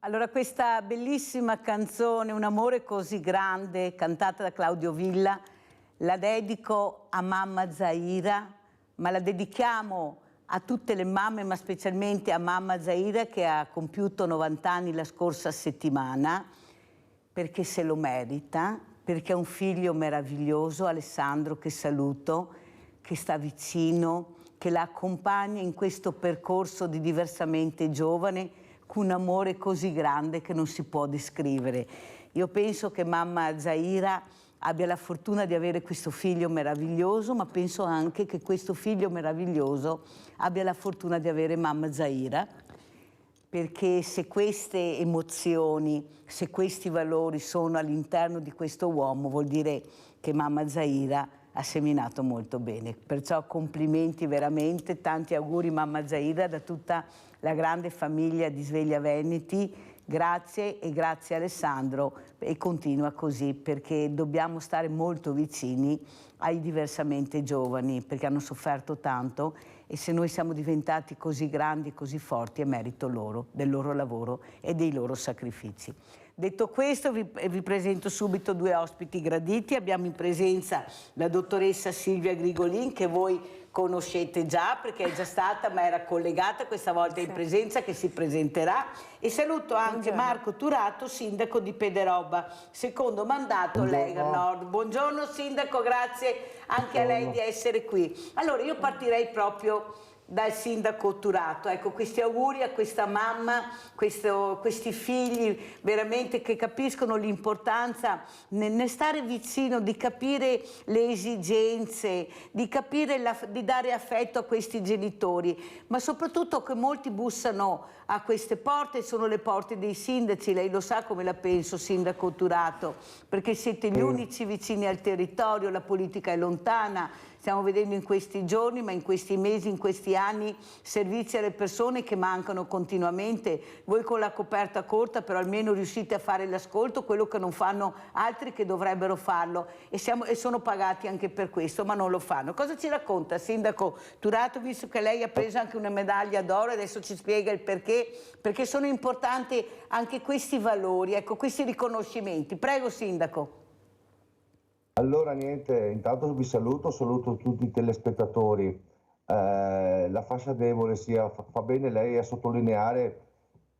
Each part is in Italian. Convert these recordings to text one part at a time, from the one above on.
Allora, questa bellissima canzone, Un amore così grande, cantata da Claudio Villa, la dedico a mamma Zaira, ma la dedichiamo a tutte le mamme, ma specialmente a mamma Zaira che ha compiuto 90 anni la scorsa settimana, perché se lo merita, perché ha un figlio meraviglioso, Alessandro, che saluto, che sta vicino, che la accompagna in questo percorso di Diversamente Giovane, con un amore così grande che non si può descrivere. Io penso che mamma Zaira abbia la fortuna di avere questo figlio meraviglioso, ma penso anche che questo figlio meraviglioso abbia la fortuna di avere mamma Zaira, perché se queste emozioni, se questi valori sono all'interno di questo uomo, vuol dire che mamma Zaira ha seminato molto bene. Perciò complimenti veramente, tanti auguri mamma Zaira da tutta la grande famiglia di Sveglia Veneti. Grazie e grazie Alessandro, e continua così, perché dobbiamo stare molto vicini ai diversamente giovani, perché hanno sofferto tanto, e se noi siamo diventati così grandi, così forti, è merito loro, del loro lavoro e dei loro sacrifici. Detto questo, vi presento subito due ospiti graditi. Abbiamo in presenza la dottoressa Silvia Grigolin, che voi conoscete già perché è già stata, ma era collegata, questa volta in presenza, che si presenterà. E saluto anche Marco Turato, sindaco di Pederobba, secondo mandato Lega Nord. Buongiorno sindaco, grazie anche a lei di essere qui. Allora io partirei proprio dal sindaco Turato. Ecco, questi auguri a questa mamma, questi figli veramente che capiscono l'importanza nel stare vicino, di capire le esigenze, di capire, di dare affetto a questi genitori, ma soprattutto che molti bussano a queste porte, sono le porte dei sindaci. Lei lo sa come la penso, sindaco Turato, perché siete gli unici vicini al territorio, la politica è lontana. Stiamo vedendo in questi giorni, ma in questi mesi, in questi anni, servizi alle persone che mancano continuamente. Voi con la coperta corta però almeno riuscite a fare l'ascolto, quello che non fanno altri che dovrebbero farlo, e sono pagati anche per questo, ma non lo fanno. Cosa ci racconta sindaco Turato, visto che lei ha preso anche una medaglia d'oro, adesso ci spiega il perché sono importanti anche questi valori, ecco, questi riconoscimenti. Prego sindaco. Allora niente, intanto vi saluto tutti i telespettatori. La fascia debole fa bene lei a sottolineare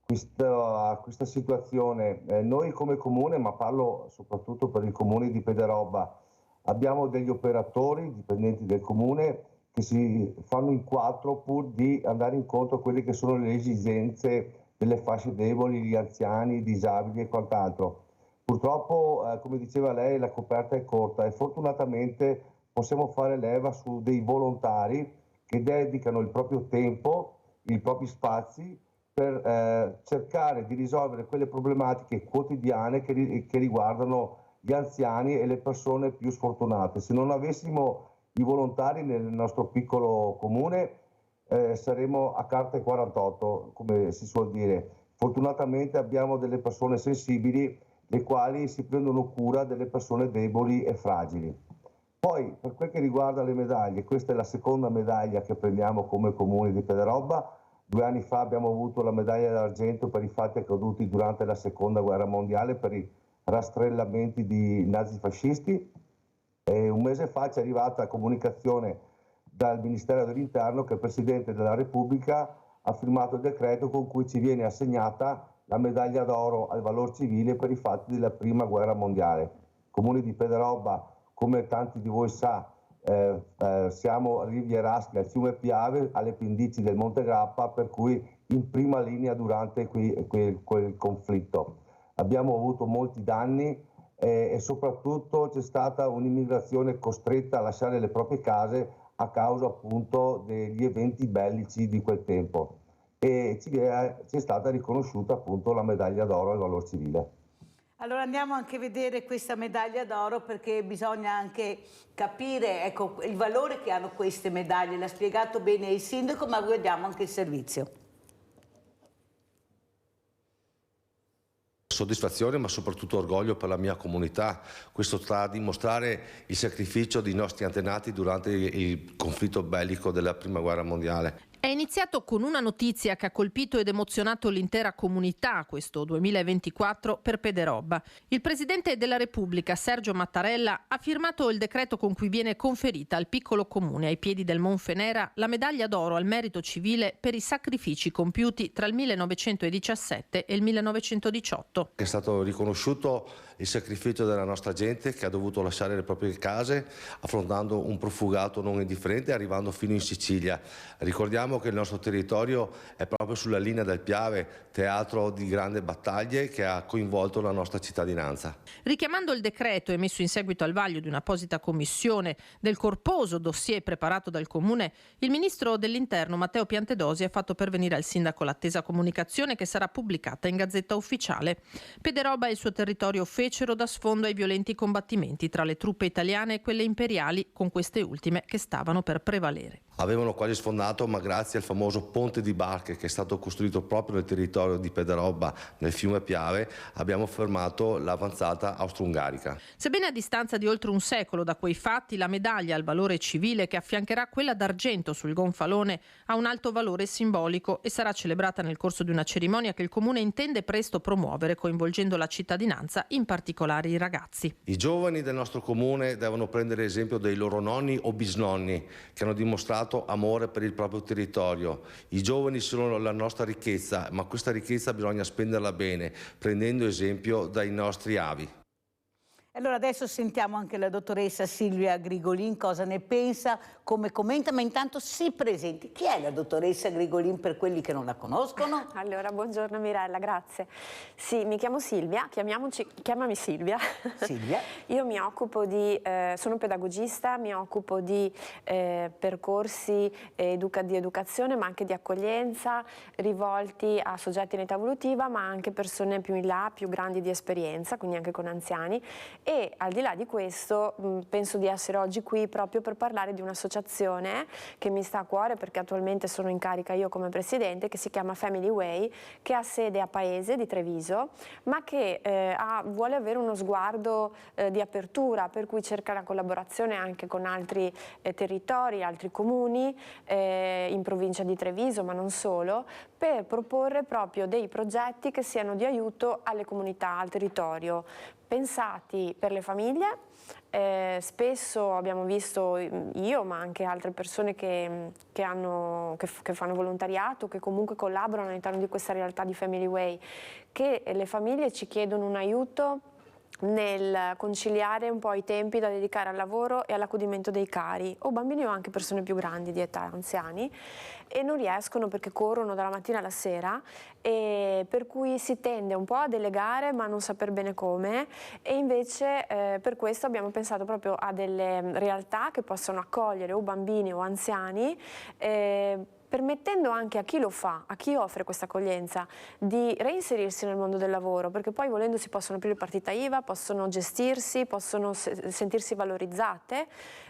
questa situazione. Noi come comune, ma parlo soprattutto per il comune di Pederobba, abbiamo degli operatori dipendenti del comune che si fanno in quattro pur di andare incontro a quelle che sono le esigenze delle fasce deboli, gli anziani, i disabili e quant'altro. Purtroppo, come diceva lei, la coperta è corta e fortunatamente possiamo fare leva su dei volontari che dedicano il proprio tempo, i propri spazi per cercare di risolvere quelle problematiche quotidiane che riguardano gli anziani e le persone più sfortunate. Se non avessimo i volontari nel nostro piccolo comune saremmo a carte 48, come si suol dire. Fortunatamente abbiamo delle persone sensibili, le quali si prendono cura delle persone deboli e fragili. Poi, per quel che riguarda le medaglie, questa è la seconda medaglia che prendiamo come comune di Pederobba. 2 anni fa abbiamo avuto la medaglia d'argento per i fatti accaduti durante la seconda guerra mondiale, per i rastrellamenti di nazifascisti, e un mese fa ci è arrivata la comunicazione dal Ministero dell'Interno che il Presidente della Repubblica ha firmato il decreto con cui ci viene assegnata la medaglia d'oro al valor civile per i fatti della prima guerra mondiale. Il comune di Pederobba, come tanti di voi sa, siamo rivieraschi al fiume Piave, alle pendici del Monte Grappa, per cui in prima linea durante quel conflitto. Abbiamo avuto molti danni e soprattutto c'è stata un'immigrazione costretta a lasciare le proprie case a causa appunto degli eventi bellici di quel tempo. E ci è stata riconosciuta appunto la medaglia d'oro al valor civile. Allora andiamo anche a vedere questa medaglia d'oro, perché bisogna anche capire, ecco, il valore che hanno queste medaglie. L'ha spiegato bene il sindaco, ma guardiamo anche il servizio. Soddisfazione, ma soprattutto orgoglio per la mia comunità. Questo sta a dimostrare il sacrificio dei nostri antenati durante il conflitto bellico della prima guerra mondiale. È iniziato con una notizia che ha colpito ed emozionato l'intera comunità questo 2024 per Pederobba. Il Presidente della Repubblica, Sergio Mattarella, ha firmato il decreto con cui viene conferita al piccolo comune ai piedi del Monfenera la medaglia d'oro al merito civile per i sacrifici compiuti tra il 1917 e il 1918. È stato riconosciuto il sacrificio della nostra gente che ha dovuto lasciare le proprie case affrontando un profugato non indifferente arrivando fino in Sicilia. Ricordiamo che il nostro territorio è proprio sulla linea del Piave, teatro di grandi battaglie che ha coinvolto la nostra cittadinanza. Richiamando il decreto emesso in seguito al vaglio di un'apposita commissione del corposo dossier preparato dal Comune, il Ministro dell'Interno Matteo Piantedosi ha fatto pervenire al Sindaco l'attesa comunicazione che sarà pubblicata in Gazzetta Ufficiale. Pederobba e il suo territorio fecero da sfondo ai violenti combattimenti tra le truppe italiane e quelle imperiali, con queste ultime che stavano per prevalere. Avevano quasi sfondato, ma grazie al famoso ponte di barche che è stato costruito proprio nel territorio di Pederobba, nel fiume Piave, abbiamo fermato l'avanzata austro-ungarica. Sebbene a distanza di oltre un secolo da quei fatti, la medaglia al valore civile che affiancherà quella d'argento sul gonfalone ha un alto valore simbolico e sarà celebrata nel corso di una cerimonia che il Comune intende presto promuovere, coinvolgendo la cittadinanza, in particolare i ragazzi. I giovani del nostro Comune devono prendere esempio dei loro nonni o bisnonni che hanno dimostrato amore per il proprio territorio. I giovani sono la nostra ricchezza, ma questa ricchezza bisogna spenderla bene, prendendo esempio dai nostri avi. Allora adesso sentiamo anche la dottoressa Silvia Grigolin cosa ne pensa, come commenta, ma intanto si presenti. Chi è la dottoressa Grigolin per quelli che non la conoscono? Allora, buongiorno Mirella, grazie. Sì, mi chiamo Silvia, chiamami Silvia. Silvia. Io mi occupo sono pedagogista, mi occupo di percorsi di educazione, ma anche di accoglienza, rivolti a soggetti in età evolutiva, ma anche persone più in là, più grandi di esperienza, quindi anche con anziani. E al di là di questo penso di essere oggi qui proprio per parlare di un'associazione che mi sta a cuore perché attualmente sono in carica io come presidente, che si chiama Family Way, che ha sede a Paese di Treviso, ma che vuole avere uno sguardo di apertura, per cui cerca la collaborazione anche con altri territori, altri comuni in provincia di Treviso, ma non solo, per proporre proprio dei progetti che siano di aiuto alle comunità, al territorio, pensati per le famiglie. Spesso abbiamo visto io, ma anche altre persone che fanno volontariato, che comunque collaborano all'interno di questa realtà di Family Way, che le famiglie ci chiedono un aiuto nel conciliare un po' i tempi da dedicare al lavoro e all'accudimento dei cari, o bambini o anche persone più grandi di età, anziani, e non riescono perché corrono dalla mattina alla sera, e per cui si tende un po' a delegare ma non saper bene come, e invece per questo abbiamo pensato proprio a delle realtà che possono accogliere o bambini o anziani, permettendo anche a chi lo fa, a chi offre questa accoglienza, di reinserirsi nel mondo del lavoro, perché poi volendo si possono aprire partita IVA, possono gestirsi, possono sentirsi valorizzate.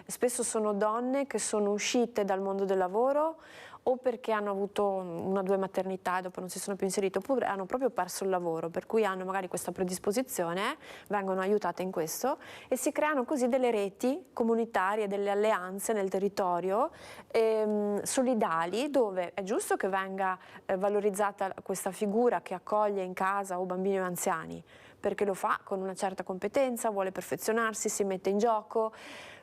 Spesso sono donne che sono uscite dal mondo del lavoro o perché hanno avuto una o due maternità e dopo non si sono più inserite, oppure hanno proprio perso il lavoro, per cui hanno magari questa predisposizione, vengono aiutate in questo e si creano così delle reti comunitarie, delle alleanze nel territorio solidali, dove è giusto che venga valorizzata questa figura che accoglie in casa o bambini o anziani, perché lo fa con una certa competenza, vuole perfezionarsi, si mette in gioco,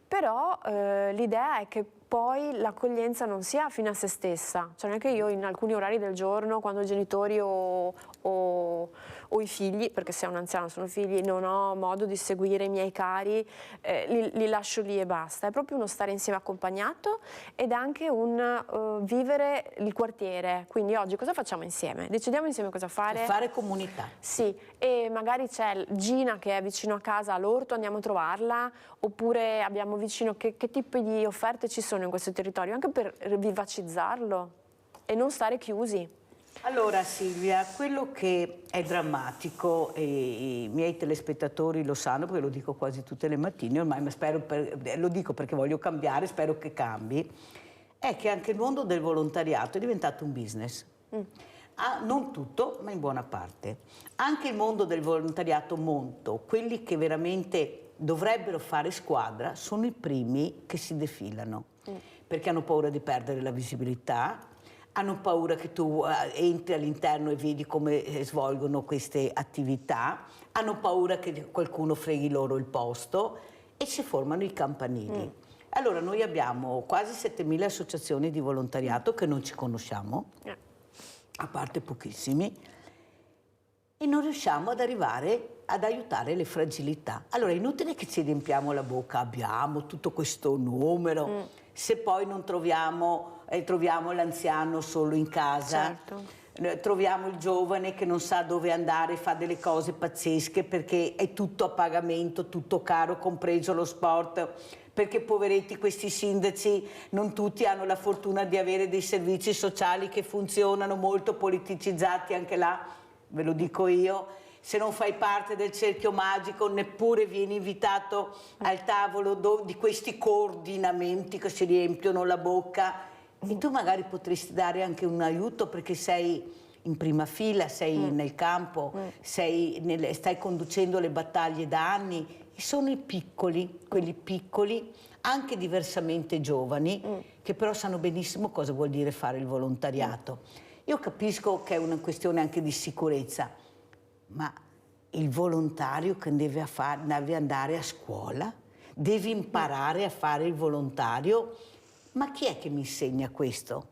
però l'idea è che poi l'accoglienza non sia fine a se stessa, cioè non è che io in alcuni orari del giorno, quando i genitori o i figli, perché se è un anziano sono figli, non ho modo di seguire i miei cari, li lascio lì e basta. È proprio uno stare insieme accompagnato ed anche un vivere il quartiere. Quindi oggi cosa facciamo insieme? Decidiamo insieme cosa fare. Fare comunità. Sì, e magari c'è Gina che è vicino a casa all'orto, andiamo a trovarla, oppure abbiamo vicino che tipi di offerte ci sono in questo territorio, anche per vivacizzarlo e non stare chiusi. Allora Silvia, quello che è drammatico, e i miei telespettatori lo sanno perché lo dico quasi tutte le mattine ormai, ma lo dico perché voglio cambiare, spero che cambi, è che anche il mondo del volontariato è diventato un business. Non tutto, ma in buona parte. Anche il mondo del volontariato monto, quelli che veramente dovrebbero fare squadra, sono i primi che si defilano, perché hanno paura di perdere la visibilità, hanno paura che tu entri all'interno e vedi come svolgono queste attività, hanno paura che qualcuno freghi loro il posto e si formano i campanili. Allora noi abbiamo quasi 7.000 associazioni di volontariato che non ci conosciamo, a parte pochissimi, e non riusciamo ad arrivare ad aiutare le fragilità. Allora è inutile che ci riempiamo la bocca, abbiamo tutto questo numero, se poi non troviamo l'anziano solo in casa, troviamo il giovane che non sa dove andare, fa delle cose pazzesche perché è tutto a pagamento, tutto caro, compreso lo sport, perché poveretti questi sindaci non tutti hanno la fortuna di avere dei servizi sociali che funzionano, molto politicizzati anche là, ve lo dico io. Se non fai parte del cerchio magico neppure vieni invitato al tavolo di questi coordinamenti che si riempiono la bocca, e tu magari potresti dare anche un aiuto perché sei in prima fila, sei nel campo, stai conducendo le battaglie da anni, e sono i piccoli, quelli piccoli, anche diversamente giovani, che però sanno benissimo cosa vuol dire fare il volontariato. Io capisco che è una questione anche di sicurezza, ma il volontario che deve andare a scuola, deve imparare a fare il volontario. Ma chi è che mi insegna questo?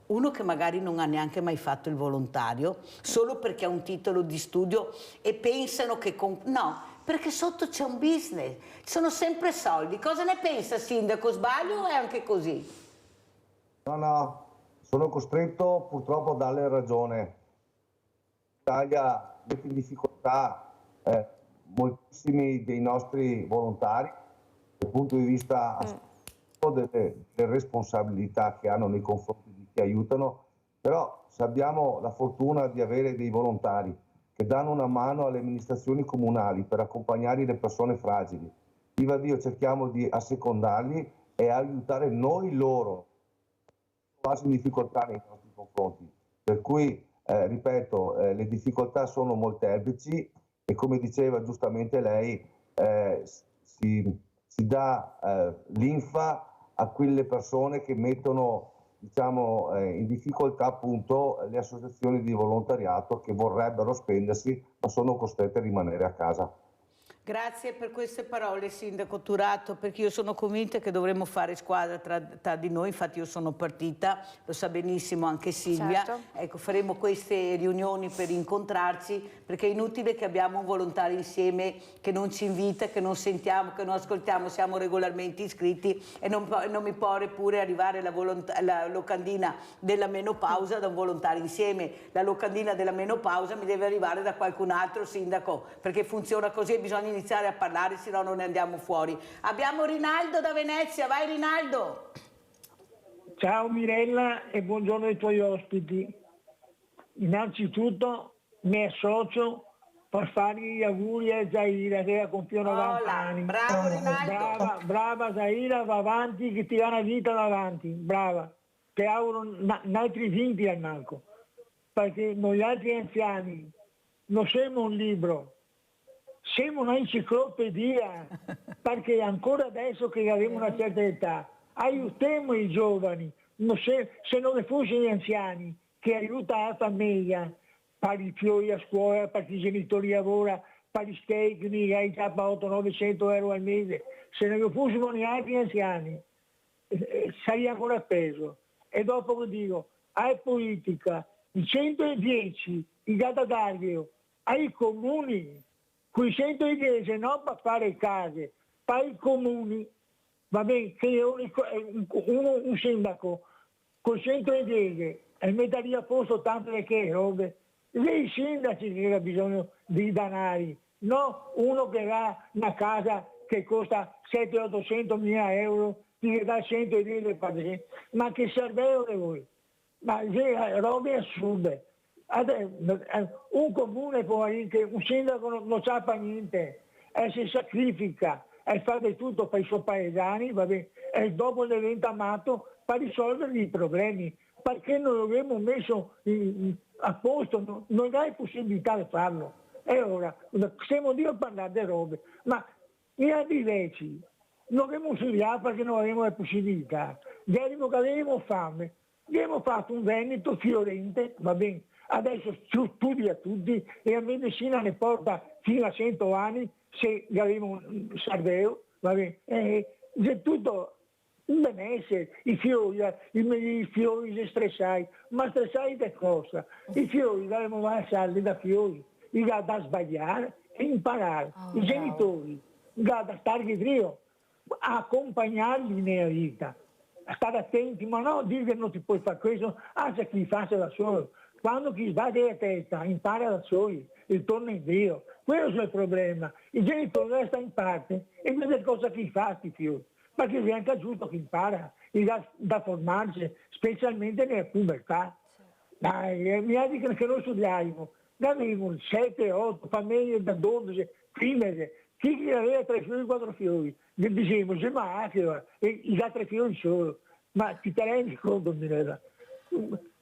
Uno che magari non ha neanche mai fatto il volontario, solo perché ha un titolo di studio e pensano che... No, perché sotto c'è un business, sono sempre soldi. Cosa ne pensa, sindaco? Sbaglio o è anche così? No, sono costretto purtroppo a darle ragione. L'Italia mette in difficoltà moltissimi dei nostri volontari dal punto di vista delle responsabilità che hanno nei confronti di chi aiutano, però se abbiamo la fortuna di avere dei volontari che danno una mano alle amministrazioni comunali per accompagnare le persone fragili, viva Dio, cerchiamo di assecondarli e aiutare noi loro quasi in difficoltà nei nostri confronti, per cui ripeto, le difficoltà sono molteplici e come diceva giustamente lei si dà linfa a quelle persone che mettono, diciamo, in difficoltà appunto le associazioni di volontariato che vorrebbero spendersi ma sono costrette a rimanere a casa. Grazie per queste parole, Sindaco Turato, perché io sono convinta che dovremmo fare squadra tra di noi, infatti io sono partita, lo sa benissimo anche Silvia, ecco, faremo queste riunioni per incontrarci, perché è inutile che abbiamo un volontario insieme che non ci invita, che non sentiamo, che non ascoltiamo, siamo regolarmente iscritti e non mi può pure arrivare la locandina della menopausa da un volontario insieme, la locandina della menopausa mi deve arrivare da qualcun altro, Sindaco, perché funziona così e bisogna iniziare a parlare, se no non ne andiamo fuori. Abbiamo Rinaldo da Venezia, vai Rinaldo! Ciao Mirella e buongiorno ai tuoi ospiti. Innanzitutto mi associo per fare gli auguri a Zaira che compie 90 anni. Bravo Rinaldo! Brava Zaira, va avanti che ti dà una vita davanti, brava. Ti auguro altri 20 al manco, perché noi altri anziani non siamo un libro, siamo un'enciclopedia, perché ancora adesso che abbiamo una certa età, aiutiamo i giovani, se non fossero gli anziani che aiutano la famiglia, per i figli a scuola, per i genitori lavorano, per i tecnici, hai già 800-900 euro al mese, se non fossimo neanche gli anziani, sarebbe ancora peso. E dopo che dico, hai politica, i 110, i Gadadario, ai comuni, quei 110 non per fare case, per i comuni, va bene, che un sindaco con 110 e metteria a posto tante vecchie robe, lei sindaci che ha bisogno di danari, no uno che ha una casa che costa 700-800 mila euro, ti dà 110 padroni, ma che servevano voi? Ma robe assurde. Un comune poi, che un sindaco non sa per niente, e si sacrifica e fa di tutto per i suoi paesani, va bene, e dopo diventa amato per risolvere i problemi, perché non l'abbiamo messo a posto, non hai possibilità di farlo. E ora, siamo lì a parlare di robe, ma gli agriveci non abbiamo studiato perché non avevamo le possibilità, diciamo che avevamo fame, Abbiamo fatto un Veneto fiorente, va bene, adesso studia tutti e a medicina ne porta fino a 100 anni se avremo un Sardeo, va bene, c'è tutto un benessere, i fiori, gli stressai, ma stressai da cosa? I fiori dovremmo lasciarli da fiori, da sbagliare e imparare, i genitori, da stargli dritto, accompagnarli nella vita. Stare attenti, ma no dire che non ti puoi fare questo, anzi chi fa da solo. Quando chi sbaglia la testa impara da soli e torna in Dio. Quello è il problema. Il genitore resta in parte e vede cosa chi fa sti fiori. Ma che viene anche giusto che impara da formarsi, specialmente nella pubertà. Dai, mi dicono che noi studiamo, ne avevamo 7, 8, famiglie da 12, fine. Chi aveva 3 fiori, 4 fiori, ne dicevamo, ma e da 3 fiori solo. Ma ti te rendi conto, Mirella?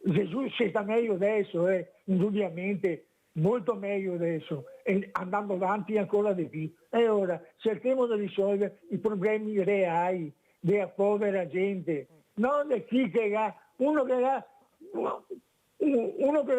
Gesù si sta meglio adesso, indubbiamente molto meglio adesso, e andando avanti ancora di più. E ora cerchiamo di risolvere i problemi reali della povera gente, non di chi che ha, uno che ha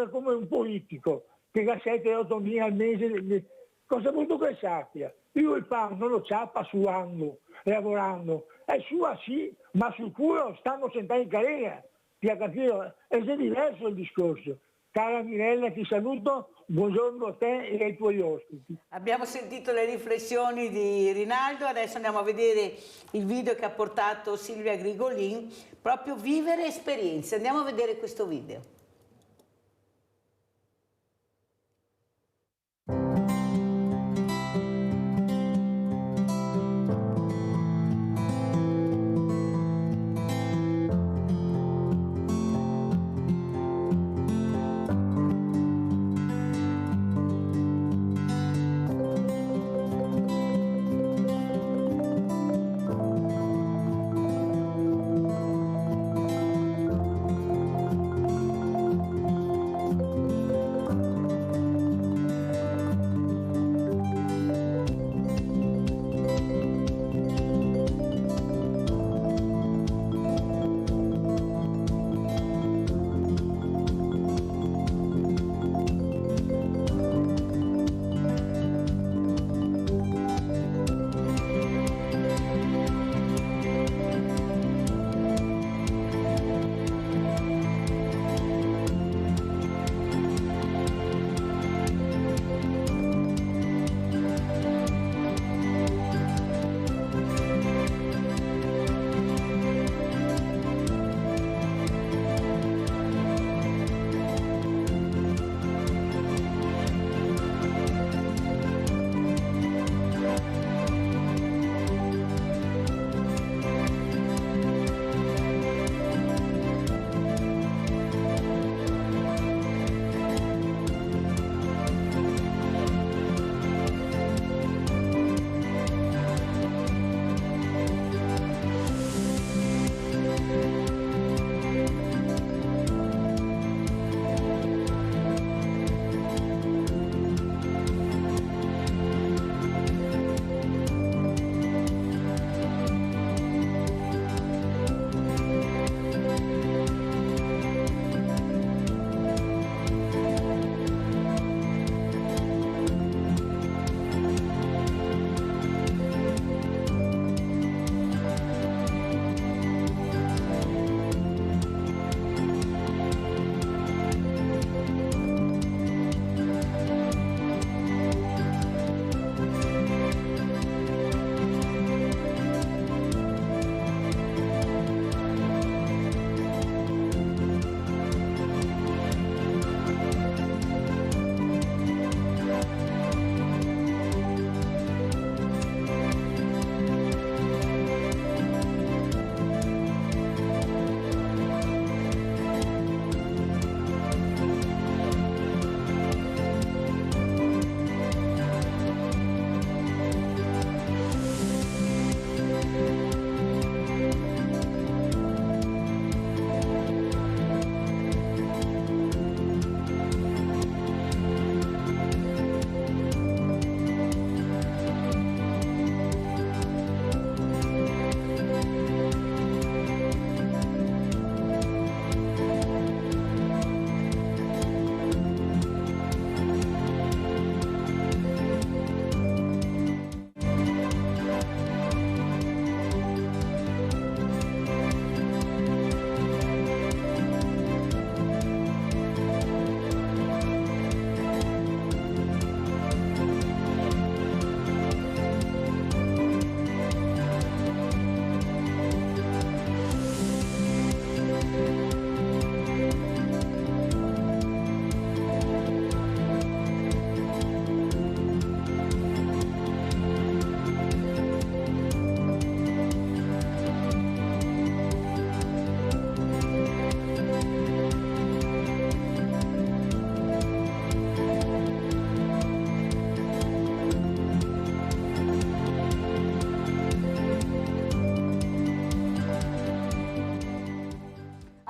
come un politico, che ha 7-8 mila al mese, cosa vuol che sappia? Io il pane non lo ciappa suando, lavorando, è sua sì, ma sul culo stiamo sentendo in carriera, ti ha capito? Ed è diverso il discorso. Cara Mirella, ti saluto, buongiorno a te e ai tuoi ospiti. Abbiamo sentito le riflessioni di Rinaldo, adesso andiamo a vedere il video che ha portato Silvia Grigolin, proprio vivere esperienze. Andiamo a vedere questo video.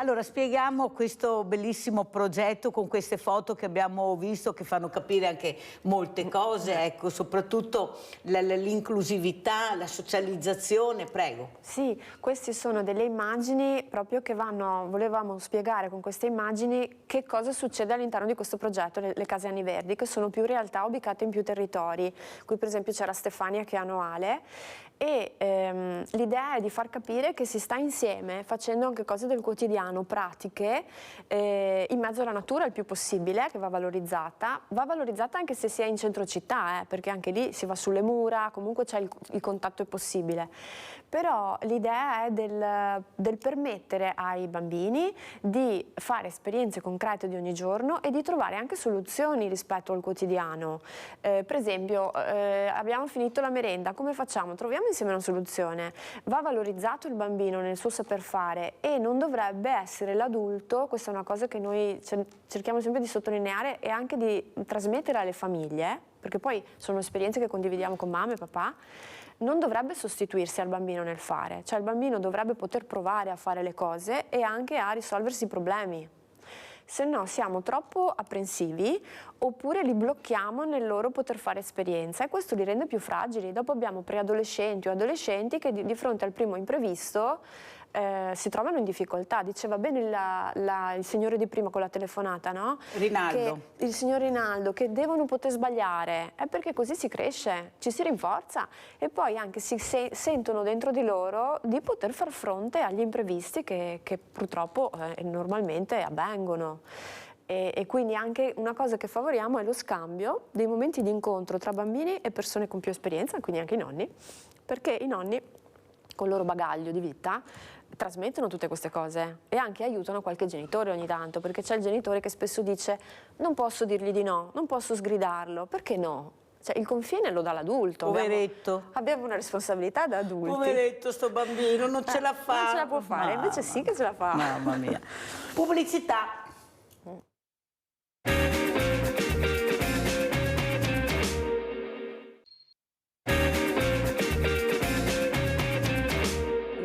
Allora, spieghiamo questo bellissimo progetto con queste foto che abbiamo visto, che fanno capire anche molte cose, ecco, soprattutto l'inclusività, la socializzazione, prego. Sì, queste sono delle immagini proprio che volevamo spiegare con queste immagini che cosa succede all'interno di questo progetto, le Case Anni Verdi, che sono più realtà ubicate in più territori. Qui per esempio c'era Stefania che è anuale, e l'idea è di far capire che si sta insieme facendo anche cose del quotidiano, pratiche, in mezzo alla natura il più possibile, che va valorizzata anche se si è in centro città, perché anche lì si va sulle mura, comunque c'è il contatto è possibile. Però l'idea è del permettere ai bambini di fare esperienze concrete di ogni giorno e di trovare anche soluzioni rispetto al quotidiano. Per esempio, abbiamo finito la merenda, come facciamo? Troviamo insieme una soluzione. Va valorizzato il bambino nel suo saper fare e non dovrebbe essere l'adulto, questa è una cosa che noi cerchiamo sempre di sottolineare e anche di trasmettere alle famiglie, perché poi sono esperienze che condividiamo con mamma e papà. Non dovrebbe sostituirsi al bambino nel fare, cioè il bambino dovrebbe poter provare a fare le cose e anche a risolversi i problemi. Se no siamo troppo apprensivi oppure li blocchiamo nel loro poter fare esperienza e questo li rende più fragili. Dopo abbiamo preadolescenti o adolescenti che di fronte al primo imprevisto si trovano in difficoltà. Diceva bene il signore di prima con la telefonata, no? Rinaldo. Che il signor Rinaldo, che devono poter sbagliare, è perché così si cresce, ci si rinforza e poi anche si sentono dentro di loro di poter far fronte agli imprevisti che purtroppo normalmente avvengono. E quindi anche una cosa che favoriamo è lo scambio dei momenti di incontro tra bambini e persone con più esperienza, quindi anche i nonni, perché i nonni con il loro bagaglio di vita trasmettono tutte queste cose e anche aiutano qualche genitore ogni tanto, perché c'è il genitore che spesso dice non posso dirgli di no, non posso sgridarlo, perché no? Cioè, il confine lo dà l'adulto. Poveretto. Abbiamo una responsabilità da adulti. Poveretto sto bambino, non ce la fa. Non ce la può fare, invece sì che ce la fa. Mamma mia. Pubblicità.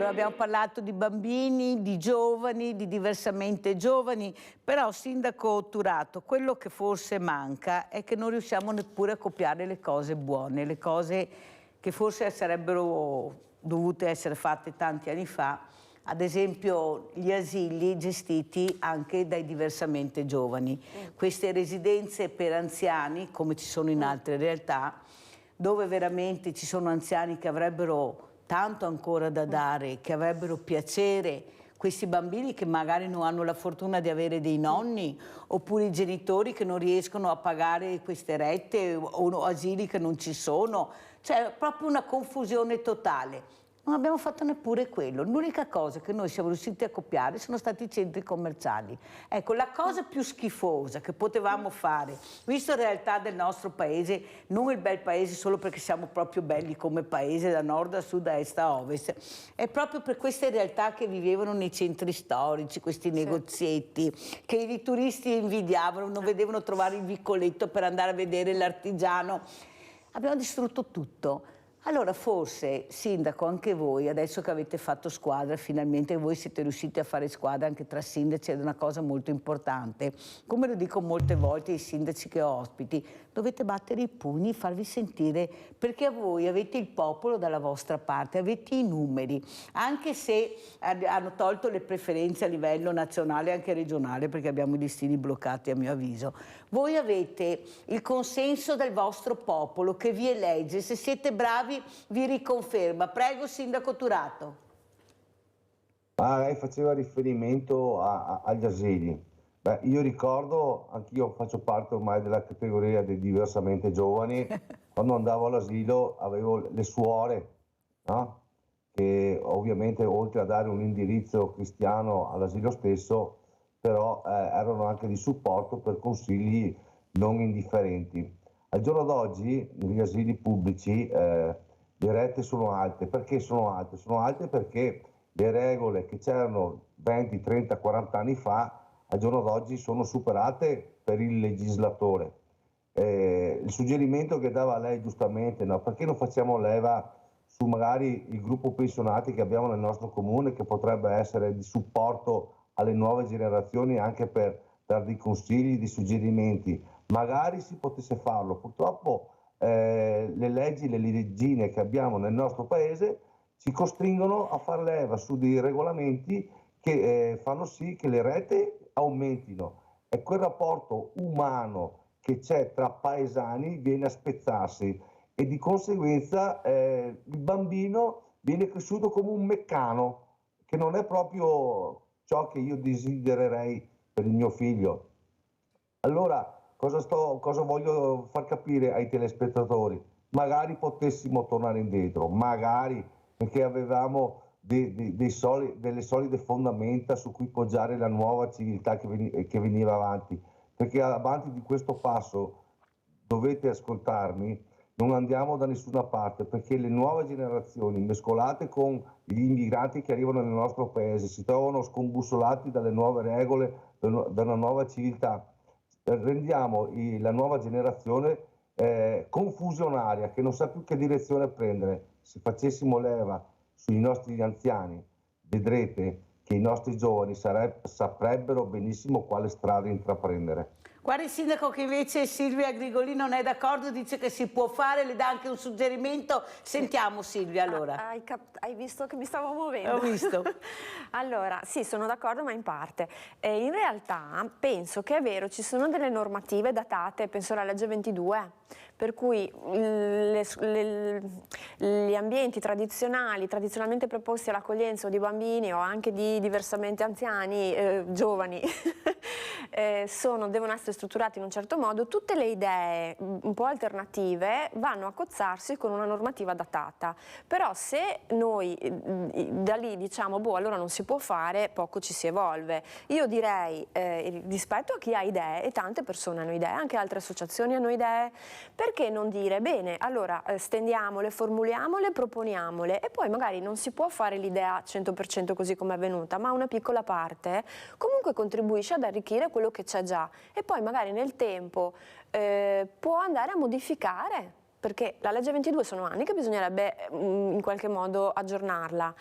Abbiamo parlato di bambini, di giovani, di diversamente giovani, però Sindaco Turato, quello che forse manca è che non riusciamo neppure a copiare le cose buone, le cose che forse sarebbero dovute essere fatte tanti anni fa, ad esempio gli asili gestiti anche dai diversamente giovani, queste residenze per anziani, come ci sono in altre realtà, dove veramente ci sono anziani che avrebbero tanto ancora da dare, che avrebbero piacere, questi bambini che magari non hanno la fortuna di avere dei nonni, oppure i genitori che non riescono a pagare queste rette o asili che non ci sono, cioè proprio una confusione totale. Non abbiamo fatto neppure quello. L'unica cosa che noi siamo riusciti a copiare sono stati i centri commerciali. Ecco, la cosa più schifosa che potevamo fare, visto la realtà del nostro paese, non il bel paese solo perché siamo proprio belli come paese, da nord a sud, da est a ovest, è proprio per queste realtà che vivevano nei centri storici, questi negozietti, che i turisti invidiavano, non vedevano trovare il vicoletto per andare a vedere l'artigiano. Abbiamo distrutto tutto. Allora forse, Sindaco, anche voi, adesso che avete fatto squadra, finalmente voi siete riusciti a fare squadra anche tra sindaci, ed è una cosa molto importante. Come lo dico molte volte ai sindaci che ho ospiti, dovete battere i pugni, farvi sentire, perché voi avete il popolo dalla vostra parte, avete i numeri, anche se hanno tolto le preferenze a livello nazionale e anche regionale, perché abbiamo i listini bloccati a mio avviso. Voi avete il consenso del vostro popolo che vi elegge, se siete bravi vi riconferma. Prego, Sindaco Turato. Lei faceva riferimento agli asili. Beh, io ricordo, anch'io faccio parte ormai della categoria dei diversamente giovani, quando andavo all'asilo avevo le suore, no? Che ovviamente oltre a dare un indirizzo cristiano all'asilo stesso, però erano anche di supporto per consigli non indifferenti. Al giorno d'oggi negli asili pubblici le rette sono alte. Perché sono alte? Sono alte perché le regole che c'erano 20, 30, 40 anni fa al giorno d'oggi sono superate per il legislatore. Il suggerimento che dava lei giustamente, no? Perché non facciamo leva su magari il gruppo pensionati che abbiamo nel nostro comune, che potrebbe essere di supporto alle nuove generazioni anche per dare dei consigli, dei suggerimenti. Magari si potesse farlo, purtroppo le leggi, le leggine che abbiamo nel nostro paese ci costringono a far leva su dei regolamenti che fanno sì che le rete aumentino e quel rapporto umano che c'è tra paesani viene a spezzarsi e di conseguenza il bambino viene cresciuto come un meccano, che non è proprio ciò che io desidererei per il mio figlio. Allora, cosa voglio far capire ai telespettatori? Magari potessimo tornare indietro, magari, perché avevamo delle solide fondamenta su cui poggiare la nuova civiltà che veniva avanti, perché avanti di questo passo, dovete ascoltarmi, non andiamo da nessuna parte, perché le nuove generazioni mescolate con gli immigranti che arrivano nel nostro paese si trovano scombussolati dalle nuove regole, da una nuova civiltà. Rendiamo la nuova generazione confusionaria, che non sa più che direzione prendere. Se facessimo leva sui nostri anziani, vedrete che i nostri giovani saprebbero benissimo quale strada intraprendere. Guarda il sindaco che invece Silvia Grigolin non è d'accordo, dice che si può fare, le dà anche un suggerimento. Sentiamo Silvia allora. Hai visto che mi stavo muovendo? Ho visto. Allora, sì, sono d'accordo ma in parte. In realtà penso che è vero, ci sono delle normative datate, penso alla legge 22, per cui gli ambienti tradizionalmente preposti all'accoglienza di bambini o anche di diversamente anziani, giovani, devono essere strutturati in un certo modo. Tutte le idee un po' alternative vanno a cozzarsi con una normativa datata, però se noi da lì diciamo boh, allora non si può fare, poco ci si evolve. Io direi rispetto a chi ha idee, e tante persone hanno idee, anche altre associazioni hanno idee, perché non dire bene, allora stendiamole, formuliamole, proponiamole, e poi magari non si può fare l'idea 100% così come è venuta, ma una piccola parte comunque contribuisce ad arricchire quello che c'è già, e poi magari nel tempo può andare a modificare, perché la legge 22 sono anni che bisognerebbe in qualche modo aggiornarla,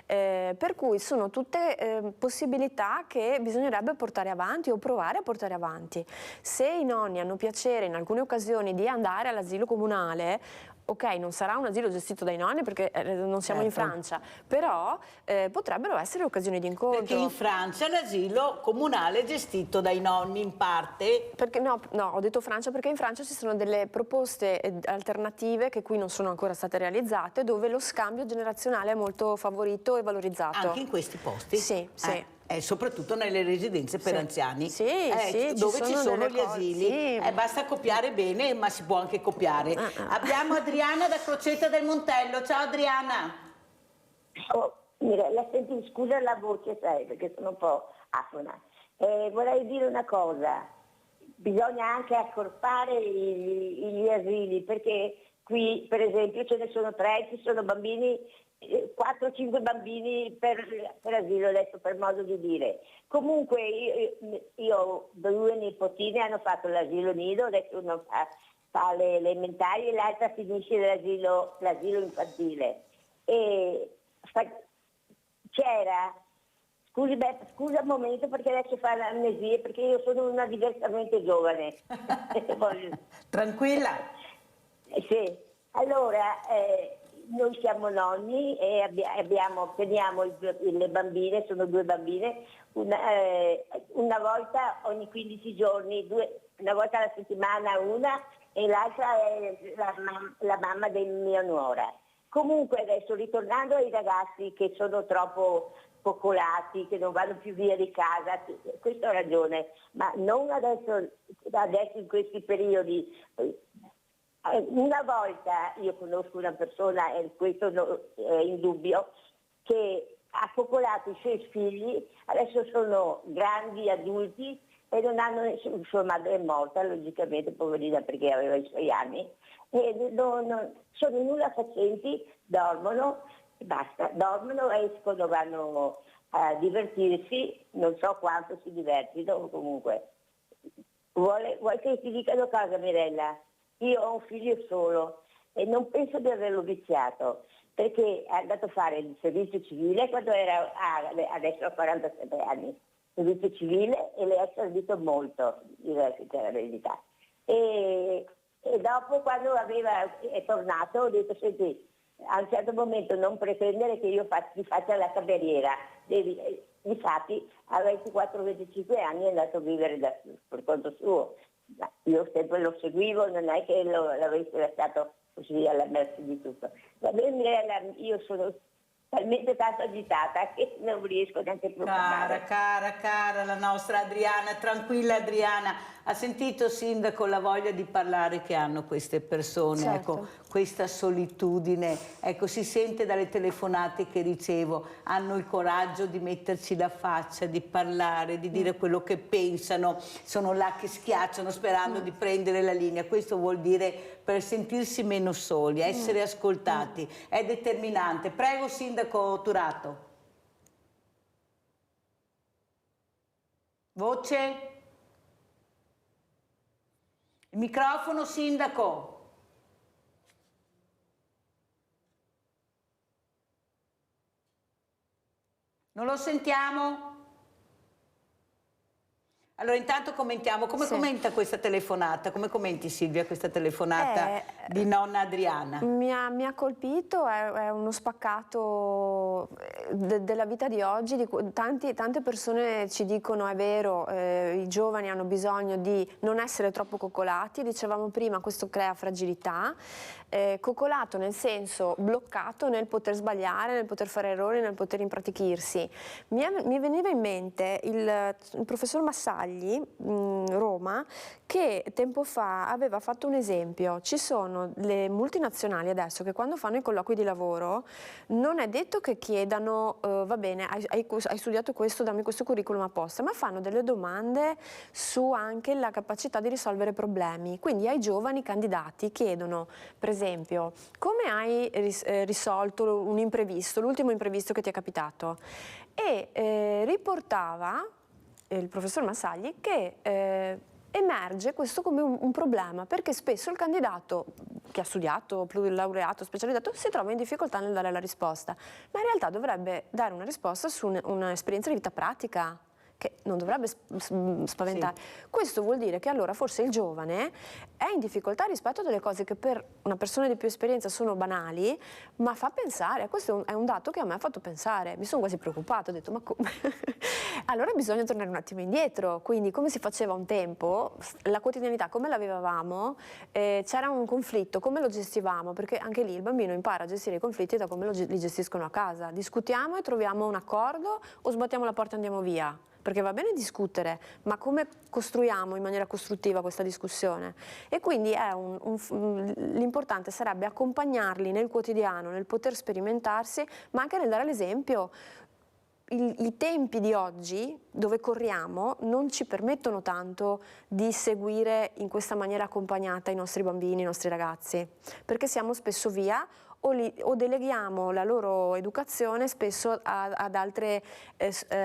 per cui sono tutte possibilità che bisognerebbe portare avanti o provare a portare avanti. Se i nonni hanno piacere in alcune occasioni di andare all'asilo comunale, ok, non sarà un asilo gestito dai nonni perché non siamo in Francia, però potrebbero essere occasioni di incontro. Perché in Francia l'asilo comunale è gestito dai nonni in parte. Perché, no, ho detto Francia perché in Francia ci sono delle proposte alternative che qui non sono ancora state realizzate, dove lo scambio generazionale è molto favorito e valorizzato. Anche in questi posti? Sì, sì. Soprattutto nelle residenze per anziani, sì, dove ci sono gli asili, sì. Basta copiare bene, ma si può anche copiare. Abbiamo Adriana da Crocetta del Montello. Ciao Adriana. Oh, Mirella, senti, scusa la voce, sai, perché sono un po' afona. Vorrei dire una cosa, bisogna anche accorpare gli asili, perché qui per esempio ce ne sono 3, ci sono bambini, 4-5 bambini per asilo, adesso per modo di dire. Comunque io ho 2 nipotine, hanno fatto l'asilo nido, adesso uno fa le elementari e l'altra finisce l'asilo infantile. E c'era, scusa un momento perché adesso fa l'amnesia, perché io sono una diversamente giovane. Tranquilla. Sì, allora noi siamo nonni e teniamo le bambine, sono 2 bambine, una volta ogni 15 giorni, una volta alla settimana una, e l'altra è la mamma di mia nuora. Comunque adesso, ritornando ai ragazzi che sono troppo popolati, che non vanno più via di casa, questo ha ragione, ma non adesso in questi periodi. Una volta io conosco una persona, e questo è indubbio, che ha popolato i suoi figli, adesso sono grandi adulti e non hanno nessuno, sua madre è morta logicamente, poverina, perché aveva i suoi anni, e sono nulla facenti, dormono e basta, dormono, escono, vanno a divertirsi, non so quanto si divertino, comunque. Vuoi che ti dica una cosa, Mirella? Io ho un figlio solo e non penso di averlo viziato, perché è andato a fare il servizio civile quando adesso ha 47 anni, servizio civile e le è servito molto, direi la verità. E dopo, quando è tornato, ho detto: senti, a un certo momento non pretendere che io ti faccia la cameriera. Infatti a 24-25 anni è andato a vivere per conto suo. Io sempre lo seguivo, non è che l'avessi lasciato così alla merce di tutto. Va bene, io sono talmente tanto agitata che non riesco neanche più a parlare. Cara, la nostra Adriana, tranquilla Adriana, ha sentito Sindaco la voglia di parlare che hanno queste persone, Certo. ecco, questa solitudine, ecco, si sente dalle telefonate che ricevo, hanno il coraggio di metterci la faccia, di parlare, di dire quello che pensano, sono là che schiacciano sperando di prendere la linea, questo vuol dire per sentirsi meno soli, essere ascoltati, è determinante. Prego Sindaco Turato. Voce? Il microfono, Sindaco. Non lo sentiamo? Allora intanto commentiamo, come commenta questa telefonata? Come commenti Silvia questa telefonata di nonna Adriana? Mi ha colpito, è uno spaccato della vita di oggi, tante persone ci dicono è vero, i giovani hanno bisogno di non essere troppo coccolati, dicevamo prima questo crea fragilità, coccolato nel senso bloccato nel poter sbagliare, nel poter fare errori, nel poter impratichirsi. Mi veniva in mente il professor Massagli, Roma, che tempo fa aveva fatto un esempio. Ci sono le multinazionali adesso che quando fanno i colloqui di lavoro non è detto che chiedano va bene, hai studiato questo, dammi questo curriculum apposta, ma fanno delle domande su anche la capacità di risolvere problemi. Quindi ai giovani candidati chiedono, per esempio, come hai risolto un imprevisto, l'ultimo imprevisto che ti è capitato? E riportava il professor Massagli che emerge questo come un problema, perché spesso il candidato che ha studiato, plurilaureato, specializzato, si trova in difficoltà nel dare la risposta, ma in realtà dovrebbe dare una risposta su un'esperienza di vita pratica, che non dovrebbe spaventare. Sì. Questo vuol dire che allora forse il giovane è in difficoltà rispetto a delle cose che per una persona di più esperienza sono banali, ma fa pensare. Questo è un dato che a me ha fatto pensare. Mi sono quasi preoccupata, ho detto ma come? Allora bisogna tornare un attimo indietro, quindi come si faceva un tempo, la quotidianità come la vivevamo, c'era un conflitto, come lo gestivamo, perché anche lì il bambino impara a gestire i conflitti da come li gestiscono a casa. Discutiamo e troviamo un accordo o sbattiamo la porta e andiamo via? Perché va bene discutere, ma come costruiamo in maniera costruttiva questa discussione? E quindi l'importante sarebbe accompagnarli nel quotidiano, nel poter sperimentarsi, ma anche nel dare l'esempio. I tempi di oggi, dove corriamo, non ci permettono tanto di seguire in questa maniera accompagnata i nostri bambini, i nostri ragazzi, perché siamo spesso via o deleghiamo la loro educazione spesso ad altre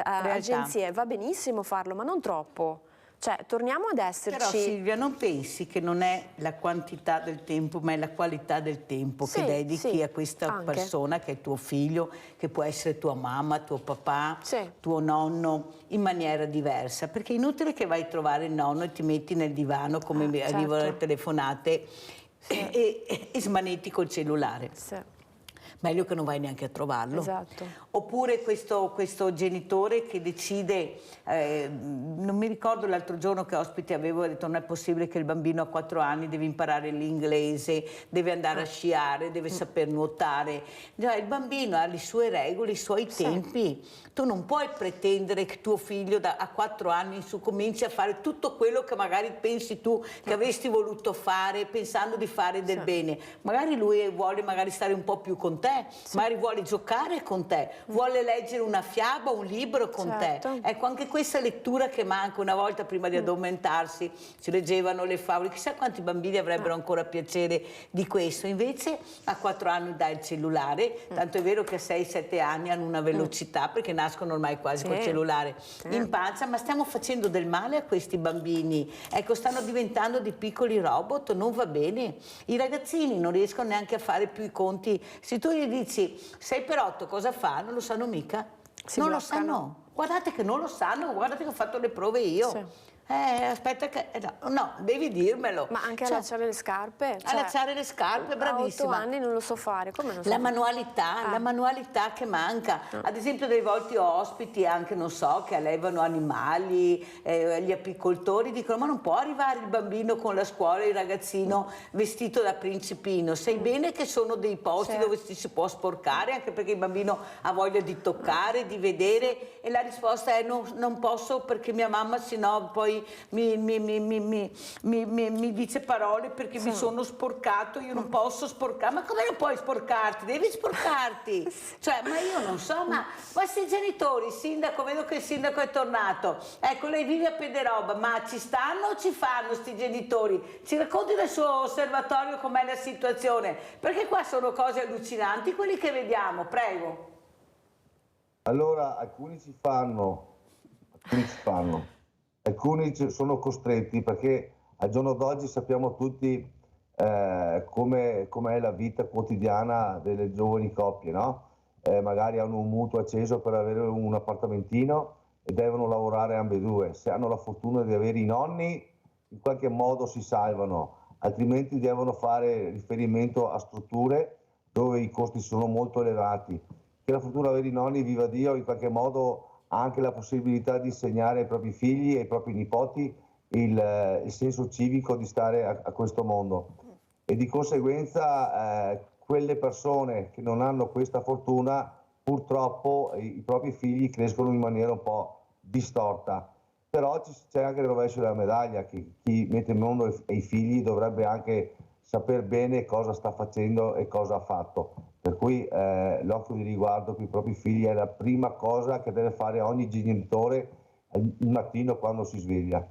agenzie. Va benissimo farlo, ma non troppo. Cioè, torniamo ad esserci. Però Silvia, non pensi che non è la quantità del tempo, ma è la qualità del tempo che dedichi a questa persona, che è tuo figlio, che può essere tua mamma, tuo papà, tuo nonno, in maniera diversa? Perché è inutile che vai a trovare il nonno e ti metti nel divano, come arrivano le telefonate, e smanetti col cellulare. Meglio che non vai neanche a trovarlo. Esatto. Oppure questo genitore che decide, non mi ricordo l'altro giorno che ospite avevo, ho detto non è possibile che il bambino a 4 anni deve imparare l'inglese, deve andare a sciare, deve saper nuotare. Già, il bambino ha le sue regole, i suoi tempi. Tu non puoi pretendere che tuo figlio a 4 anni in su cominci a fare tutto quello che magari pensi tu che avresti voluto fare pensando di fare del bene. Magari lui vuole stare un po' più con te, magari vuole giocare con te, vuole leggere una fiaba, un libro con te. Ecco, anche questa lettura che manca. Una volta prima di addormentarsi si leggevano le favole, chissà quanti bambini avrebbero ancora piacere di questo. Invece a 4 anni dai il cellulare, tanto è vero che a 6-7 anni hanno una velocità perché nascono ormai quasi col cellulare in pancia, ma stiamo facendo del male a questi bambini. Ecco, stanno diventando dei piccoli robot, non va bene. I ragazzini non riescono neanche a fare più i conti. Se tu gli dici 6 per 8 cosa fa? Non lo sanno mica. Non lo sanno. Guardate che non lo sanno, guardate che ho fatto le prove io. Sì. Aspetta che... no, devi dirmelo. Ma anche allacciare le scarpe? Allacciare le scarpe, bravissima. A 8 anni non lo so fare, come non so La fare? manualità che manca. Ad esempio dei volti ospiti anche, non so, che allevano animali, gli apicoltori dicono ma non può arrivare il bambino con la scuola, il ragazzino vestito da principino. Sai bene che sono dei posti dove si può sporcare, anche perché il bambino ha voglia di toccare, di vedere, e la risposta è non posso perché mia mamma sennò poi mi dice parole perché mi sono sporcato, io non posso sporcare. Ma come non puoi sporcarti? Devi sporcarti. Cioè, ma io non so, ma questi genitori, sindaco, vedo che il sindaco è tornato, ecco, lei vive a Pederoba, ma ci stanno o ci fanno sti genitori? Ci racconti del suo osservatorio com'è la situazione, perché qua sono cose allucinanti quelli che vediamo, prego. Allora, alcuni ci fanno, alcuni sono costretti, perché al giorno d'oggi sappiamo tutti com'è la vita quotidiana delle giovani coppie, no? Magari hanno un mutuo acceso per avere un appartamentino e devono lavorare ambedue. Se hanno la fortuna di avere i nonni, in qualche modo si salvano, altrimenti devono fare riferimento a strutture dove i costi sono molto elevati. Che la fortuna di avere i nonni, viva Dio, in qualche modo ha anche la possibilità di insegnare ai propri figli e ai propri nipoti il senso civico di stare a questo mondo, e di conseguenza quelle persone che non hanno questa fortuna, purtroppo i propri figli crescono in maniera un po' distorta. Però c'è anche il rovescio della medaglia, che chi mette il mondo ai figli dovrebbe anche saper bene cosa sta facendo e cosa ha fatto. Per cui l'occhio di riguardo per i propri figli è la prima cosa che deve fare ogni genitore il mattino quando si sveglia.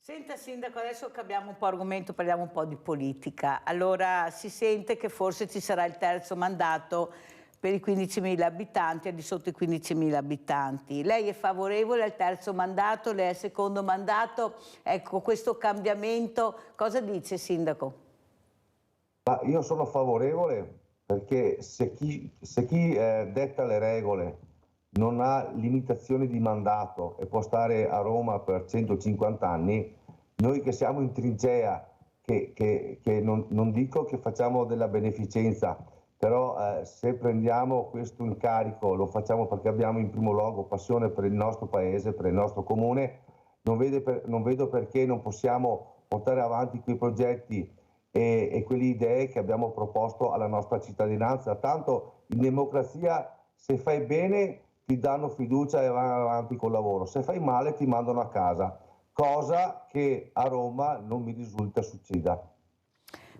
Senta sindaco, adesso cambiamo un po' argomento, parliamo un po' di politica. Allora si sente che forse ci sarà il terzo mandato per i 15.000 abitanti, al di sotto i 15.000 abitanti. Lei è favorevole al terzo mandato, lei è al secondo mandato? Ecco, questo cambiamento, cosa dice sindaco? Ma io sono favorevole perché se chi detta le regole non ha limitazioni di mandato e può stare a Roma per 150 anni, noi che siamo in trincea, che non dico che facciamo della beneficenza, però se prendiamo questo incarico lo facciamo perché abbiamo in primo luogo passione per il nostro paese, per il nostro comune, non vedo perché non possiamo portare avanti quei progetti e quelle idee che abbiamo proposto alla nostra cittadinanza. Tanto in democrazia, se fai bene ti danno fiducia e vanno avanti col lavoro, se fai male ti mandano a casa, cosa che a Roma non mi risulta succeda.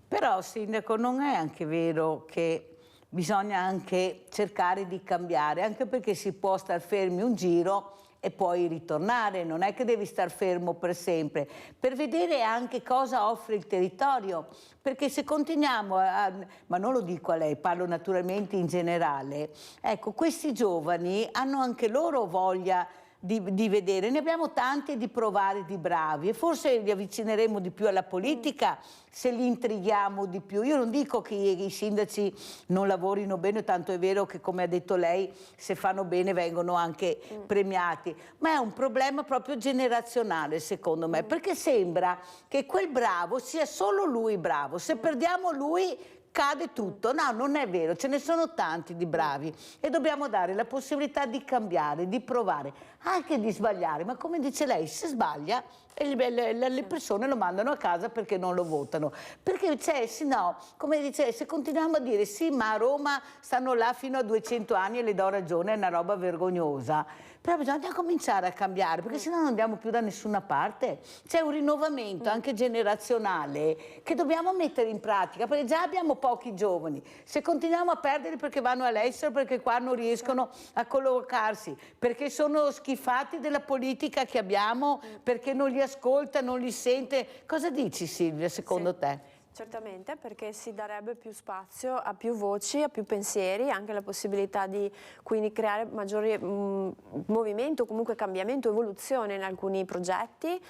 Però sindaco, non è anche vero che bisogna anche cercare di cambiare, anche perché si può star fermi un giro e poi ritornare, non è che devi star fermo per sempre, per vedere anche cosa offre il territorio, perché se continuiamo ma non lo dico a lei, parlo naturalmente in generale, ecco, questi giovani hanno anche loro voglia di vedere, ne abbiamo tanti di provare, di bravi, e forse li avvicineremo di più alla politica se li intrighiamo di più. Io non dico che i sindaci non lavorino bene, tanto è vero che, come ha detto lei, se fanno bene vengono anche premiati, ma è un problema proprio generazionale secondo me, perché sembra che quel bravo sia solo lui bravo, se perdiamo lui cade tutto. No, non è vero, ce ne sono tanti di bravi e dobbiamo dare la possibilità di cambiare, di provare, anche di sbagliare, ma come dice lei, se sbaglia le persone lo mandano a casa perché non lo votano, perché se no, come dice lei, se continuiamo a dire sì ma a Roma stanno là fino a 200 anni e le do ragione, è una roba vergognosa, però bisogna cominciare a cambiare perché sennò non andiamo più da nessuna parte. C'è un rinnovamento anche generazionale che dobbiamo mettere in pratica, perché già abbiamo pochi giovani, se continuiamo a perderli perché vanno all'estero, perché qua non riescono a collocarsi, perché sono schifati della politica che abbiamo, perché non li ascolta, non li sente. Cosa dici Silvia, secondo te? Certamente, perché si darebbe più spazio a più voci, a più pensieri, anche la possibilità di quindi creare maggiore movimento, comunque cambiamento, evoluzione in alcuni progetti.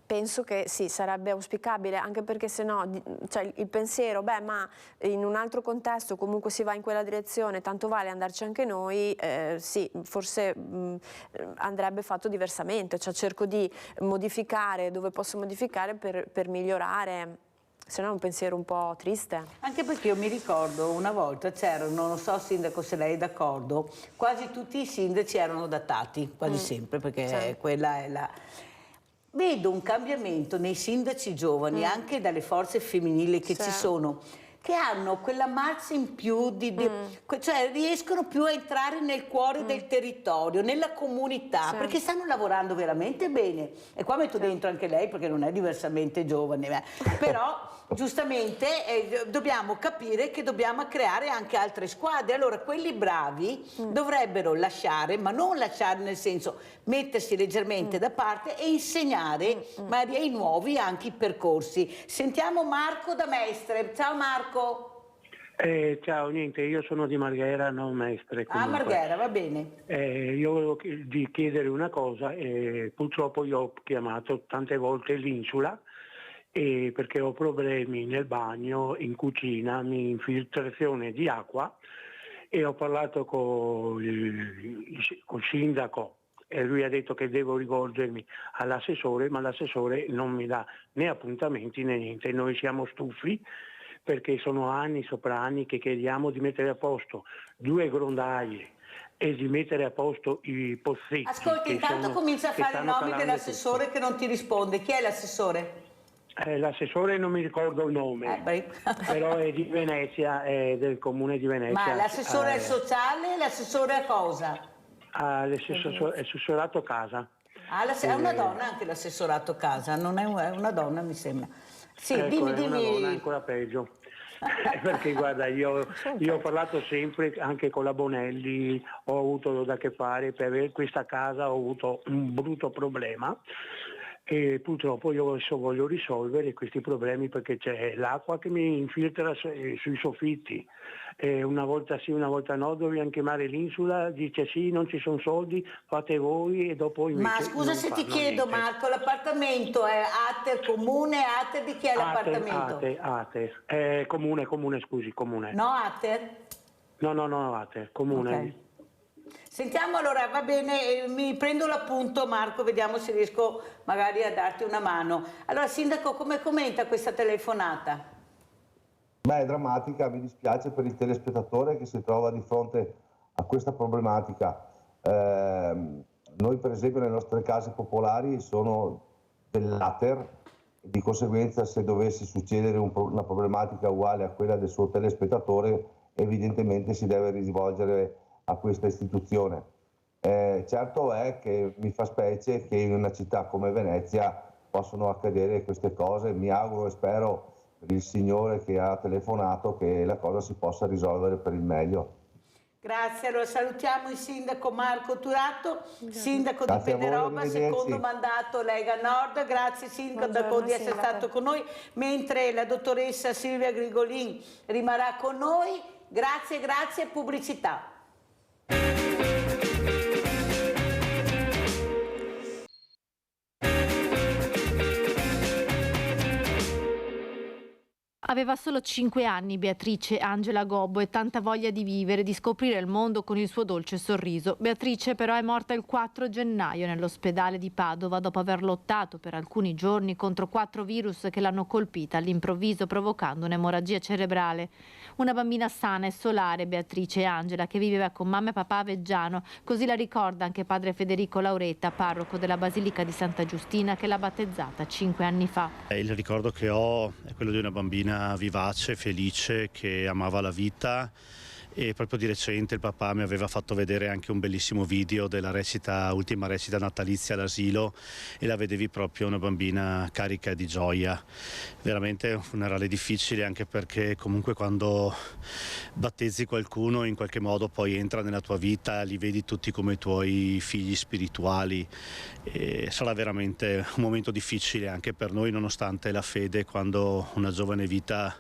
Per penso che sì, sarebbe auspicabile, anche perché se no, cioè, il pensiero, beh, ma in un altro contesto comunque si va in quella direzione, tanto vale andarci anche noi, sì, forse andrebbe fatto diversamente, cioè cerco di modificare dove posso modificare per migliorare. Se no è un pensiero un po' triste. Anche perché io mi ricordo una volta c'erano, non so sindaco se lei è d'accordo, quasi tutti i sindaci erano datati, quasi sempre, perché sì, quella è la... Vedo un cambiamento nei sindaci giovani, anche dalle forze femminili che ci sono, che hanno quella marcia in più, cioè riescono più a entrare nel cuore del territorio, nella comunità, perché stanno lavorando veramente bene. E qua metto dentro anche lei, perché non è diversamente giovane, però giustamente dobbiamo capire che dobbiamo creare anche altre squadre. Allora quelli bravi dovrebbero lasciare, ma non lasciare nel senso mettersi leggermente da parte e insegnare magari ai nuovi anche i percorsi. Sentiamo Marco da Mestre. Ciao Marco. Ciao, niente, io sono di Marghera, non Mestre. Comunque. Ah, Marghera, va bene. Io volevo di chiedere una cosa, purtroppo io ho chiamato tante volte l'Insula perché ho problemi nel bagno, in cucina, infiltrazione di acqua, e ho parlato con il sindaco e lui ha detto che devo rivolgermi all'assessore, ma l'assessore non mi dà né appuntamenti né niente. Noi siamo stufi perché sono anni sopra anni che chiediamo di mettere a posto 2 grondaie e di mettere a posto i pozzetti. Ascolti, intanto comincia a fare i nomi dell'assessore che non ti risponde. Chi è l'assessore? L'assessore non mi ricordo il nome, però è di Venezia, è del comune di Venezia. Ma l'assessore è sociale, l'assessore a cosa? L'assessorato casa. È una donna anche l'assessorato casa, non è una donna mi sembra. Sì, ecco, dimmi. Una donna ancora peggio. Perché guarda, io ho parlato sempre anche con la Bonelli, ho avuto da che fare, per avere questa casa ho avuto un brutto problema e purtroppo io adesso voglio risolvere questi problemi perché c'è l'acqua che mi infiltra sui soffitti. Una volta sì, una volta no, dobbiamo chiamare l'Insula, dice sì, non ci sono soldi, fate voi e dopo invece. Ma scusa se ti chiedo niente. Marco, l'appartamento è Ater comune, Ater di chi è l'appartamento? Ater, comune, scusi, comune. No Ater? No, Ater, comune. Okay. Sentiamo allora, va bene, mi prendo l'appunto Marco, vediamo se riesco magari a darti una mano. Allora Sindaco, come commenta questa telefonata? Beh, è drammatica, mi dispiace per il telespettatore che si trova di fronte a questa problematica. Noi per esempio nelle nostre case popolari sono dell'Ater, di conseguenza se dovesse succedere una problematica uguale a quella del suo telespettatore evidentemente si deve rivolgere a questa istituzione. Certo è che mi fa specie che in una città come Venezia possono accadere queste cose, mi auguro e spero per il signore che ha telefonato che la cosa si possa risolvere per il meglio. Grazie, allora salutiamo il sindaco Marco Turato, sindaco di Pederoba, secondo mandato Lega Nord. Grazie sindaco di essere stato con noi, mentre la dottoressa Silvia Grigolin rimarrà con noi. Grazie, pubblicità. Aveva solo 5 anni Beatrice Angela Gobbo e tanta voglia di vivere, di scoprire il mondo con il suo dolce sorriso. Beatrice però è morta il 4 gennaio nell'ospedale di Padova dopo aver lottato per alcuni giorni contro 4 virus che l'hanno colpita all'improvviso provocando un'emorragia cerebrale. Una bambina sana e solare, Beatrice Angela, che viveva con mamma e papà a Veggiano, così la ricorda anche padre Federico Lauretta, parroco della Basilica di Santa Giustina che l'ha battezzata 5 anni fa. Il ricordo che ho è quello di una bambina vivace, felice, che amava la vita, e proprio di recente il papà mi aveva fatto vedere anche un bellissimo video della ultima recita natalizia all'asilo e la vedevi proprio una bambina carica di gioia. Veramente un funerale difficile, anche perché comunque quando battezzi qualcuno in qualche modo poi entra nella tua vita, li vedi tutti come i tuoi figli spirituali e sarà veramente un momento difficile anche per noi, nonostante la fede, quando una giovane vita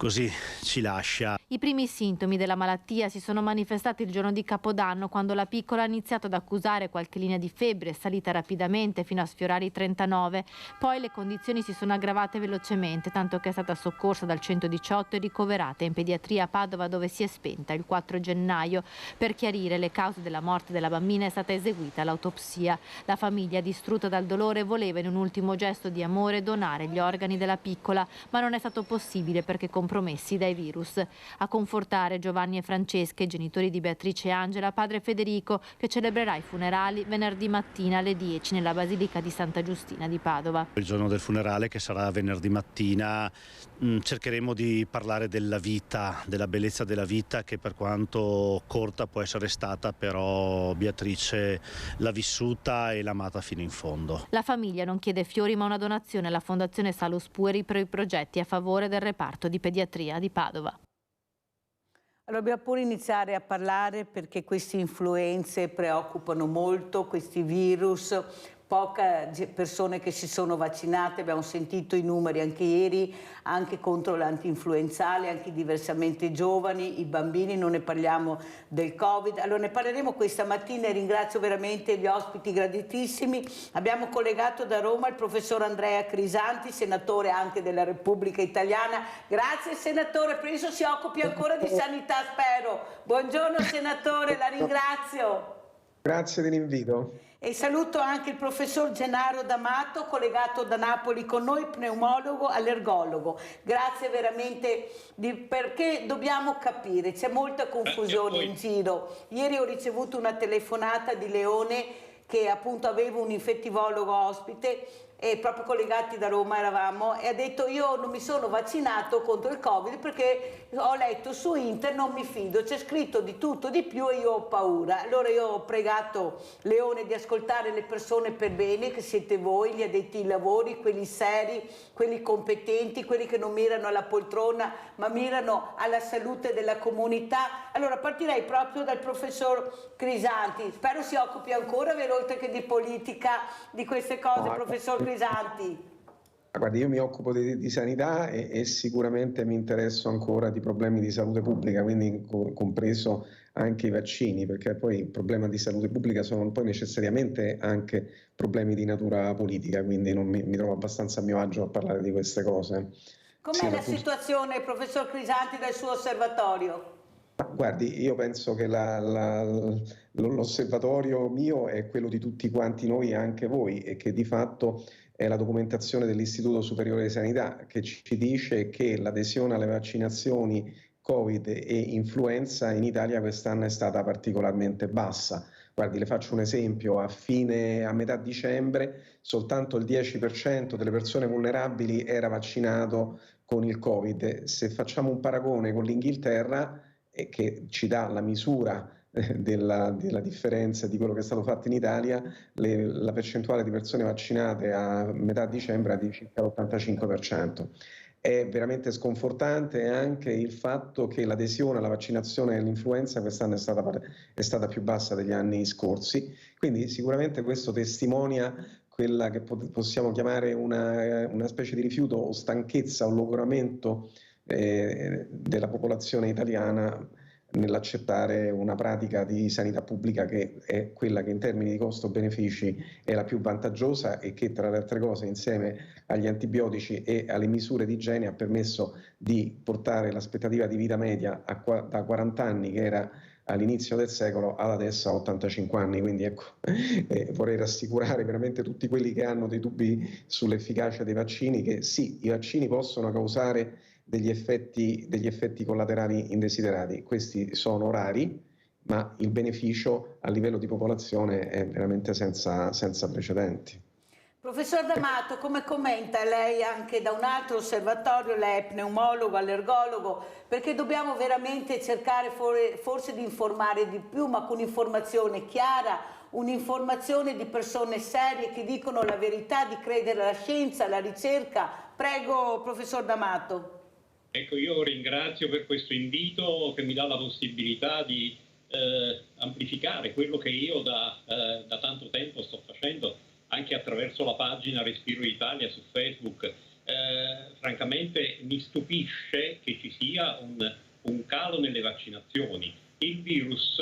così ci lascia. I primi sintomi della malattia si sono manifestati il giorno di Capodanno, quando la piccola ha iniziato ad accusare qualche linea di febbre, salita rapidamente fino a sfiorare i 39. Poi le condizioni si sono aggravate velocemente, tanto che è stata soccorsa dal 118 e ricoverata in pediatria a Padova, dove si è spenta il 4 gennaio. Per chiarire le cause della morte della bambina è stata eseguita l'autopsia. La famiglia, distrutta dal dolore, voleva in un ultimo gesto di amore donare gli organi della piccola, ma non è stato possibile perché compromessi dai virus. A confortare Giovanni e Francesca, i genitori di Beatrice e Angela, padre Federico, che celebrerà i funerali venerdì mattina alle 10 nella Basilica di Santa Giustina di Padova. Il giorno del funerale, che sarà venerdì mattina, cercheremo di parlare della vita, della bellezza della vita, che per quanto corta può essere stata, però Beatrice l'ha vissuta e l'ha amata fino in fondo. La famiglia non chiede fiori ma una donazione alla Fondazione Salus Pueri per i progetti a favore del reparto di pediatria di Padova. Allora, dobbiamo pure iniziare a parlare, perché queste influenze preoccupano molto, questi virus, poche persone che si sono vaccinate, abbiamo sentito i numeri anche ieri, anche contro l'antinfluenzale, anche diversamente giovani, i bambini, non ne parliamo del Covid. Allora ne parleremo questa mattina e ringrazio veramente gli ospiti graditissimi. Abbiamo collegato da Roma il professor Andrea Crisanti, senatore anche della Repubblica Italiana. Grazie senatore, penso si occupi ancora di sanità, spero. Buongiorno senatore, la ringrazio. Grazie dell'invito. E saluto anche il professor Gennaro D'Amato, collegato da Napoli con noi, pneumologo, allergologo. Grazie veramente, perché dobbiamo capire, c'è molta confusione in giro. Ieri ho ricevuto una telefonata di Leone, che appunto aveva un infettivologo ospite, e proprio collegati da Roma eravamo, e ha detto: io non mi sono vaccinato contro il Covid perché ho letto su internet, non mi fido, c'è scritto di tutto, di più, e io ho paura. Allora io ho pregato Leone di ascoltare le persone per bene, che siete voi, gli addetti ai lavori, quelli seri, quelli competenti, quelli che non mirano alla poltrona ma mirano alla salute della comunità. Allora partirei proprio dal professor Crisanti, spero si occupi ancora, oltre che di politica, di queste cose, professor Crisanti. Guardi, io mi occupo di sanità e sicuramente mi interesso ancora di problemi di salute pubblica, quindi compreso anche i vaccini, perché poi il problema di salute pubblica sono poi necessariamente anche problemi di natura politica, quindi non mi trovo abbastanza a mio agio a parlare di queste cose. Com'è la situazione, professor Crisanti, dal suo osservatorio? Guardi, io penso che l'osservatorio mio è quello di tutti quanti noi e anche voi, e che di fatto è la documentazione dell'Istituto Superiore di Sanità che ci dice che l'adesione alle vaccinazioni Covid e influenza in Italia quest'anno è stata particolarmente bassa. Guardi, le faccio un esempio: a metà dicembre soltanto il 10% delle persone vulnerabili era vaccinato con il Covid. Se facciamo un paragone con l'Inghilterra, che ci dà la misura della differenza di quello che è stato fatto in Italia, la percentuale di persone vaccinate a metà dicembre è di circa l'85%. È veramente sconfortante anche il fatto che l'adesione alla vaccinazione dell'influenza quest'anno è stata più bassa degli anni scorsi, quindi sicuramente questo testimonia quella che possiamo chiamare una specie di rifiuto o stanchezza o logoramento della popolazione italiana nell'accettare una pratica di sanità pubblica che è quella che in termini di costo-benefici è la più vantaggiosa, e che tra le altre cose, insieme agli antibiotici e alle misure di igiene, ha permesso di portare l'aspettativa di vita media da 40 anni, che era all'inizio del secolo, ad adesso a 85 anni. Quindi ecco, vorrei rassicurare veramente tutti quelli che hanno dei dubbi sull'efficacia dei vaccini, che sì, i vaccini possono causare degli effetti collaterali indesiderati. Questi sono rari, ma il beneficio a livello di popolazione è veramente senza precedenti. Professor D'Amato, come commenta lei anche da un altro osservatorio, lei è pneumologo, allergologo, perché dobbiamo veramente cercare forse di informare di più, ma con informazione chiara, un'informazione di persone serie che dicono la verità, di credere alla scienza, alla ricerca. Prego, professor D'Amato. Ecco, io ringrazio per questo invito che mi dà la possibilità di amplificare quello che io da tanto tempo sto facendo, anche attraverso la pagina Respiro Italia su Facebook. Francamente francamente mi stupisce che ci sia un calo nelle vaccinazioni. Il virus,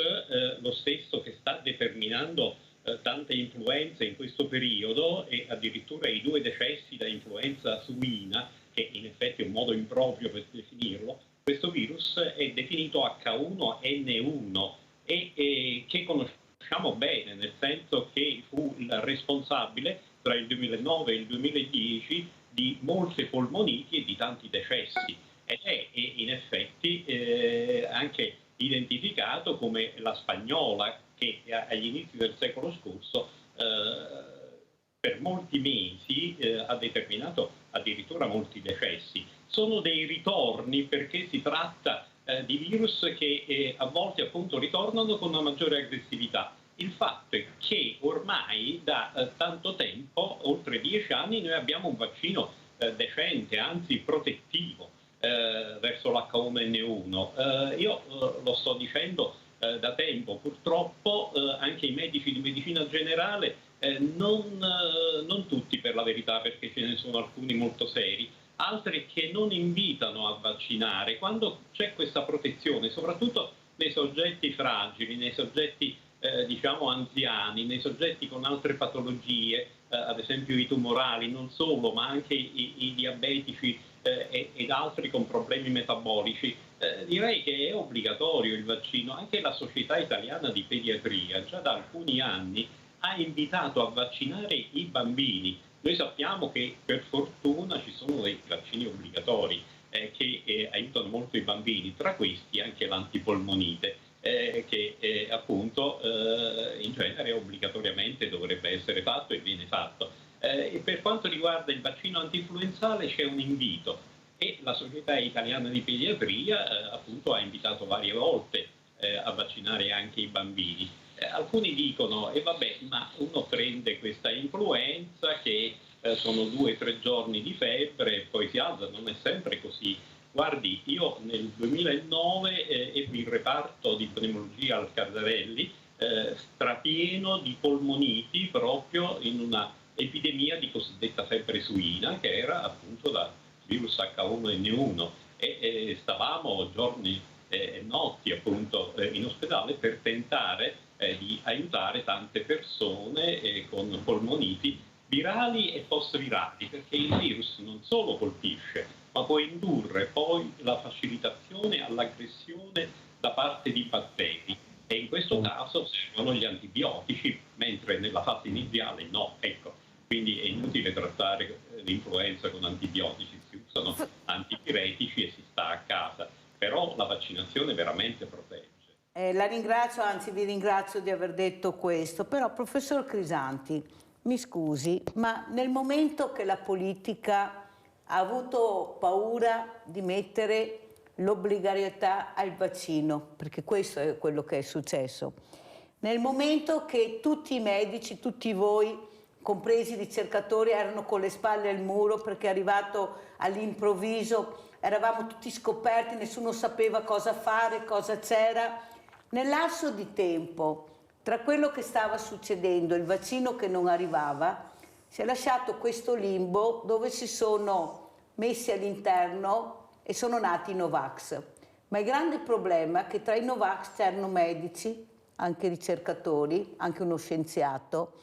lo stesso che sta determinando tante influenze in questo periodo, e addirittura i 2 decessi da influenza suina, che in effetti è un modo improprio per definirlo, questo virus è definito H1N1 e che conosciamo bene, nel senso che fu il responsabile tra il 2009 e il 2010 di molte polmoniti e di tanti decessi, ed è in effetti anche identificato come la spagnola, che agli inizi del secolo scorso per molti mesi ha determinato addirittura molti decessi. Sono dei ritorni perché si tratta di virus che a volte appunto ritornano con una maggiore aggressività. Il fatto è che ormai da tanto tempo, oltre 10 anni, noi abbiamo un vaccino decente, anzi protettivo verso l'H1N1. Io lo sto dicendo da tempo, purtroppo anche i medici di medicina generale, non tutti per la verità, perché ce ne sono alcuni molto seri, altri che non invitano a vaccinare quando c'è questa protezione, soprattutto nei soggetti fragili, nei soggetti diciamo anziani, nei soggetti con altre patologie, ad esempio i tumorali, non solo, ma anche i diabetici ed altri con problemi metabolici. Direi che è obbligatorio il vaccino. Anche la Società Italiana di Pediatria già da alcuni anni ha invitato a vaccinare i bambini. Noi sappiamo che per fortuna ci sono dei vaccini obbligatori che aiutano molto i bambini, tra questi anche l'antipolmonite, che appunto in genere obbligatoriamente dovrebbe essere fatto e viene fatto. E per quanto riguarda il vaccino antinfluenzale c'è un invito, e la Società Italiana di Pediatria appunto ha invitato varie volte a vaccinare anche i bambini. Alcuni dicono, e vabbè, ma uno prende questa influenza che sono 2 o 3 giorni di febbre e poi si alza, non è sempre così. Guardi, io nel 2009 ebbi il reparto di pneumologia al Cardarelli strapieno di polmoniti proprio in una epidemia di cosiddetta febbre suina, che era appunto da virus H1N1, e stavamo giorni e notti appunto in ospedale per tentare di aiutare tante persone con polmoniti virali e post-virali, perché il virus non solo colpisce, ma può indurre poi la facilitazione all'aggressione da parte di batteri, e in questo caso servono gli antibiotici, mentre nella fase iniziale no. Ecco, quindi è inutile trattare l'influenza con antibiotici, si usano antipiretici e si sta a casa, però la vaccinazione veramente protegge. La ringrazio, anzi vi ringrazio di aver detto questo, però professor Crisanti, mi scusi, ma nel momento che la politica ha avuto paura di mettere l'obbligatorietà al vaccino, perché questo è quello che è successo, nel momento che tutti i medici, tutti voi, compresi i ricercatori, erano con le spalle al muro perché è arrivato all'improvviso, eravamo tutti scoperti, nessuno sapeva cosa fare, cosa c'era, nel lasso di tempo tra quello che stava succedendo e il vaccino che non arrivava, si è lasciato questo limbo dove si sono messi all'interno e sono nati i Novax. Ma il grande problema è che tra i Novax c'erano medici, anche ricercatori, anche uno scienziato,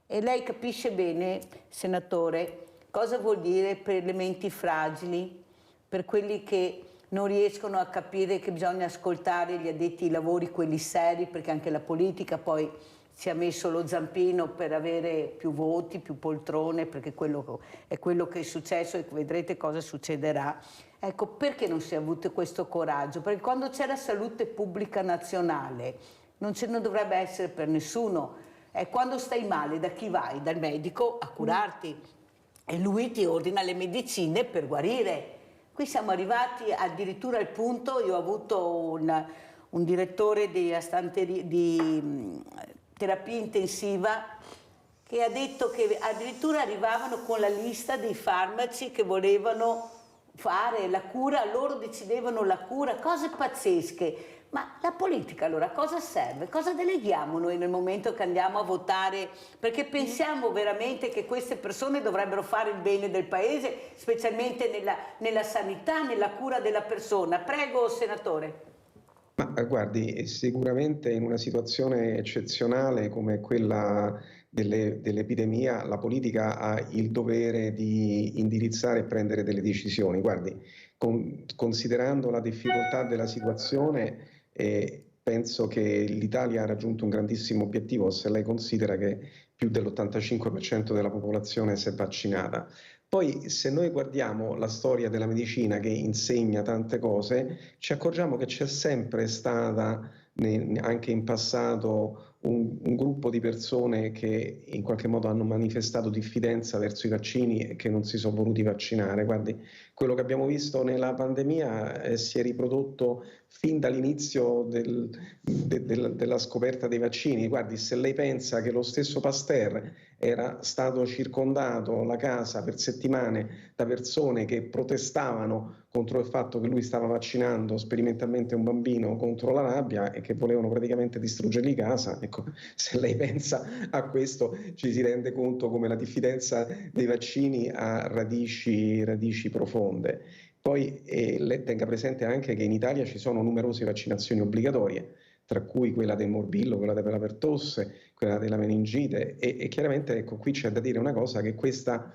e lei capisce bene, senatore, cosa vuol dire per le menti fragili, per quelli che non riescono a capire che bisogna ascoltare gli addetti ai lavori, quelli seri, perché anche la politica poi si è messo lo zampino per avere più voti, più poltrone, perché quello è quello che è successo e vedrete cosa succederà. Ecco, perché non si è avuto questo coraggio? Perché quando c'è la salute pubblica nazionale non ce ne dovrebbe essere per nessuno. È quando stai male, da chi vai? Dal medico a curarti e lui ti ordina le medicine per guarire. Qui siamo arrivati addirittura al punto, io ho avuto un direttore di terapia intensiva che ha detto che addirittura arrivavano con la lista dei farmaci che volevano fare la cura, loro decidevano la cura, cose pazzesche. Ma la politica allora cosa serve? Cosa deleghiamo noi nel momento che andiamo a votare? Perché pensiamo veramente che queste persone dovrebbero fare il bene del paese, specialmente nella sanità, nella cura della persona. Prego, senatore. Ma guardi, sicuramente in una situazione eccezionale come quella dell'epidemia, la politica ha il dovere di indirizzare e prendere delle decisioni. Guardi, considerando la difficoltà della situazione, penso che l'Italia ha raggiunto un grandissimo obiettivo se lei considera che più dell'85% della popolazione si è vaccinata. Poi se noi guardiamo la storia della medicina che insegna tante cose, ci accorgiamo che c'è sempre stata anche in passato un gruppo di persone che in qualche modo hanno manifestato diffidenza verso i vaccini e che non si sono voluti vaccinare. Guardi, quello che abbiamo visto nella pandemia si è riprodotto fin dall'inizio della scoperta dei vaccini. Guardi, se lei pensa che lo stesso Pasteur era stato circondato la casa per settimane da persone che protestavano contro il fatto che lui stava vaccinando sperimentalmente un bambino contro la rabbia e che volevano praticamente distruggergli casa, ecco, se lei pensa a questo ci si rende conto come la diffidenza dei vaccini ha radici profonde. Poi lei tenga presente anche che in Italia ci sono numerose vaccinazioni obbligatorie, tra cui quella del morbillo, quella della pertosse, quella della meningite e chiaramente ecco, qui c'è da dire una cosa, che questo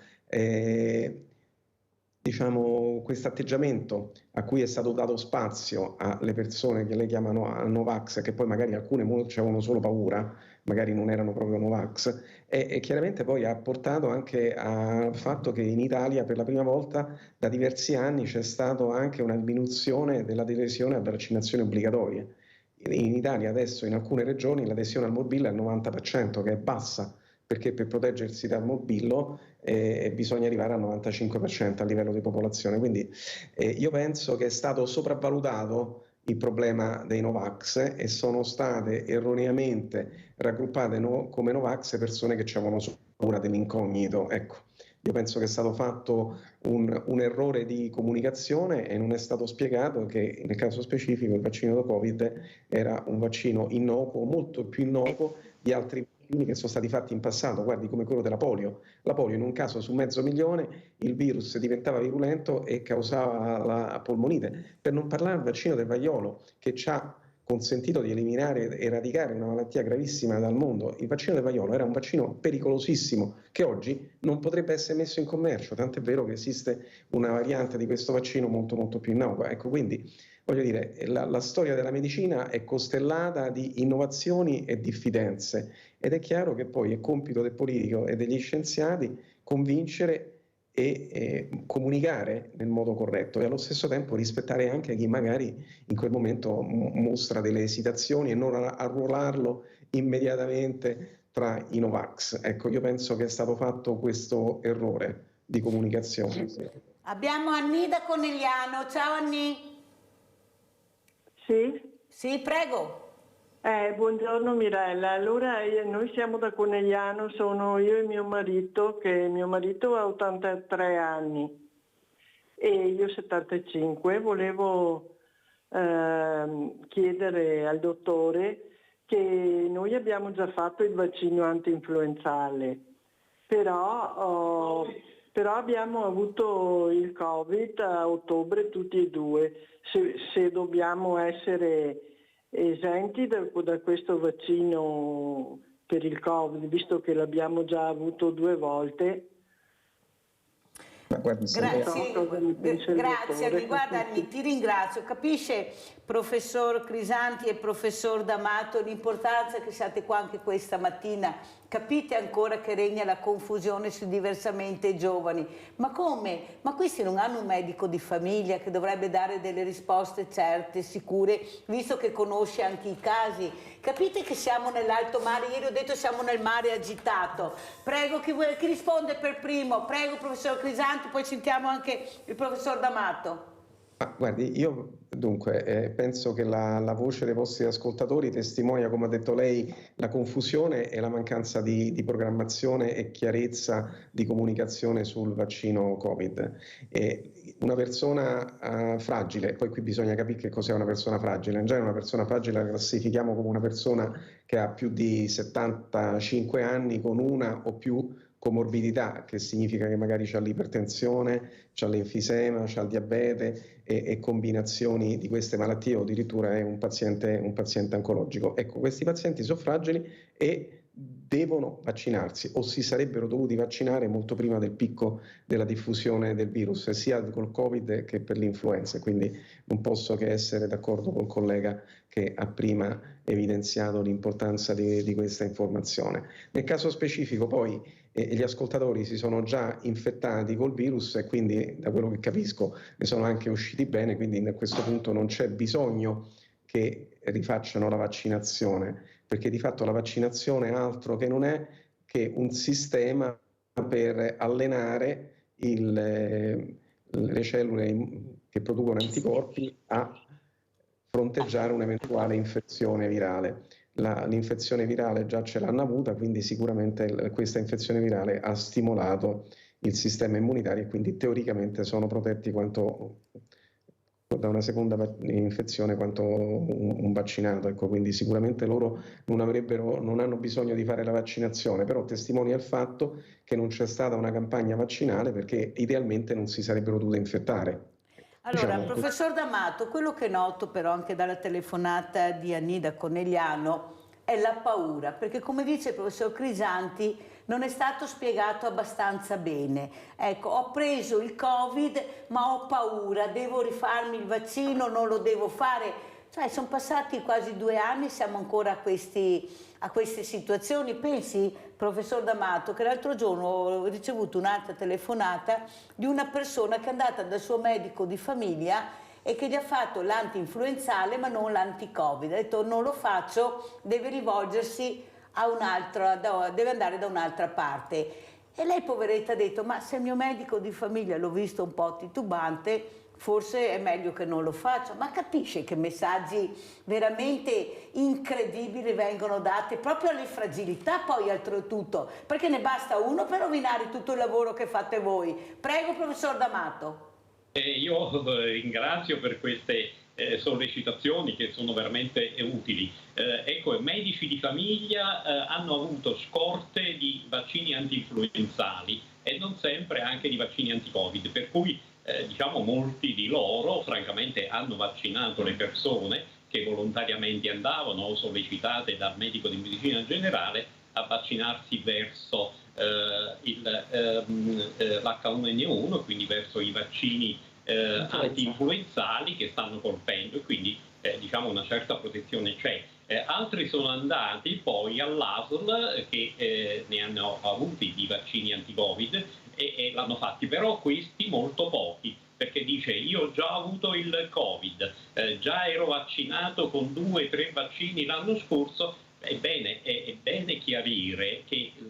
atteggiamento a cui è stato dato spazio alle persone che lei chiamano Novax, che poi magari alcune avevano solo paura, magari non erano proprio Novax, e chiaramente poi ha portato anche al fatto che in Italia per la prima volta da diversi anni c'è stata anche una diminuzione dell'adesione a vaccinazioni obbligatorie. In Italia adesso in alcune regioni l'adesione al morbillo è al 90%, che è bassa, perché per proteggersi dal morbillo bisogna arrivare al 95% a livello di popolazione. Quindi io penso che è stato sopravvalutato il problema dei Novax e sono state erroneamente raggruppate come Novax persone che avevano paura dell'incognito. Ecco. Io penso che è stato fatto un errore di comunicazione e non è stato spiegato che nel caso specifico il vaccino da Covid era un vaccino innocuo, molto più innocuo di altri vaccini che sono stati fatti in passato, guardi come quello della polio. La polio in un caso su 500.000 il virus diventava virulento e causava la polmonite, per non parlare del vaccino del vaiolo che ci ha consentito di eliminare e eradicare una malattia gravissima dal mondo. Il vaccino del vaiolo era un vaccino pericolosissimo che oggi non potrebbe essere messo in commercio, tant'è vero che esiste una variante di questo vaccino molto molto più innocua. Ecco, quindi voglio dire, la storia della medicina è costellata di innovazioni e diffidenze ed è chiaro che poi è compito del politico e degli scienziati convincere e comunicare nel modo corretto e allo stesso tempo rispettare anche chi magari in quel momento mostra delle esitazioni e non arruolarlo immediatamente tra i Novax. Ecco, io penso che è stato fatto questo errore di comunicazione. Abbiamo Anni da Conegliano. Ciao Anni. Sì? Sì, prego. Buongiorno Mirella, allora noi siamo da Conegliano, sono io e mio marito, che mio marito ha 83 anni e io 75. Volevo chiedere al dottore che noi abbiamo già fatto il vaccino anti-influenzale, però abbiamo avuto il Covid a ottobre tutti e due, se dobbiamo essere esenti da questo vaccino per il Covid, visto che l'abbiamo già avuto 2 volte. Grazie, guarda Anni, ti ringrazio. Capisce, professor Crisanti e professor D'Amato, l'importanza che siate qua anche questa mattina. Capite ancora che regna la confusione sui diversamente giovani. Ma come? Ma questi non hanno un medico di famiglia che dovrebbe dare delle risposte certe, sicure, visto che conosce anche i casi? Capite che siamo nell'alto mare? Ieri ho detto siamo nel mare agitato. Prego, chi risponde per primo? Prego, professor Crisanti, poi sentiamo anche il professor D'Amato. Guardi, io dunque penso che la voce dei vostri ascoltatori testimonia, come ha detto lei, la confusione e la mancanza di programmazione e chiarezza di comunicazione sul vaccino Covid. Una persona fragile, poi qui bisogna capire che cos'è una persona fragile. In genere una persona fragile la classifichiamo come una persona che ha più di 75 anni con una o più comorbidità, che significa che magari c'ha l'ipertensione, c'ha l'enfisema, c'ha il diabete e combinazioni di queste malattie, o addirittura è un paziente oncologico. Ecco, questi pazienti sono fragili e devono vaccinarsi, o si sarebbero dovuti vaccinare molto prima del picco della diffusione del virus, sia col Covid che per l'influenza. Quindi non posso che essere d'accordo col collega che ha prima evidenziato l'importanza di questa informazione. Nel caso specifico poi gli ascoltatori si sono già infettati col virus e quindi, da quello che capisco, ne sono anche usciti bene, quindi a questo punto non c'è bisogno che rifacciano la vaccinazione, perché di fatto la vaccinazione altro che non è che un sistema per allenare le cellule che producono anticorpi a fronteggiare un'eventuale infezione virale. L'infezione virale già ce l'hanno avuta, quindi sicuramente questa infezione virale ha stimolato il sistema immunitario e quindi teoricamente sono protetti quanto da una seconda infezione quanto un vaccinato. Ecco, quindi sicuramente loro non hanno bisogno di fare la vaccinazione, però testimonia il fatto che non c'è stata una campagna vaccinale perché idealmente non si sarebbero dovute infettare. Allora, professor D'Amato, quello che noto però anche dalla telefonata di Annida Conegliano è la paura, perché come dice il professor Crisanti non è stato spiegato abbastanza bene. Ecco, ho preso il Covid ma ho paura, devo rifarmi il vaccino, non lo devo fare. Cioè, sono passati quasi 2 anni, siamo ancora a queste situazioni. Pensi, professor D'Amato, che l'altro giorno ho ricevuto un'altra telefonata di una persona che è andata dal suo medico di famiglia e che gli ha fatto l'anti-influenzale ma non l'anti-Covid. Ha detto non lo faccio, deve rivolgersi a deve andare da un'altra parte. E lei, poveretta, ha detto ma se il mio medico di famiglia l'ho visto un po' titubante, forse è meglio che non lo faccia. Ma capisce che messaggi veramente incredibili vengono dati proprio alle fragilità, poi oltretutto, perché ne basta uno per rovinare tutto il lavoro che fate voi. Prego, professor D'Amato. Io ringrazio per queste sollecitazioni che sono veramente utili. Ecco, i medici di famiglia hanno avuto scorte di vaccini anti-influenzali e non sempre anche di vaccini anti-Covid, per cui diciamo molti di loro francamente hanno vaccinato le persone che volontariamente andavano o sollecitate dal medico di medicina generale a vaccinarsi verso l'H1N1, quindi verso i vaccini anti-influenzali che stanno colpendo, e quindi diciamo una certa protezione c'è. Altri sono andati poi all'ASL che ne hanno avuti di vaccini anti-Covid e l'hanno fatti, però questi molto pochi, perché dice io ho già avuto il Covid, già ero vaccinato con 2 o 3 vaccini l'anno scorso. Ebbene, è bene chiarire che il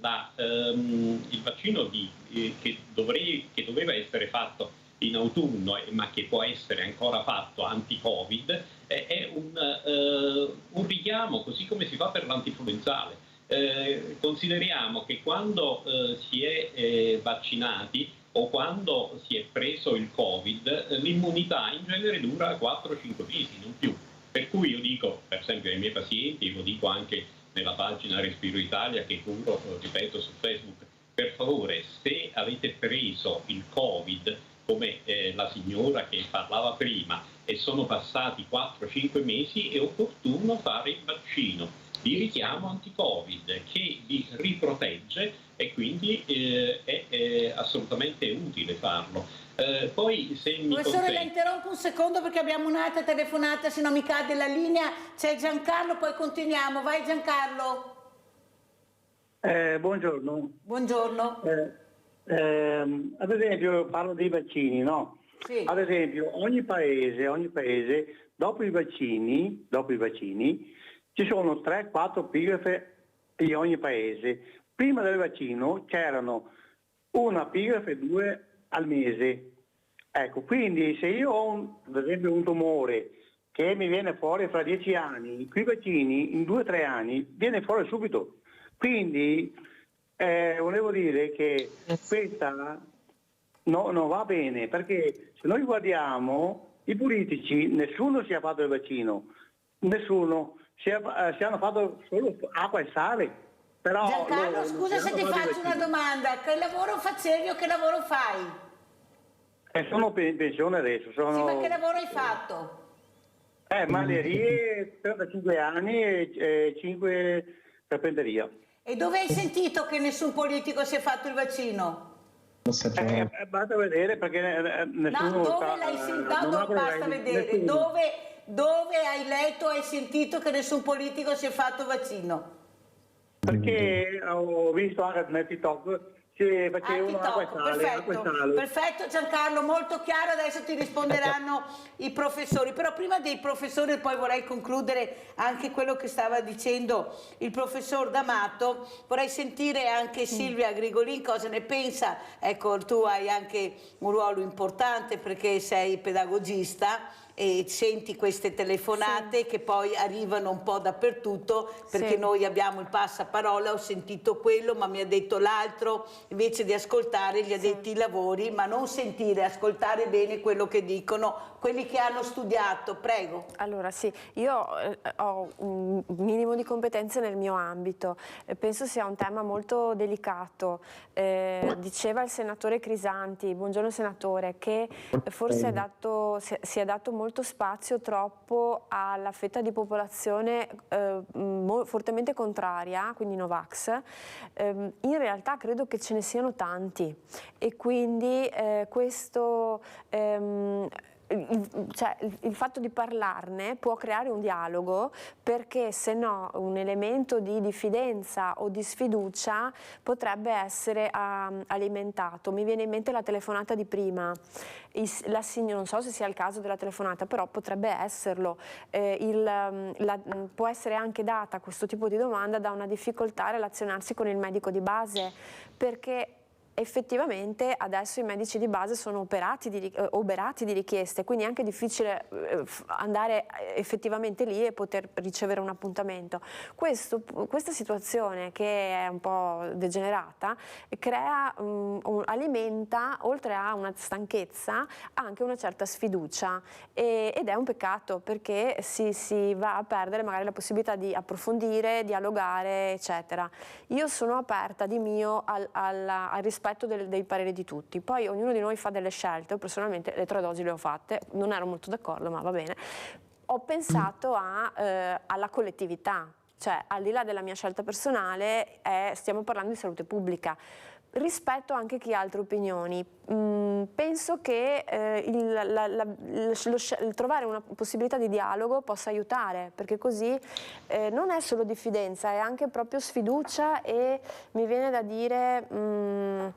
vaccino che doveva essere fatto in autunno, ma che può essere ancora fatto anti-Covid, è un richiamo, così come si fa per l'antinfluenzale. Consideriamo che quando si è vaccinati o quando si è preso il Covid, l'immunità in genere dura 4-5 mesi, non più. Per cui io dico, per esempio ai miei pazienti, lo dico anche nella pagina Respiro Italia che curo, ripeto, su Facebook, per favore, se avete preso il Covid, come la signora che parlava prima, e sono passati 4-5 mesi, è opportuno fare il vaccino di richiamo anti-Covid che vi riprotegge e quindi è assolutamente utile farlo. Poi se mi Professore, la interrompo un secondo perché abbiamo un'altra telefonata, se no mi cade la linea. C'è Giancarlo, poi continuiamo. Vai Giancarlo. Buongiorno. Buongiorno. Ad esempio parlo dei vaccini, no? Sì. Ad esempio ogni paese dopo i vaccini ci sono 3-4 pigrafe in ogni paese. Prima del vaccino c'erano una pigrafe 2 al mese. Ecco, quindi se io ho ad esempio un tumore che mi viene fuori fra 10 anni, qui vaccini in 2-3 anni viene fuori subito. Quindi volevo dire che questa non va bene, perché se noi guardiamo i politici, nessuno si è fatto il vaccino, nessuno, si hanno fatto solo acqua e sale. Però Giancarlo, scusa se ti faccio una domanda, che lavoro facevi o che lavoro fai? Sono in pensione adesso. Sì, ma che lavoro hai fatto? Malerie, 35 anni e 5 carpenteria. E dove hai sentito che nessun politico si è fatto il vaccino? Basta vedere perché nessuno dove l'hai sentito? Basta vedere. Dove hai letto, hai sentito che nessun politico si è fatto vaccino? Perché ho visto anche nel TikTok che facevano acqua e sale. Perfetto Giancarlo, molto chiaro, adesso ti risponderanno i professori, però prima dei professori poi vorrei concludere anche quello che stava dicendo il professor D'Amato, vorrei sentire anche Silvia Grigolin cosa ne pensa. Ecco, tu hai anche un ruolo importante perché sei pedagogista e senti queste telefonate che poi arrivano un po' dappertutto, perché noi abbiamo il passaparola, ho sentito quello ma mi ha detto l'altro, invece di ascoltare gli addetti ai lavori, ma non sentire, ascoltare bene quello che dicono quelli che hanno studiato. Prego. Allora sì, io ho un minimo di competenze nel mio ambito, penso sia un tema molto delicato. Diceva il senatore Crisanti, buongiorno senatore, che forse si è dato molto spazio troppo alla fetta di popolazione fortemente contraria, quindi Novax. In realtà credo che ce ne siano tanti e quindi questo... il fatto di parlarne può creare un dialogo, perché se no un elemento di diffidenza o di sfiducia potrebbe essere alimentato. Mi viene in mente la telefonata di prima, non so se sia il caso della telefonata, però potrebbe esserlo. Può essere anche data questo tipo di domanda da una difficoltà a relazionarsi con il medico di base, perché effettivamente adesso i medici di base sono oberati di richieste, quindi è anche difficile andare effettivamente lì e poter ricevere un appuntamento. Questa situazione, che è un po' degenerata, alimenta, oltre a una stanchezza, anche una certa sfiducia, ed è un peccato, perché si va a perdere magari la possibilità di approfondire, dialogare, eccetera. Io sono aperta di mio al rispetto dei pareri di tutti, poi ognuno di noi fa delle scelte. Io personalmente le 3 dosi le ho fatte, non ero molto d'accordo, ma va bene. Ho pensato alla collettività, cioè al di là della mia scelta personale stiamo parlando di salute pubblica. Rispetto anche chi ha altre opinioni, penso che trovare una possibilità di dialogo possa aiutare, perché così non è solo diffidenza, è anche proprio sfiducia e mi viene da dire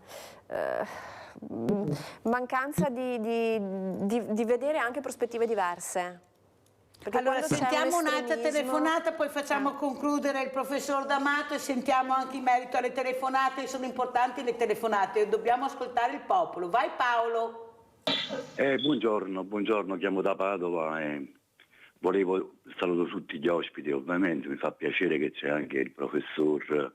mancanza di vedere anche prospettive diverse. Perché allora sentiamo un'altra telefonata, poi facciamo concludere il professor D'Amato e sentiamo anche in merito alle telefonate. Sono importanti le telefonate, dobbiamo ascoltare il popolo. Vai Paolo. Buongiorno, chiamo da Padova e saluto tutti gli ospiti, ovviamente mi fa piacere che c'è anche il professor.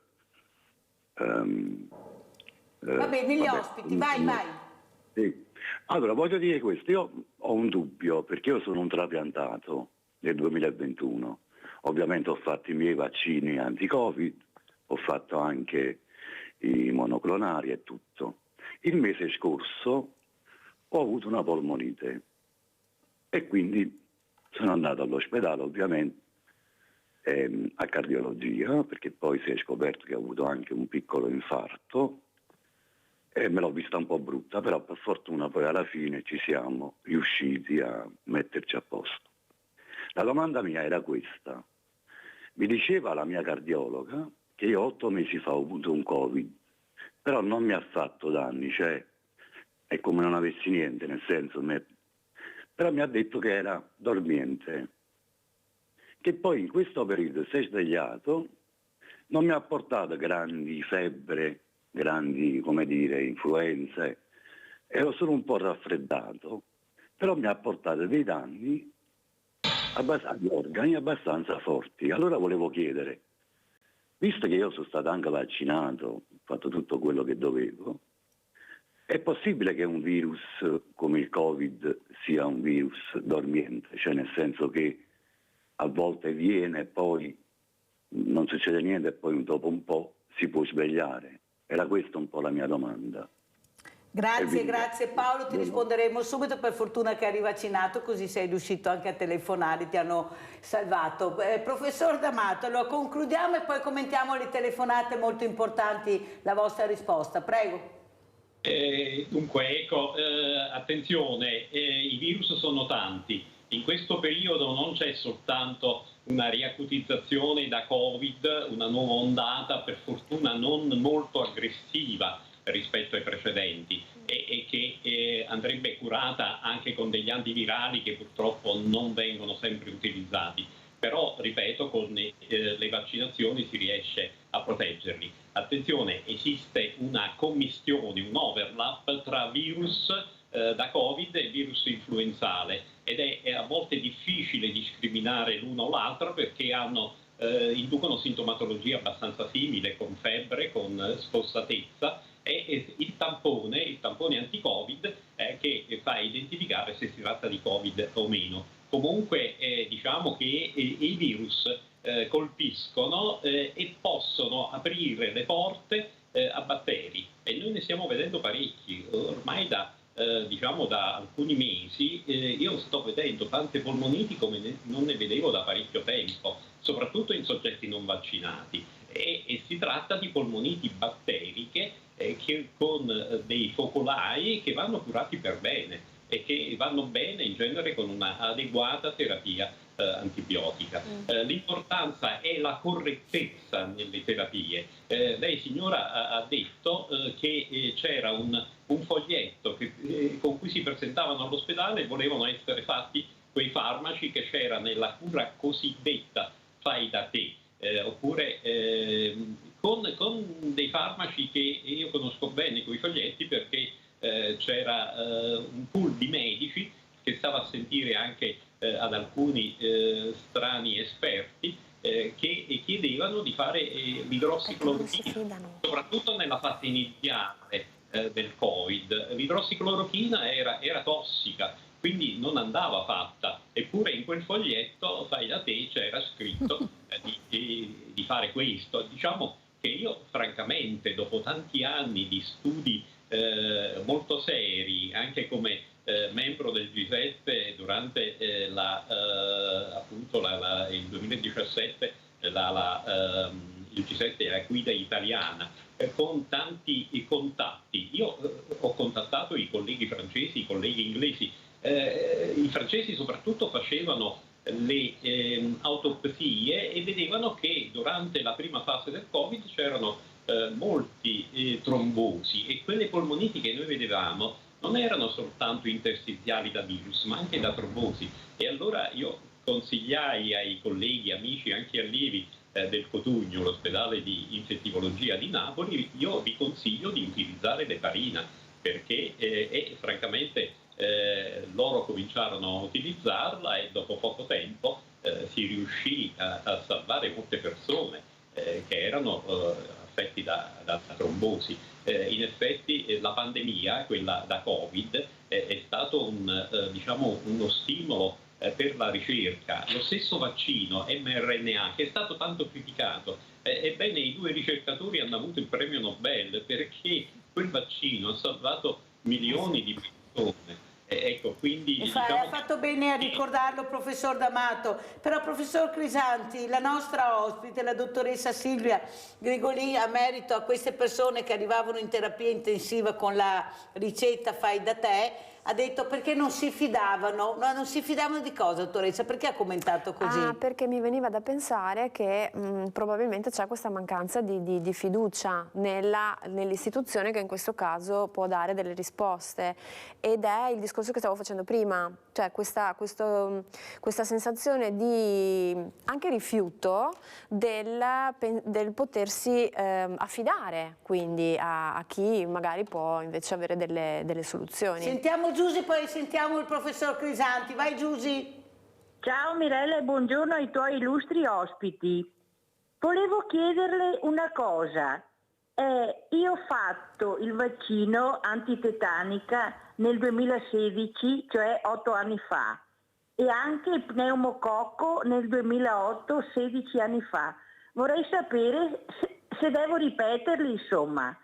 Va bene, gli ospiti, vai. Sì. Allora, voglio dire questo, io ho un dubbio, perché io sono un trapiantato nel 2021, ovviamente ho fatto i miei vaccini anti-Covid, ho fatto anche i monoclonali e tutto. Il mese scorso ho avuto una polmonite e quindi sono andato all'ospedale, ovviamente, a cardiologia, perché poi si è scoperto che ho avuto anche un piccolo infarto, e me l'ho vista un po' brutta, però per fortuna poi alla fine ci siamo riusciti a metterci a posto. La domanda mia era questa: mi diceva la mia cardiologa che io 8 mesi fa ho avuto un Covid, però non mi ha fatto danni, cioè è come non avessi niente, nel senso, però mi ha detto che era dormiente, che poi in questo periodo si è svegliato, non mi ha portato grandi febbre, grandi, come dire, influenze, ero solo un po' raffreddato, però mi ha portato dei danni agli organi abbastanza forti. Allora volevo chiedere, visto che io sono stato anche vaccinato, ho fatto tutto quello che dovevo, è possibile che un virus come il Covid sia un virus dormiente? Cioè nel senso che a volte viene e poi non succede niente e poi dopo un po' si può svegliare. Era questa un po' la mia domanda. Grazie Paolo, ti risponderemo subito, per fortuna che eri vaccinato, così sei riuscito anche a telefonare, ti hanno salvato. Professor D'Amato, allora concludiamo e poi commentiamo le telefonate molto importanti, la vostra risposta, prego. Dunque, ecco, attenzione, i virus sono tanti. In questo periodo non c'è soltanto una riacutizzazione da Covid, una nuova ondata, per fortuna non molto aggressiva rispetto ai precedenti e che andrebbe curata anche con degli antivirali che purtroppo non vengono sempre utilizzati. Però, ripeto, con le vaccinazioni si riesce a proteggerli. Attenzione, esiste una commistione, un overlap tra virus da Covid e virus influenzale ed è a volte difficile discriminare l'uno o l'altro perché inducono sintomatologia abbastanza simile, con febbre, con spossatezza, e il tampone anti-Covid che fa identificare se si tratta di Covid o meno. Comunque diciamo che i virus colpiscono e possono aprire le porte a batteri e noi ne stiamo vedendo parecchi ormai da alcuni mesi. Io sto vedendo tante polmoniti come non ne vedevo da parecchio tempo, soprattutto in soggetti non vaccinati e si tratta di polmoniti batteriche che con dei focolai che vanno curati per bene e che vanno bene in genere con una adeguata terapia antibiotica. L'importanza è la correttezza nelle terapie. Lei signora ha detto che c'era un foglietto con cui si presentavano all'ospedale e volevano essere fatti quei farmaci che c'era nella cura cosiddetta fai da te, oppure con dei farmaci che io conosco bene quei foglietti perché c'era un pool di medici che stava a sentire anche ad alcuni strani esperti che chiedevano di fare l'idrossiclorochina, soprattutto nella fase iniziale del Covid. L'idrossiclorochina era tossica, quindi non andava fatta, eppure in quel foglietto fai da te c'era scritto di fare questo. Diciamo che io francamente dopo tanti anni di studi molto seri, anche come membro del G7 durante il 2017, il G7 è la guida italiana, con tanti contatti. Io ho contattato i colleghi francesi, i colleghi inglesi. I francesi soprattutto facevano le autopsie e vedevano che durante la prima fase del Covid c'erano molti trombosi e quelle polmoniti che noi vedevamo non erano soltanto interstiziali da virus ma anche da trombosi. E allora io consigliai ai colleghi, amici, anche allievi del Cotugno, l'ospedale di infettivologia di Napoli, io vi consiglio di utilizzare l'eparina perché francamente loro cominciarono a utilizzarla e dopo poco tempo si riuscì a salvare molte persone che erano affetti da trombosi. In effetti la pandemia, quella da Covid, è stato uno stimolo per la ricerca. Lo stesso vaccino mRNA che è stato tanto criticato, ebbene i due ricercatori hanno avuto il premio Nobel perché quel vaccino ha salvato milioni di persone. Ecco, quindi ha fatto bene a ricordarlo, professor D'Amato. Però, professor Crisanti, la nostra ospite, la dottoressa Silvia Grigolin, a merito a queste persone che arrivavano in terapia intensiva con la ricetta fai da te, ha detto perché non si fidavano. No, non si fidavano di cosa, dottoressa? Perché ha commentato così? Perché mi veniva da pensare che probabilmente c'è questa mancanza di fiducia nell'istituzione che in questo caso può dare delle risposte, ed è il discorso che stavo facendo prima, cioè questa sensazione di anche rifiuto del potersi affidare quindi a chi magari può invece avere delle soluzioni. Sentiamo Giusy, poi sentiamo il professor Crisanti. Vai Giusy. Ciao Mirella e buongiorno ai tuoi illustri ospiti. Volevo chiederle una cosa. Io ho fatto il vaccino antitetanica nel 2016, cioè 8 anni fa, e anche il pneumococco nel 2008, 16 anni fa. Vorrei sapere se devo ripeterli, insomma.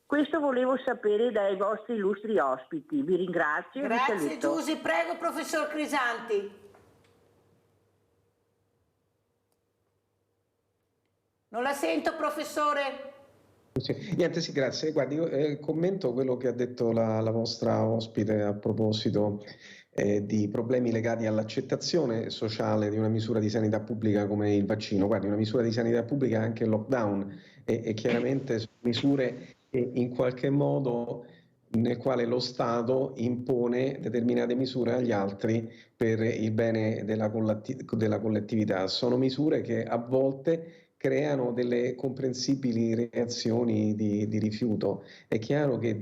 Questo volevo sapere dai vostri illustri ospiti. Vi ringrazio. Grazie e vi saluto. Giusy, prego professor Crisanti. Non la sento, professore? Niente, sì, grazie. Guardi, io commento quello che ha detto la vostra ospite a proposito di problemi legati all'accettazione sociale di una misura di sanità pubblica come il vaccino. Guardi, una misura di sanità pubblica è anche il lockdown e chiaramente sono misure che in qualche modo nel quale lo Stato impone determinate misure agli altri per il bene della collettività. Sono misure che a volte creano delle comprensibili reazioni di rifiuto. È chiaro che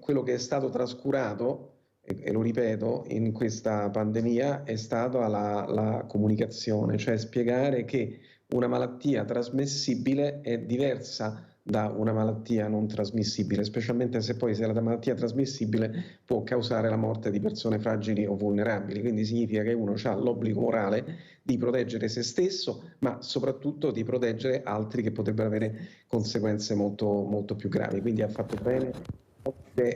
quello che è stato trascurato, e lo ripeto, in questa pandemia è stata la comunicazione, cioè spiegare che una malattia trasmissibile è diversa da una malattia non trasmissibile, specialmente se la malattia trasmissibile può causare la morte di persone fragili o vulnerabili. Quindi significa che uno ha l'obbligo morale di proteggere se stesso, ma soprattutto di proteggere altri che potrebbero avere conseguenze molto, molto più gravi. Quindi ha fatto bene,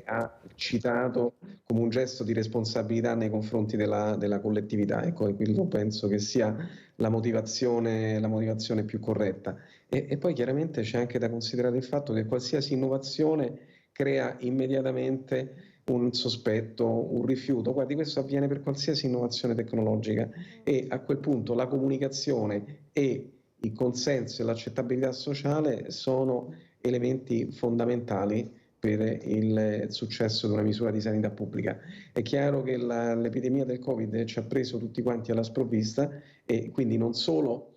ha citato come un gesto di responsabilità nei confronti della collettività. Ecco, e quello penso che sia la motivazione più corretta. E poi chiaramente c'è anche da considerare il fatto che qualsiasi innovazione crea immediatamente un sospetto, un rifiuto. Guardi, questo avviene per qualsiasi innovazione tecnologica e a quel punto la comunicazione e il consenso e l'accettabilità sociale sono elementi fondamentali per il successo di una misura di sanità pubblica. È chiaro che l'epidemia del Covid ci ha preso tutti quanti alla sprovvista e quindi non solo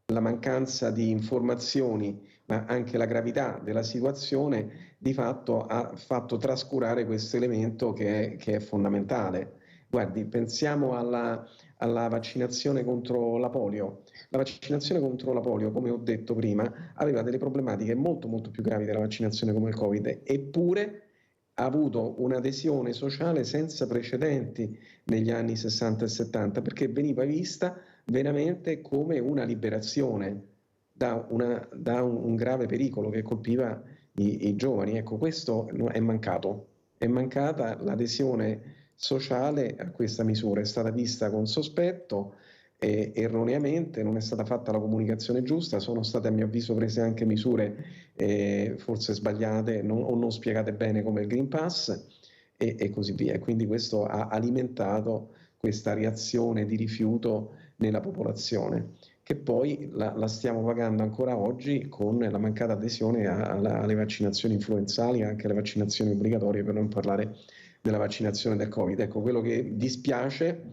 la mancanza di informazioni, ma anche la gravità della situazione di fatto ha fatto trascurare questo elemento che è fondamentale. Guardi, pensiamo alla vaccinazione contro la polio. La vaccinazione contro la polio, come ho detto prima, aveva delle problematiche molto molto più gravi della vaccinazione come il Covid, eppure ha avuto un'adesione sociale senza precedenti negli anni 60 e 70, perché veniva vista veramente come una liberazione da un grave pericolo che colpiva i giovani. Ecco, questo è mancato. È mancata l'adesione sociale a questa misura, è stata vista con sospetto, erroneamente, non è stata fatta la comunicazione giusta, sono state a mio avviso prese anche misure forse sbagliate o non spiegate bene come il Green Pass e così via. Quindi questo ha alimentato questa reazione di rifiuto nella popolazione, che poi la stiamo pagando ancora oggi con la mancata adesione alle vaccinazioni influenzali e anche alle vaccinazioni obbligatorie, per non parlare della vaccinazione del Covid. Ecco, quello che dispiace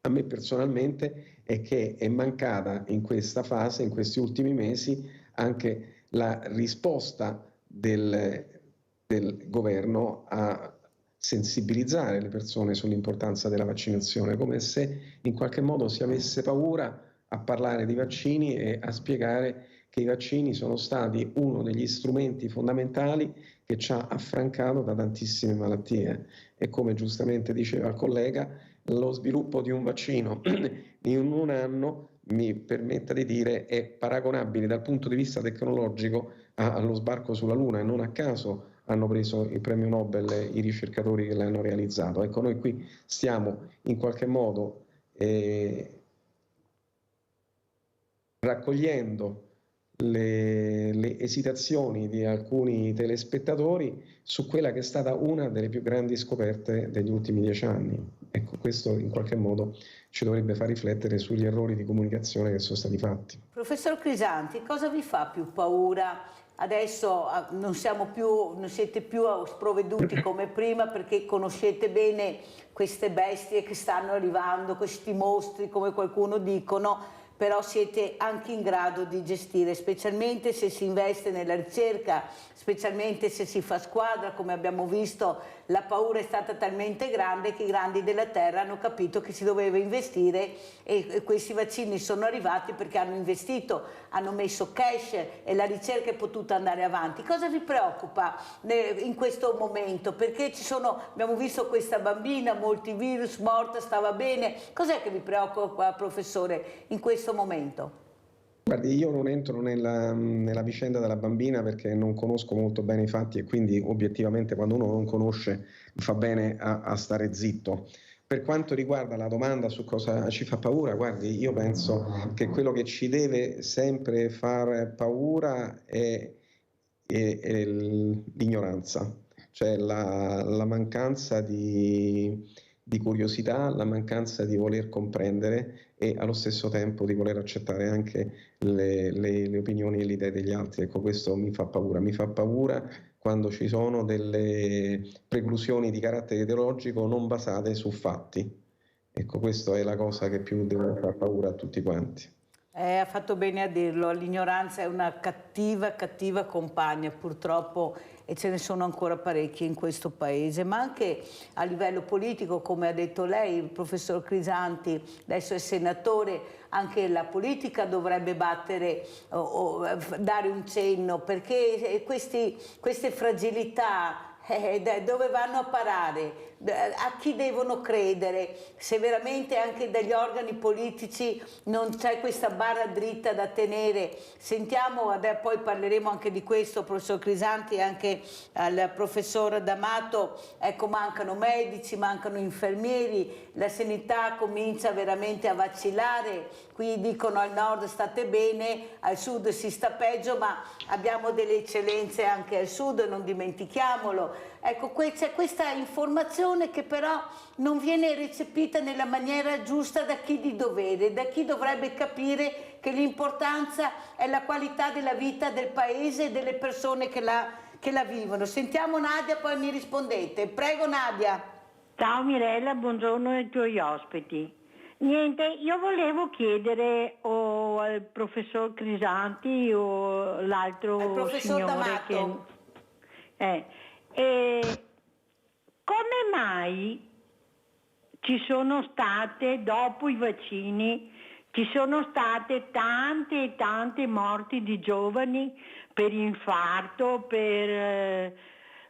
a me personalmente è che è mancata in questa fase, in questi ultimi mesi, anche la risposta del governo a sensibilizzare le persone sull'importanza della vaccinazione, come se in qualche modo si avesse paura a parlare di vaccini e a spiegare che i vaccini sono stati uno degli strumenti fondamentali che ci ha affrancato da tantissime malattie. E come giustamente diceva il collega, lo sviluppo di un vaccino in un anno, mi permetta di dire, è paragonabile dal punto di vista tecnologico allo sbarco sulla Luna, e non a caso hanno preso il premio Nobel i ricercatori che l'hanno realizzato. Ecco, noi qui stiamo in qualche modo raccogliendo le le esitazioni di alcuni telespettatori su quella che è stata una delle più grandi scoperte degli ultimi 10 anni. Ecco, questo in qualche modo ci dovrebbe far riflettere sugli errori di comunicazione che sono stati fatti. Professor Crisanti, cosa vi fa più paura? Adesso non siete più sprovveduti come prima, perché conoscete bene queste bestie che stanno arrivando, questi mostri come qualcuno dicono, però siete anche in grado di gestire, specialmente se si investe nella ricerca, specialmente se si fa squadra. Come abbiamo visto, la paura è stata talmente grande che i grandi della terra hanno capito che si doveva investire, e questi vaccini sono arrivati perché hanno investito, hanno messo cash e la ricerca è potuta andare avanti. Cosa vi preoccupa in questo momento? Perché abbiamo visto questa bambina, molti virus, morta, stava bene. Cos'è che vi preoccupa, professore, in questo momento? Guardi, io non entro nella vicenda della bambina perché non conosco molto bene i fatti, e quindi obiettivamente quando uno non conosce fa bene a stare zitto. Per quanto riguarda la domanda su cosa ci fa paura, guardi, io penso che quello che ci deve sempre far paura è l'ignoranza, cioè la mancanza di curiosità, la mancanza di voler comprendere e allo stesso tempo di voler accettare anche le opinioni e le idee degli altri. Ecco, questo mi fa paura quando ci sono delle preclusioni di carattere ideologico non basate su fatti. Ecco, questa è la cosa che più deve far paura a tutti quanti. Ha fatto bene a dirlo, l'ignoranza è una cattiva compagna, purtroppo, e ce ne sono ancora parecchie in questo paese, ma anche a livello politico, come ha detto lei, il professor Crisanti, adesso è senatore, anche la politica dovrebbe battere o dare un cenno, perché queste fragilità dove vanno a parare? A chi devono credere? Se veramente anche dagli organi politici non c'è questa barra dritta da tenere. Sentiamo, poi parleremo anche di questo, professor Crisanti, e anche al professor D'Amato. Ecco, mancano medici, mancano infermieri, la sanità comincia veramente a vacillare. Qui dicono al nord state bene, al sud si sta peggio, ma abbiamo delle eccellenze anche al sud, non dimentichiamolo. Ecco, c'è questa informazione che però non viene recepita nella maniera giusta da chi di dovere, da chi dovrebbe capire che l'importanza è la qualità della vita del paese e delle persone che la vivono. Sentiamo Nadia, poi mi rispondete. Prego Nadia. Ciao Mirella, buongiorno ai tuoi ospiti. Niente, io volevo chiedere al professor Crisanti o l'altro signore come mai ci sono state, dopo i vaccini, ci sono state tante e tante morti di giovani per infarto, per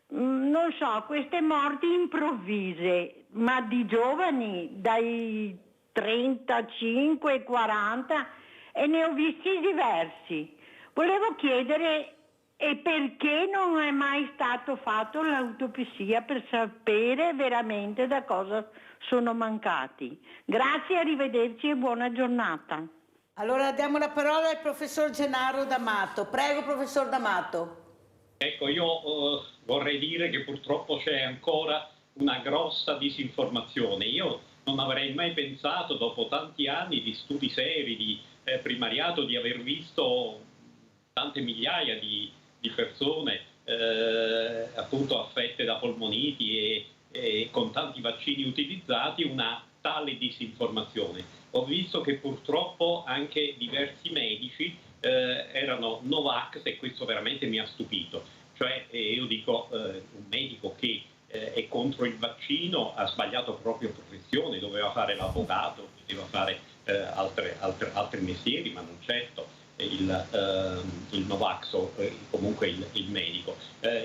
non so, queste morti improvvise, ma di giovani dai 35, 40, e ne ho visti diversi. Volevo chiedere perché non è mai stato fatto l'autopsia per sapere veramente da cosa sono mancati. Grazie, arrivederci e buona giornata. Allora diamo la parola al professor Gennaro D'Amato. Prego, professor D'Amato. Ecco, io vorrei dire che purtroppo c'è ancora una grossa disinformazione. Io non avrei mai pensato, dopo tanti anni di studi seri, di primariato, di aver visto tante migliaia di persone appunto affette da polmoniti e con tanti vaccini utilizzati, una tale disinformazione. Ho visto che purtroppo anche diversi medici erano Novax, e questo veramente mi ha stupito. Cioè io dico, un medico che è contro il vaccino ha sbagliato proprio professione, doveva fare l'avvocato, doveva fare altri mestieri, ma non certo il Novax o comunque il medico.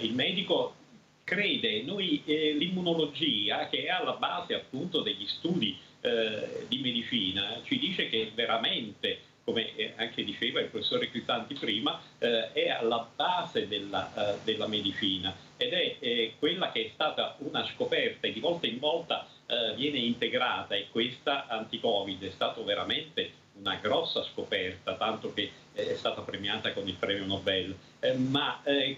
Il medico crede, l'immunologia, che è alla base appunto degli studi di medicina, ci dice che veramente, come anche diceva il professore Crisanti prima, è alla base della medicina, ed è quella che è stata una scoperta e di volta in volta viene integrata, e questa anti-Covid è stato veramente una grossa scoperta, tanto che è stata premiata con il premio Nobel,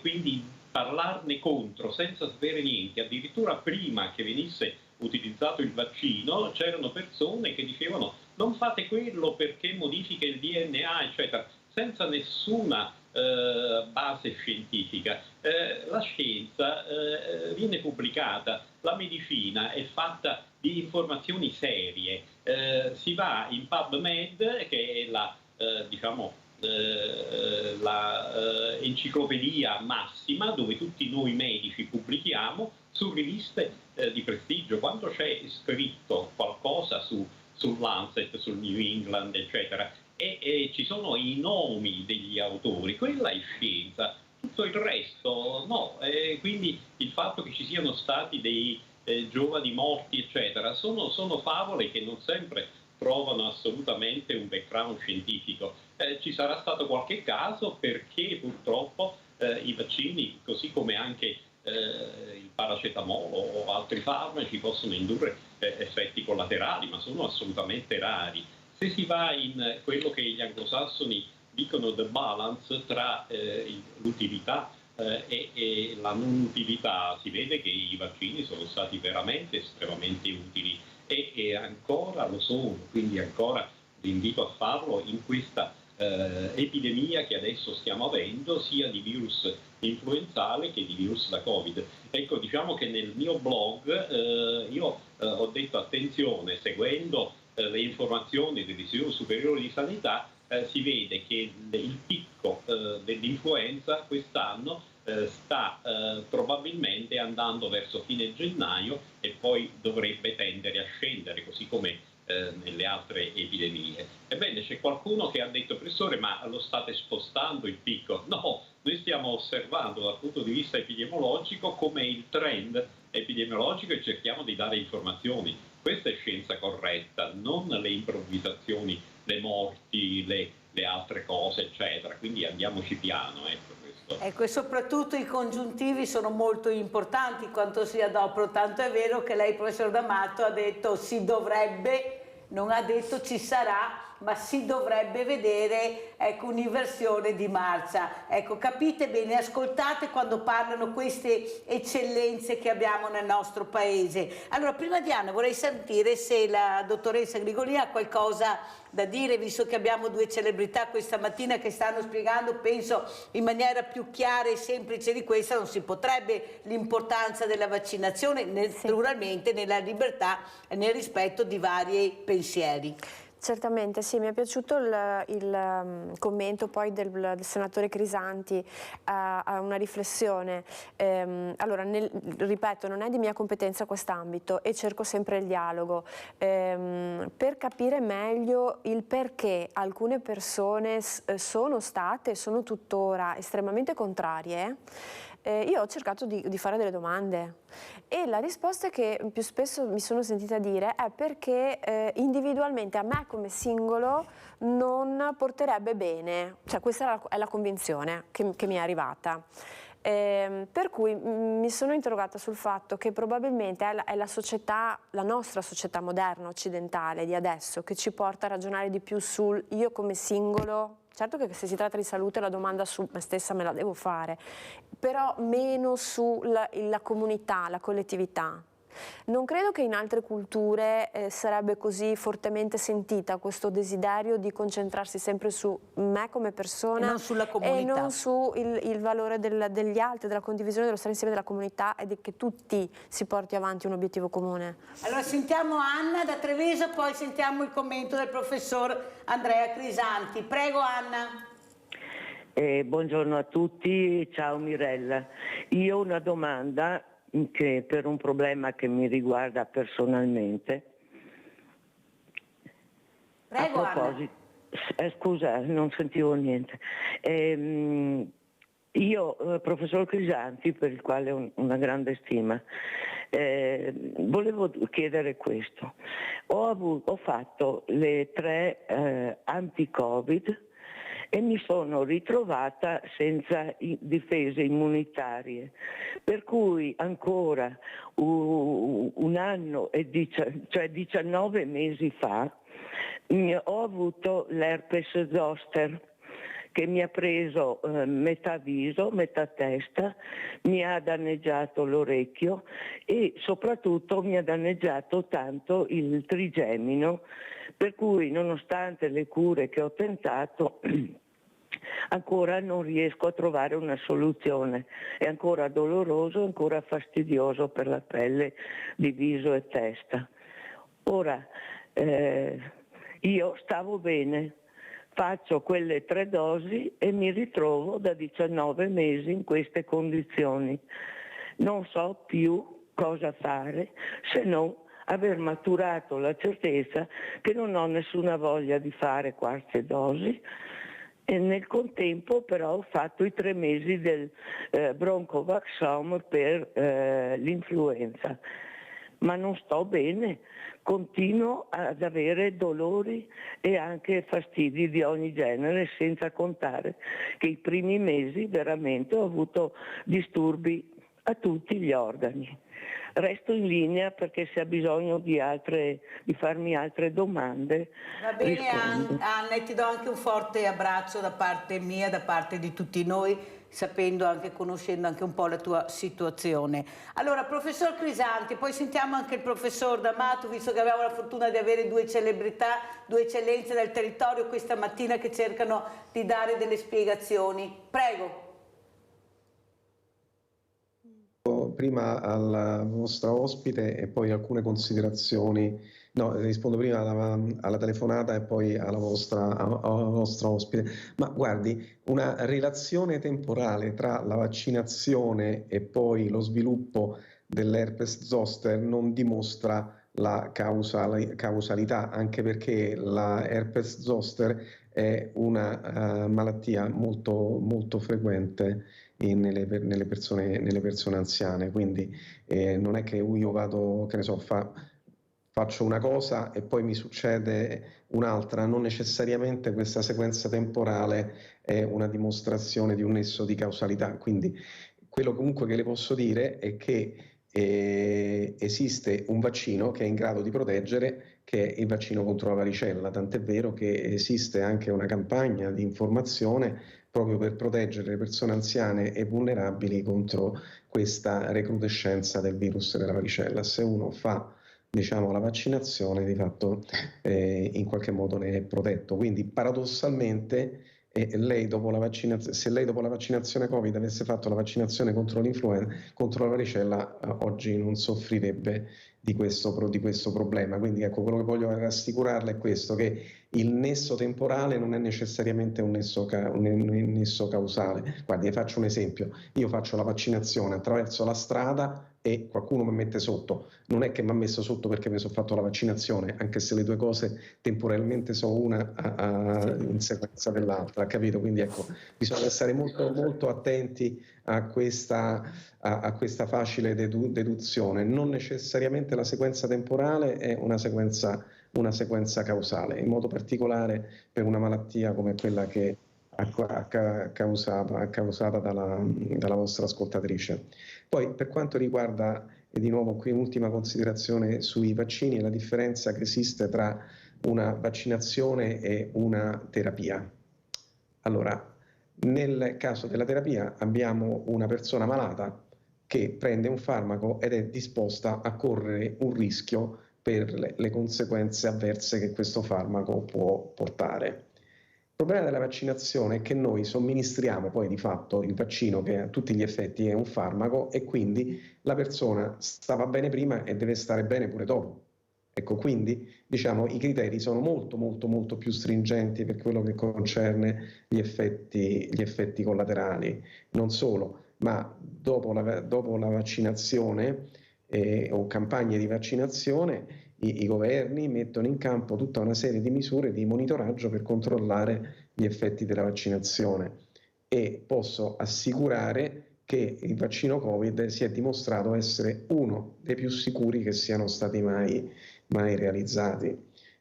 quindi parlarne contro senza sapere niente, addirittura prima che venisse utilizzato il vaccino c'erano persone che dicevano non fate quello perché modifica il DNA, eccetera, senza nessuna base scientifica. La scienza viene pubblicata, la medicina è fatta di informazioni serie, si va in PubMed, che è la enciclopedia massima dove tutti noi medici pubblichiamo su riviste di prestigio. Quando c'è scritto qualcosa sul Lancet, sul New England, eccetera, e ci sono i nomi degli autori, quella è scienza, tutto il resto no. Quindi il fatto che ci siano stati dei giovani morti, eccetera, sono favole che non sempre trovano assolutamente un background scientifico. Ci sarà stato qualche caso perché purtroppo i vaccini, così come anche il paracetamolo o altri farmaci, possono indurre effetti collaterali, ma sono assolutamente rari. Se si va in quello che gli anglosassoni dicono the balance tra l'utilità e la non utilità, si vede che i vaccini sono stati veramente estremamente utili e ancora lo sono, quindi ancora vi invito a farlo in questa epidemia che adesso stiamo avendo, sia di virus influenzale che di virus da Covid. Ecco, diciamo che nel mio blog io ho detto attenzione, seguendo le informazioni dell'Istituto Superiore di Sanità, si vede che il picco dell'influenza quest'anno sta probabilmente andando verso fine gennaio e poi dovrebbe tendere a scendere, così come nelle altre epidemie. Ebbene, c'è qualcuno che ha detto: professore, ma lo state spostando il picco? No, noi stiamo osservando dal punto di vista epidemiologico come il trend epidemiologico e cerchiamo di dare informazioni. Questa è scienza corretta, non le improvvisazioni, le morti, le altre cose, eccetera. Quindi andiamoci piano, ecco. Ecco, e soprattutto i congiuntivi sono molto importanti quanto si adoperano, tanto è vero che lei, professor D'Amato, ha detto si dovrebbe, non ha detto ci sarà, ma si dovrebbe vedere, ecco, un'inversione di marcia. Ecco, capite bene, ascoltate quando parlano queste eccellenze che abbiamo nel nostro paese. Allora, prima di Anna vorrei sentire se la dottoressa Grigolini ha qualcosa da dire, visto che abbiamo due celebrità questa mattina che stanno spiegando, penso in maniera più chiara e semplice di questa, non si potrebbe, l'importanza della vaccinazione, naturalmente nella libertà e nel rispetto di vari pensieri. Certamente, sì, mi è piaciuto il commento poi del senatore Crisanti a una riflessione. Allora, ripeto, non è di mia competenza quest'ambito e cerco sempre il dialogo per capire meglio il perché alcune persone sono state e sono tuttora estremamente contrarie. Io ho cercato di fare delle domande e la risposta che più spesso mi sono sentita dire è perché individualmente a me come singolo non porterebbe bene, cioè questa è la convinzione che mi è arrivata. Per cui mi sono interrogata sul fatto che probabilmente è la società, la nostra società moderna occidentale di adesso, che ci porta a ragionare di più sul io come singolo. Certo che se si tratta di salute la domanda su me stessa me la devo fare, però meno sulla comunità, la collettività. Non credo che in altre culture sarebbe così fortemente sentita questo desiderio di concentrarsi sempre su me come persona e non sulla comunità, e non su il valore degli altri, della condivisione, dello stare insieme della comunità e che tutti si porti avanti un obiettivo comune. Allora sentiamo Anna da Treviso, poi sentiamo il commento del professor Andrea Crisanti. Prego Anna. Buongiorno a tutti, ciao Mirella. Io ho una domanda che per un problema che mi riguarda personalmente. Prego, a proposito, scusa, non sentivo niente. Io, professor Crisanti, per il quale ho una grande stima, volevo chiedere questo. Ho fatto le 3 anti-Covid e mi sono ritrovata senza difese immunitarie, per cui ancora un anno e cioè 19 mesi fa Ho avuto l'herpes zoster, che mi ha preso metà viso, metà testa, mi ha danneggiato l'orecchio e soprattutto mi ha danneggiato tanto il trigemino, per cui nonostante le cure che ho tentato ancora non riesco a trovare una soluzione, è ancora doloroso, ancora fastidioso per la pelle di viso e testa. Ora, io stavo bene, faccio quelle 3 dosi e mi ritrovo da 19 mesi in queste condizioni. Non so più cosa fare se non aver maturato la certezza che non ho nessuna voglia di fare quarta dosi, e nel contempo però ho fatto i 3 mesi del Broncovaxom per l'influenza, ma non sto bene, continuo ad avere dolori e anche fastidi di ogni genere, senza contare che i primi mesi veramente ho avuto disturbi a tutti gli organi. Resto in linea perché se ha bisogno di farmi altre domande. Va bene rispondo. Anna, e ti do anche un forte abbraccio da parte mia, da parte di tutti noi, sapendo anche, conoscendo anche un po' la tua situazione. Allora, professor Crisanti, poi sentiamo anche il professor D'Amato, visto che abbiamo la fortuna di avere 2 celebrità, 2 eccellenze del territorio questa mattina che cercano di dare delle spiegazioni. Prego. Prima alla vostra ospite e poi alcune considerazioni. No, rispondo prima alla telefonata e poi alla vostra ospite. Ma guardi, una relazione temporale tra la vaccinazione e poi lo sviluppo dell'herpes zoster non dimostra la causalità, anche perché la herpes zoster è una malattia molto, molto frequente nelle persone anziane, quindi non è che io vado, che ne so, faccio una cosa e poi mi succede un'altra, non necessariamente questa sequenza temporale è una dimostrazione di un nesso di causalità. Quindi quello comunque che le posso dire è che esiste un vaccino che è in grado di proteggere, che è il vaccino contro la varicella, tant'è vero che esiste anche una campagna di informazione proprio per proteggere le persone anziane e vulnerabili contro questa recrudescenza del virus della varicella. Se uno fa, diciamo, la vaccinazione, di fatto in qualche modo ne è protetto. Quindi paradossalmente se lei dopo la vaccinazione Covid avesse fatto la vaccinazione contro l'influenza, contro la varicella, oggi non soffrirebbe di questo problema. Quindi ecco, quello che voglio rassicurarle è questo, che il nesso temporale non è necessariamente un nesso causale. Guardi, faccio un esempio: io faccio la vaccinazione attraverso la strada e qualcuno mi mette sotto. Non è che mi ha messo sotto perché mi sono fatto la vaccinazione, anche se le due cose temporalmente sono una in sequenza dell'altra, capito? Quindi ecco, bisogna stare molto, molto attenti a questa facile deduzione. Non necessariamente la sequenza temporale è una sequenza causale, in modo particolare per una malattia come quella che causata dalla vostra ascoltatrice. Poi per quanto riguarda, e di nuovo qui un'ultima considerazione sui vaccini, è la differenza che esiste tra una vaccinazione e una terapia. Allora, nel caso della terapia abbiamo una persona malata che prende un farmaco ed è disposta a correre un rischio per le conseguenze avverse che questo farmaco può portare. Il problema della vaccinazione è che noi somministriamo poi di fatto il vaccino, che a tutti gli effetti è un farmaco, e quindi la persona stava bene prima e deve stare bene pure dopo. Ecco, quindi diciamo i criteri sono molto molto molto più stringenti per quello che concerne gli effetti collaterali. Non solo, ma dopo la vaccinazione o campagne di vaccinazione, i governi mettono in campo tutta una serie di misure di monitoraggio per controllare gli effetti della vaccinazione, e posso assicurare che il vaccino Covid si è dimostrato essere uno dei più sicuri che siano stati mai realizzati.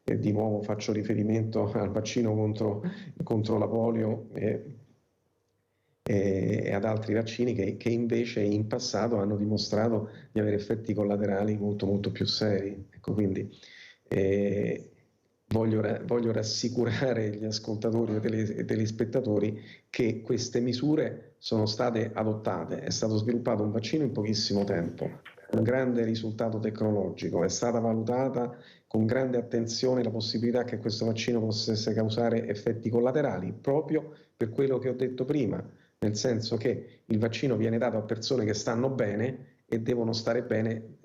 E di nuovo faccio riferimento al vaccino contro la polio e ad altri vaccini che invece in passato hanno dimostrato di avere effetti collaterali molto molto più seri. Ecco, quindi voglio rassicurare gli ascoltatori e telespettatori che queste misure sono state adottate. È stato sviluppato un vaccino in pochissimo tempo, un grande risultato tecnologico, è stata valutata con grande attenzione la possibilità che questo vaccino possa causare effetti collaterali, proprio per quello che ho detto prima, nel senso che il vaccino viene dato a persone che stanno bene e devono stare bene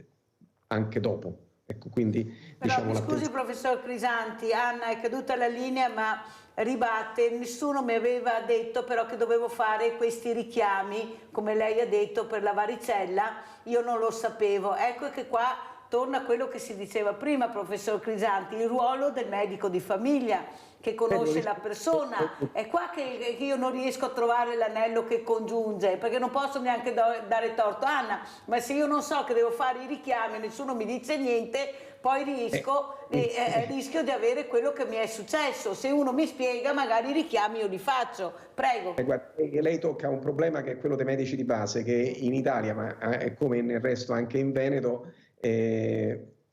anche dopo. Ecco, quindi, però mi scusi professor Crisanti, Anna è caduta la linea ma ribatte, nessuno mi aveva detto però che dovevo fare questi richiami, come lei ha detto, per la varicella, io non lo sapevo. Ecco che qua torna a quello che si diceva prima, professor Crisanti, il ruolo del medico di famiglia che conosce la persona. È qua che io non riesco a trovare l'anello che congiunge, perché non posso neanche dare torto a Anna, ma se io non so che devo fare i richiami e nessuno mi dice niente, poi rischio di avere quello che mi è successo. Se uno mi spiega, magari i richiami io li faccio. Prego. Guarda, lei tocca un problema che è quello dei medici di base, che in Italia, ma come nel resto anche in Veneto,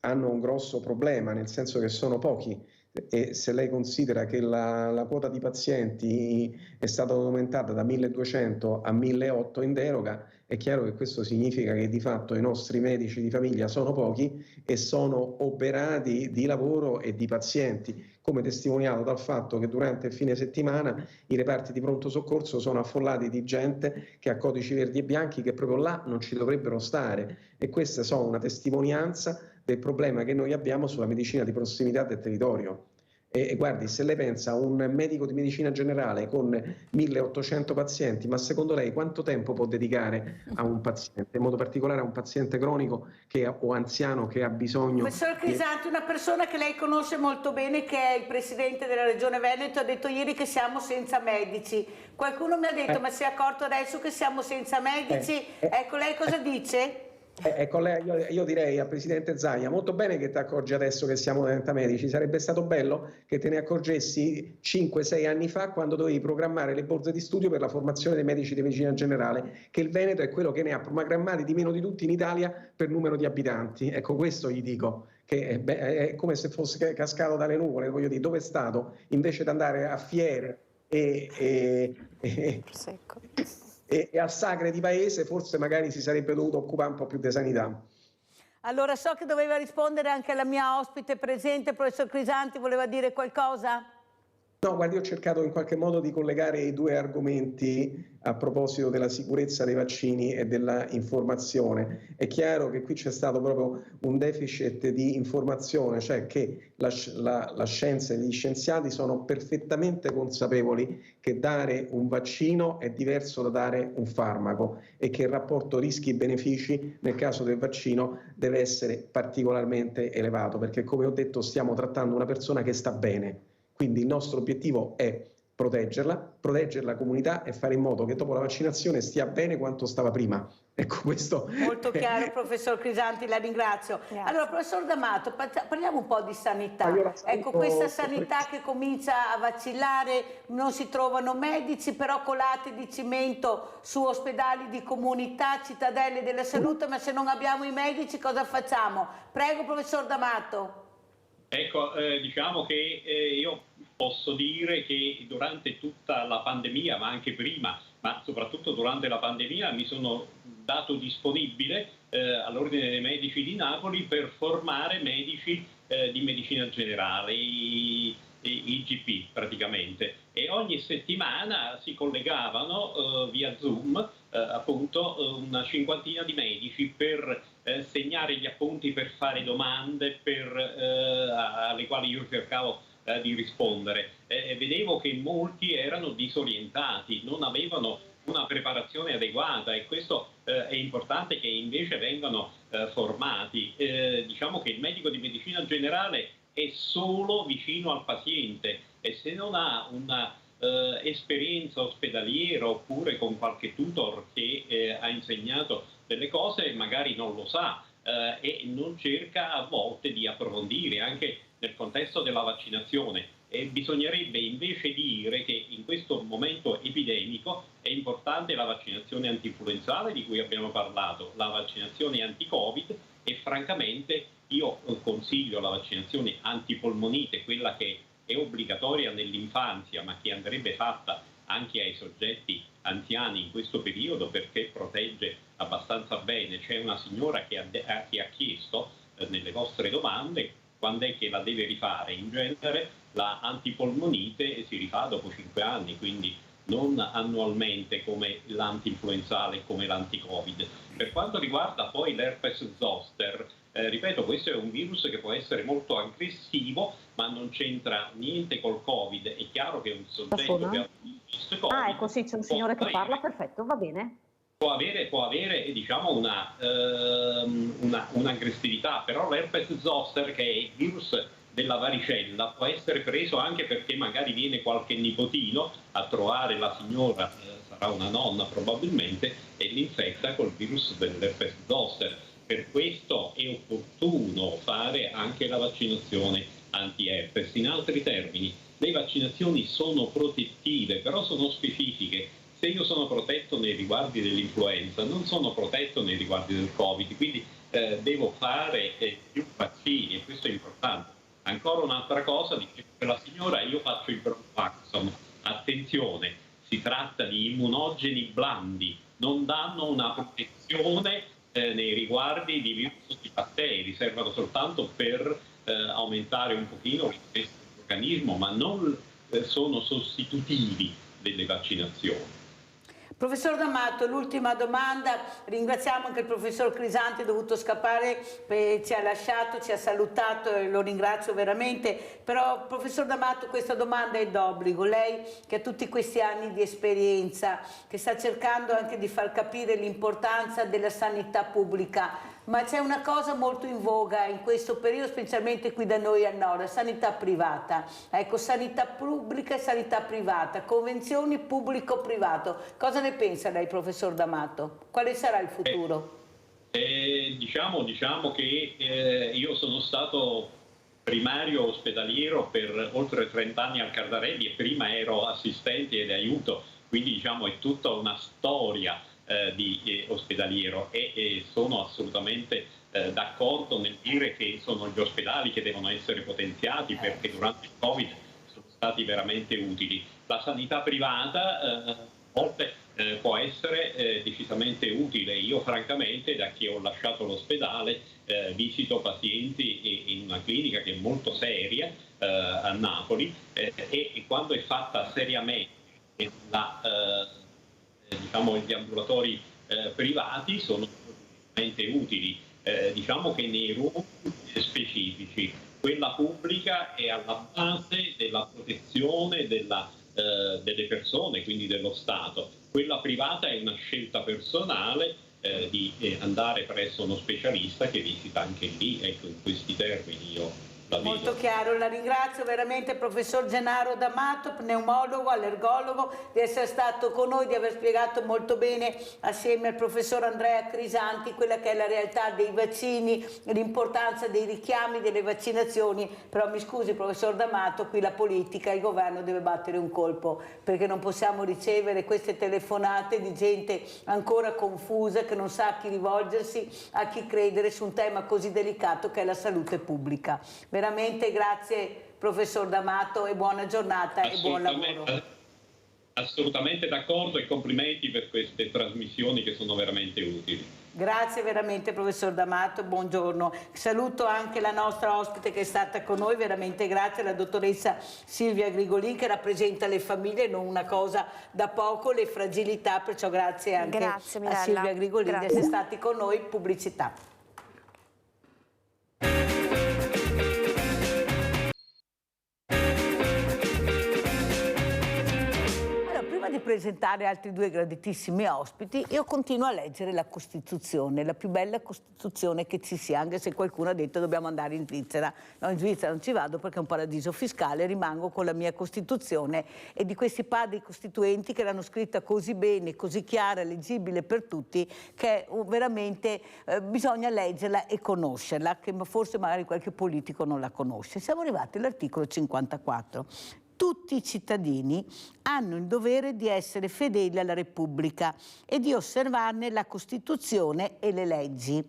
hanno un grosso problema, nel senso che sono pochi. E se lei considera che la quota di pazienti è stata aumentata da 1.200 a 1.008 in deroga, è chiaro che questo significa che di fatto i nostri medici di famiglia sono pochi e sono oberati di lavoro e di pazienti, come testimoniato dal fatto che durante il fine settimana i reparti di pronto soccorso sono affollati di gente che ha codici verdi e bianchi che proprio là non ci dovrebbero stare, e queste sono una testimonianza del problema che noi abbiamo sulla medicina di prossimità del territorio. E guardi, se lei pensa a un medico di medicina generale con 1.800 pazienti, ma secondo lei quanto tempo può dedicare a un paziente, in modo particolare a un paziente cronico o anziano che ha bisogno... Professor Crisanti, una persona che lei conosce molto bene, che è il presidente della Regione Veneto, ha detto ieri che siamo senza medici. Qualcuno mi ha detto, ma si è accorto adesso che siamo senza medici? Ecco, lei cosa dice? Ecco, io direi al Presidente Zaia, molto bene che ti accorgi adesso che siamo senza medici, sarebbe stato bello che te ne accorgessi 5-6 anni fa, quando dovevi programmare le borse di studio per la formazione dei medici di medicina generale, che il Veneto è quello che ne ha programmati di meno di tutti in Italia per numero di abitanti. Ecco, questo gli dico, che è come se fosse cascato dalle nuvole, voglio dire, dove è stato? Invece di andare a fiere e a sagre di paese, forse magari si sarebbe dovuto occupare un po' più di sanità. Allora, so che doveva rispondere anche la mia ospite presente, professor Crisanti, voleva dire qualcosa? No, guardi, ho cercato in qualche modo di collegare i due argomenti a proposito della sicurezza dei vaccini e della informazione. È chiaro che qui c'è stato proprio un deficit di informazione, cioè che la scienza e gli scienziati sono perfettamente consapevoli che dare un vaccino è diverso da dare un farmaco e che il rapporto rischi-benefici nel caso del vaccino deve essere particolarmente elevato, perché come ho detto stiamo trattando una persona che sta bene. Quindi il nostro obiettivo è proteggere la comunità e fare in modo che dopo la vaccinazione stia bene quanto stava prima. Ecco, questo molto chiaro, professor Crisanti, la ringrazio. Grazie. Allora, professor D'Amato, parliamo un po' di sanità. Ecco, questa sanità che comincia a vacillare, non si trovano medici, però colate di cemento su ospedali di comunità, cittadelle della salute, ma se non abbiamo i medici cosa facciamo? Prego, professor D'Amato. Ecco, diciamo che io posso dire che durante tutta la pandemia, ma anche prima, ma soprattutto durante la pandemia, mi sono dato disponibile all'Ordine dei Medici di Napoli per formare medici di medicina generale, i IGP praticamente, e ogni settimana si collegavano via Zoom appunto una cinquantina di medici per segnare gli appunti, per fare domande alle quali io cercavo di rispondere. Vedevo che molti erano disorientati, non avevano una preparazione adeguata, e questo è importante che invece vengano formati. Diciamo che il medico di medicina generale è solo vicino al paziente, e se non ha una esperienza ospedaliera oppure con qualche tutor che ha insegnato delle cose, magari non lo sa e non cerca a volte di approfondire anche nel contesto della vaccinazione. E bisognerebbe invece dire che in questo momento epidemico è importante la vaccinazione antinfluenzale di cui abbiamo parlato, la vaccinazione anti-Covid e francamente io consiglio la vaccinazione antipolmonite, quella che è obbligatoria nell'infanzia ma che andrebbe fatta anche ai soggetti anziani in questo periodo perché protegge abbastanza bene. C'è una signora che ha chiesto nelle vostre domande quando è che la deve rifare. In genere la antipolmonite si rifà dopo 5 anni, quindi non annualmente come l'antinfluenzale, come l'anticovid. Per quanto riguarda poi l'herpes zoster, ripeto, questo è un virus che può essere molto aggressivo, ma non c'entra niente col Covid. È chiaro che un soggetto che ha visto Covid... Ah, ecco, sì, c'è un signore che parla, perfetto, va bene. Può avere diciamo, un'aggressività, però l'herpes zoster, che è il virus della varicella, può essere preso anche perché magari viene qualche nipotino a trovare la signora, sarà una nonna probabilmente, e l'infetta col virus dell'herpes zoster. Per questo è opportuno fare anche la vaccinazione anti-herpes. In altri termini, le vaccinazioni sono protettive, però sono specifiche. Se io sono protetto nei riguardi dell'influenza, non sono protetto nei riguardi del Covid, quindi devo fare più vaccini e questo è importante. Ancora un'altra cosa, dice la signora, io faccio il Bronvaxon. Attenzione, si tratta di immunogeni blandi, non danno una protezione nei riguardi di virus di batteri, servono soltanto per aumentare un pochino il dell'organismo, ma non sono sostitutivi delle vaccinazioni. Professor D'Amato, l'ultima domanda, ringraziamo anche il professor Crisanti, è dovuto scappare, ci ha lasciato, ci ha salutato e lo ringrazio veramente, però professor D'Amato questa domanda è d'obbligo, lei che ha tutti questi anni di esperienza, che sta cercando anche di far capire l'importanza della sanità pubblica, ma c'è una cosa molto in voga in questo periodo, specialmente qui da noi al nord, sanità privata. Ecco, sanità pubblica e sanità privata, convenzioni pubblico-privato. Cosa ne pensa lei, professor D'Amato? Quale sarà il futuro? Diciamo che io sono stato primario ospedaliero per oltre 30 anni al Cardarelli e prima ero assistente ed aiuto, quindi diciamo è tutta una storia di ospedaliero e sono assolutamente d'accordo nel dire che sono gli ospedali che devono essere potenziati perché durante il Covid sono stati veramente utili. La sanità privata a volte può essere decisamente utile. Io francamente, da che ho lasciato l'ospedale, visito pazienti in una clinica che è molto seria a Napoli e quando è fatta seriamente diciamo gli ambulatori privati sono veramente utili. Diciamo che nei ruoli specifici quella pubblica è alla base della protezione delle persone, quindi dello Stato. Quella privata è una scelta personale di andare presso uno specialista che visita anche lì, ecco, in questi termini io la vedo. Molto chiaro, la ringrazio veramente professor Gennaro D'Amato, pneumologo, allergologo, di essere stato con noi, di aver spiegato molto bene assieme al professor Andrea Crisanti quella che è la realtà dei vaccini, l'importanza dei richiami delle vaccinazioni, però mi scusi professor D'Amato, qui la politica, il governo deve battere un colpo perché non possiamo ricevere queste telefonate di gente ancora confusa che non sa a chi rivolgersi, a chi credere su un tema così delicato che è la salute pubblica. Veramente grazie professor D'Amato e buona giornata e buon lavoro. Assolutamente d'accordo e complimenti per queste trasmissioni che sono veramente utili. Grazie veramente professor D'Amato, buongiorno. Saluto anche la nostra ospite che è stata con noi, veramente grazie, la dottoressa Silvia Grigolin che rappresenta le famiglie, non una cosa da poco, le fragilità, perciò grazie anche a Silvia Grigolin di essere stati con noi. Pubblicità. Di presentare altri due graditissimi ospiti, io continuo a leggere la Costituzione, la più bella Costituzione che ci sia, anche se qualcuno ha detto dobbiamo andare in Svizzera. No, in Svizzera non ci vado perché è un paradiso fiscale, rimango con la mia Costituzione e di questi padri costituenti che l'hanno scritta così bene, così chiara, leggibile per tutti, che veramente bisogna leggerla e conoscerla, che forse magari qualche politico non la conosce. Siamo arrivati all'articolo 54. Tutti i cittadini hanno il dovere di essere fedeli alla Repubblica e di osservarne la Costituzione e le leggi.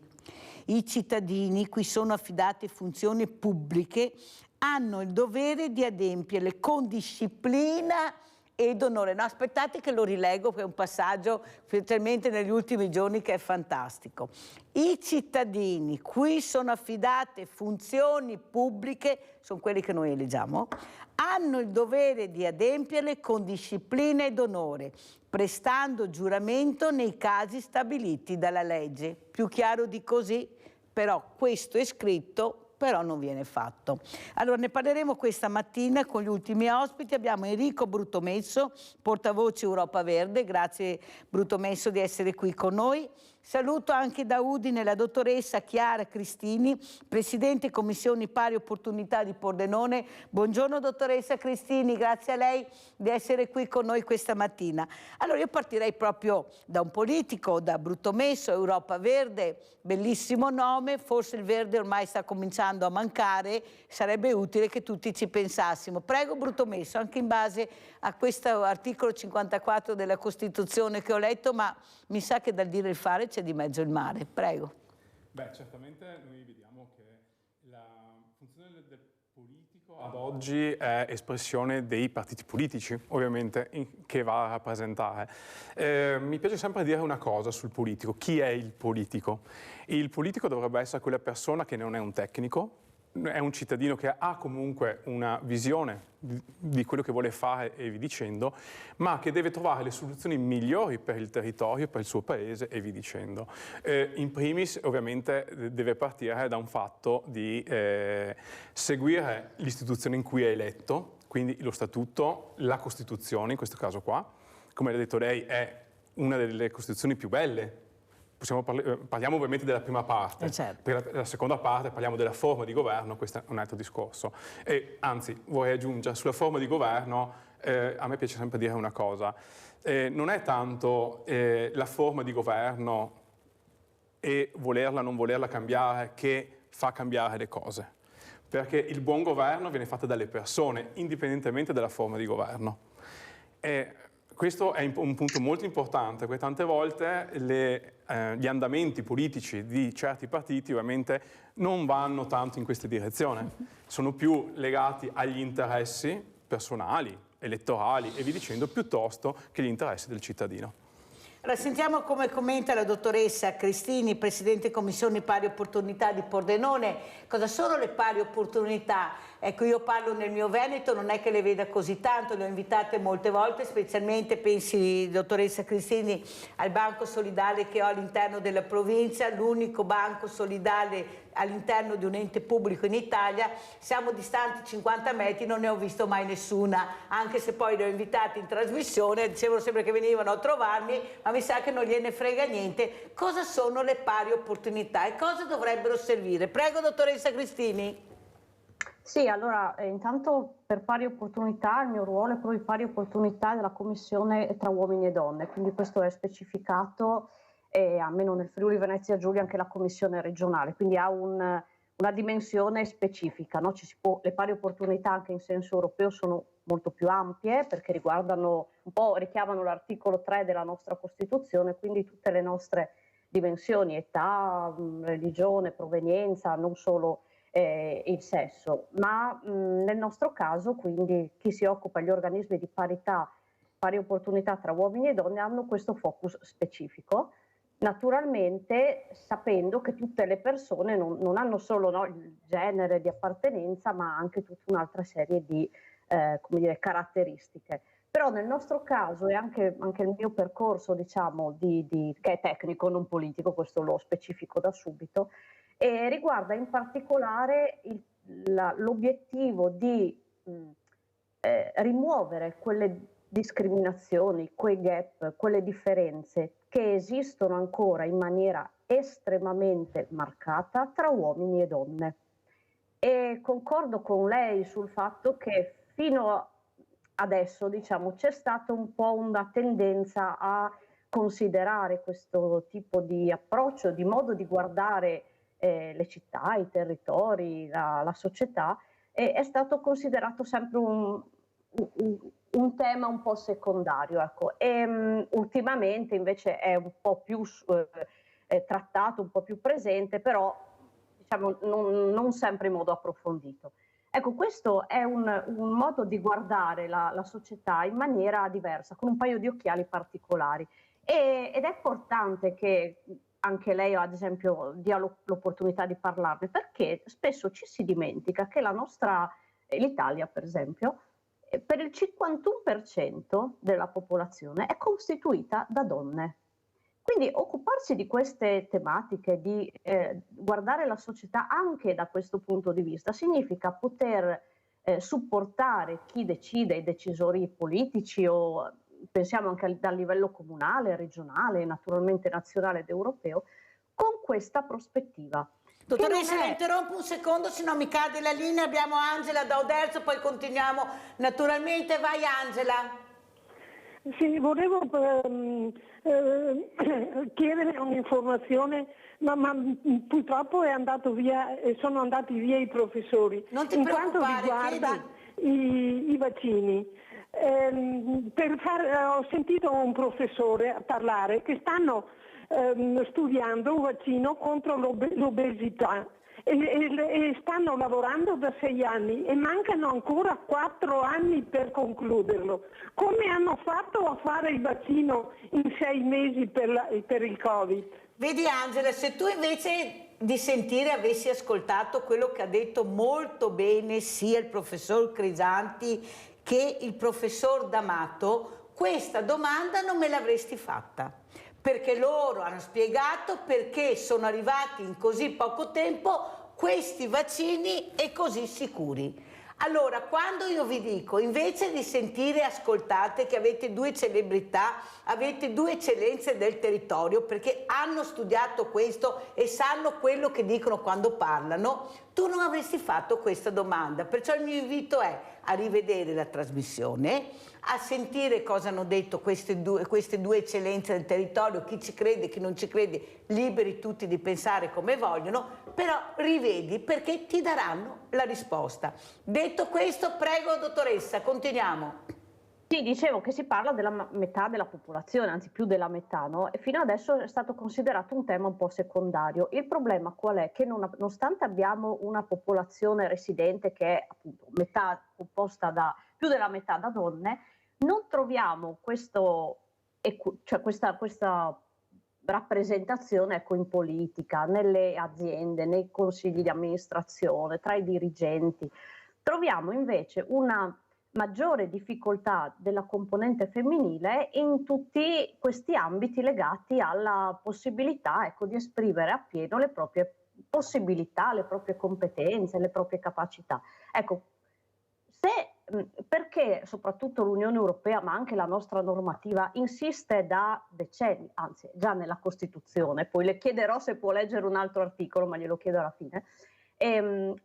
I cittadini cui sono affidate funzioni pubbliche hanno il dovere di adempierle con disciplina ed onore. No, aspettate che lo rileggo, perché è un passaggio, specialmente negli ultimi giorni, che è fantastico. I cittadini cui sono affidate funzioni pubbliche, sono quelli che noi eleggiamo, hanno il dovere di adempierle con disciplina ed onore, prestando giuramento nei casi stabiliti dalla legge. Più chiaro di così, però questo è scritto, però non viene fatto. Allora ne parleremo questa mattina con gli ultimi ospiti. Abbiamo Enrico Bruttomesso, portavoce Europa Verde. Grazie Bruttomesso di essere qui con noi. Saluto anche da Udine la dottoressa Chiara Cristini, Presidente Commissioni Pari Opportunità di Pordenone. Buongiorno dottoressa Cristini, grazie a lei di essere qui con noi questa mattina. Allora io partirei proprio da un politico, da Bruttomesso, Europa Verde, bellissimo nome, forse il verde ormai sta cominciando a mancare, sarebbe utile che tutti ci pensassimo. Prego Bruttomesso, anche in base a questo articolo 54 della Costituzione che ho letto, ma mi sa che dal dire il fare c'è di mezzo il mare. Prego. Beh, certamente noi vediamo che la funzione del politico ad oggi è espressione dei partiti politici, ovviamente, che va a rappresentare. Mi piace sempre dire una cosa sul politico. Chi è il politico? Il politico dovrebbe essere quella persona che non è un tecnico, è un cittadino che ha comunque una visione di quello che vuole fare e via dicendo, ma che deve trovare le soluzioni migliori per il territorio, per il suo paese e via dicendo. In primis ovviamente deve partire da un fatto di seguire l'istituzione in cui è eletto, quindi lo statuto, la Costituzione in questo caso qua, come ha detto lei è una delle Costituzioni più belle. Parliamo ovviamente della prima parte, certo. Per la seconda parte parliamo della forma di governo, questo è un altro discorso. E anzi, vorrei aggiungere, sulla forma di governo, a me piace sempre dire una cosa, non è tanto la forma di governo e volerla o non volerla cambiare che fa cambiare le cose, perché il buon governo viene fatto dalle persone, indipendentemente dalla forma di governo. Questo è un punto molto importante, perché tante volte gli andamenti politici di certi partiti ovviamente non vanno tanto in questa direzione, sono più legati agli interessi personali, elettorali e via dicendo, piuttosto che gli interessi del cittadino. Allora, sentiamo come commenta la dottoressa Cristini, Presidente Commissione Pari Opportunità di Pordenone. Cosa sono le pari opportunità? Ecco, io parlo nel mio Veneto, non è che le veda così tanto, le ho invitate molte volte, specialmente, pensi, dottoressa Cristini, al banco solidale che ho all'interno della provincia, l'unico banco solidale all'interno di un ente pubblico in Italia. Siamo distanti 50 metri, non ne ho visto mai nessuna, anche se poi le ho invitate in trasmissione, dicevano sempre che venivano a trovarmi, ma mi sa che non gliene frega niente. Cosa sono le pari opportunità e cosa dovrebbero servire? Prego, dottoressa Cristini. Sì, allora intanto per pari opportunità il mio ruolo è proprio pari opportunità della Commissione tra uomini e donne, quindi questo è specificato almeno nel Friuli Venezia Giulia anche la Commissione regionale, quindi ha una dimensione specifica, no? Le pari opportunità anche in senso europeo sono molto più ampie perché riguardano, un po' richiamano l'articolo 3 della nostra Costituzione, quindi tutte le nostre dimensioni, età, religione, provenienza, non solo il sesso, ma nel nostro caso quindi chi si occupa, gli organismi di parità, pari opportunità tra uomini e donne hanno questo focus specifico, naturalmente sapendo che tutte le persone non hanno solo, no, il genere di appartenenza, ma anche tutta un'altra serie di come dire, caratteristiche. Però nel nostro caso e anche il mio percorso, diciamo, che è tecnico, non politico, questo lo specifico da subito, e riguarda in particolare l'obiettivo di rimuovere quelle discriminazioni, quei gap, quelle differenze che esistono ancora in maniera estremamente marcata tra uomini e donne. E concordo con lei sul fatto che fino adesso, diciamo, c'è stata un po' una tendenza a considerare questo tipo di approccio, di modo di guardare le città, i territori, la società, è stato considerato sempre un tema un po' secondario, ecco. E ultimamente invece è un po' più trattato, un po' più presente, però diciamo non sempre in modo approfondito. Ecco, questo è un modo di guardare la società in maniera diversa, con un paio di occhiali particolari. Ed è importante che anche lei, ad esempio, dia l'opportunità di parlarne, perché spesso ci si dimentica che l'Italia, per esempio, per il 51% della popolazione è costituita da donne. Quindi occuparsi di queste tematiche, di guardare la società anche da questo punto di vista, significa poter supportare chi decide, i decisori politici o pensiamo anche dal livello comunale, regionale, naturalmente nazionale ed europeo, con questa prospettiva. Dottoressa, la interrompo un secondo, se no mi cade la linea. Abbiamo Angela da Oderzo, poi continuiamo naturalmente. Vai Angela. Sì, volevo chiedere un'informazione, ma purtroppo sono andati via i professori. Non ti in preoccupare, quanto riguarda i vaccini. Ho sentito un professore parlare che stanno studiando un vaccino contro l'obesità e stanno lavorando da 6 anni e mancano ancora 4 anni per concluderlo. Come hanno fatto a fare il vaccino in 6 mesi per il Covid? Vedi Angela, se tu invece di sentire avessi ascoltato quello che ha detto molto bene sia il professor Crisanti che il professor D'Amato, questa domanda non me l'avresti fatta, perché loro hanno spiegato perché sono arrivati in così poco tempo questi vaccini e così sicuri. Allora, quando io vi dico, invece di sentire, ascoltate che avete 2 celebrità, avete 2 eccellenze del territorio, perché hanno studiato questo e sanno quello che dicono quando parlano, tu non avresti fatto questa domanda. Perciò il mio invito è a rivedere la trasmissione, a sentire cosa hanno detto queste due eccellenze del territorio, chi ci crede, chi non ci crede, liberi tutti di pensare come vogliono, però rivedi perché ti daranno la risposta. Detto questo, prego dottoressa, continuiamo. Sì, dicevo che si parla della metà della popolazione, anzi più della metà, no? E fino adesso è stato considerato un tema un po' secondario. Il problema qual è? Che nonostante abbiamo una popolazione residente che è appunto composta da più della metà da donne, non troviamo questa rappresentazione in politica, nelle aziende, nei consigli di amministrazione, tra i dirigenti. Troviamo invece una maggiore difficoltà della componente femminile in tutti questi ambiti legati alla possibilità di esprimere appieno le proprie possibilità, le proprie competenze, le proprie capacità. Ecco, perché soprattutto l'Unione Europea, ma anche la nostra normativa, insiste da decenni, anzi già nella Costituzione, poi le chiederò se può leggere un altro articolo, ma glielo chiedo alla fine,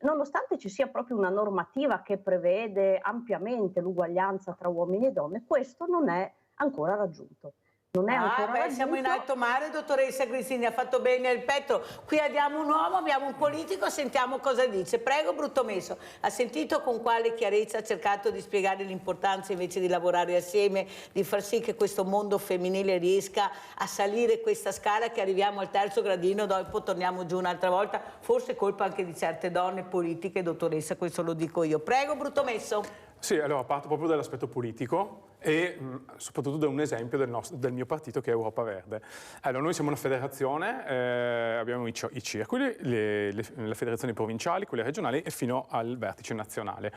nonostante ci sia proprio una normativa che prevede ampiamente l'uguaglianza tra uomini e donne, questo non è ancora raggiunto. Non è ancora raggiunto. Siamo in alto mare, dottoressa Grissini, ha fatto bene il petto. Qui abbiamo un uomo, abbiamo un politico, sentiamo cosa dice. Prego, Bruttomesso. Ha sentito con quale chiarezza ha cercato di spiegare l'importanza invece di lavorare assieme, di far sì che questo mondo femminile riesca a salire questa scala, che arriviamo al 3° gradino, dopo torniamo giù un'altra volta, forse colpa anche di certe donne politiche, dottoressa, questo lo dico io. Prego, Bruttomesso. Sì, allora parto proprio dall'aspetto politico e soprattutto da un esempio del mio partito che è Europa Verde. Allora, noi siamo una federazione, abbiamo i circoli, le federazioni provinciali, quelle regionali e fino al vertice nazionale.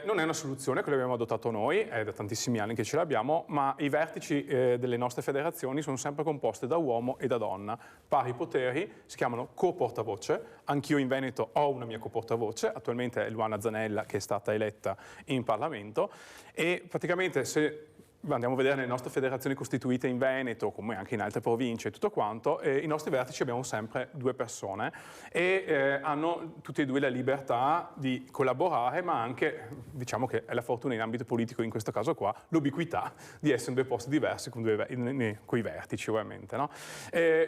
Non è una soluzione, quella abbiamo adottato noi, è da tantissimi anni che ce l'abbiamo, ma i vertici delle nostre federazioni sono sempre composte da uomo e da donna, pari poteri, si chiamano co-portavoce. Anch'io in Veneto ho una mia co-portavoce, attualmente è Luana Zanella, che è stata eletta in Parlamento, e praticamente se andiamo a vedere le nostre federazioni costituite in Veneto, come anche in altre province e tutto quanto, i nostri vertici abbiamo sempre 2 persone e hanno tutti e 2 la libertà di collaborare, ma anche, diciamo che è la fortuna in ambito politico in questo caso qua, l'ubiquità di essere in 2 posti diversi con i vertici, ovviamente, no?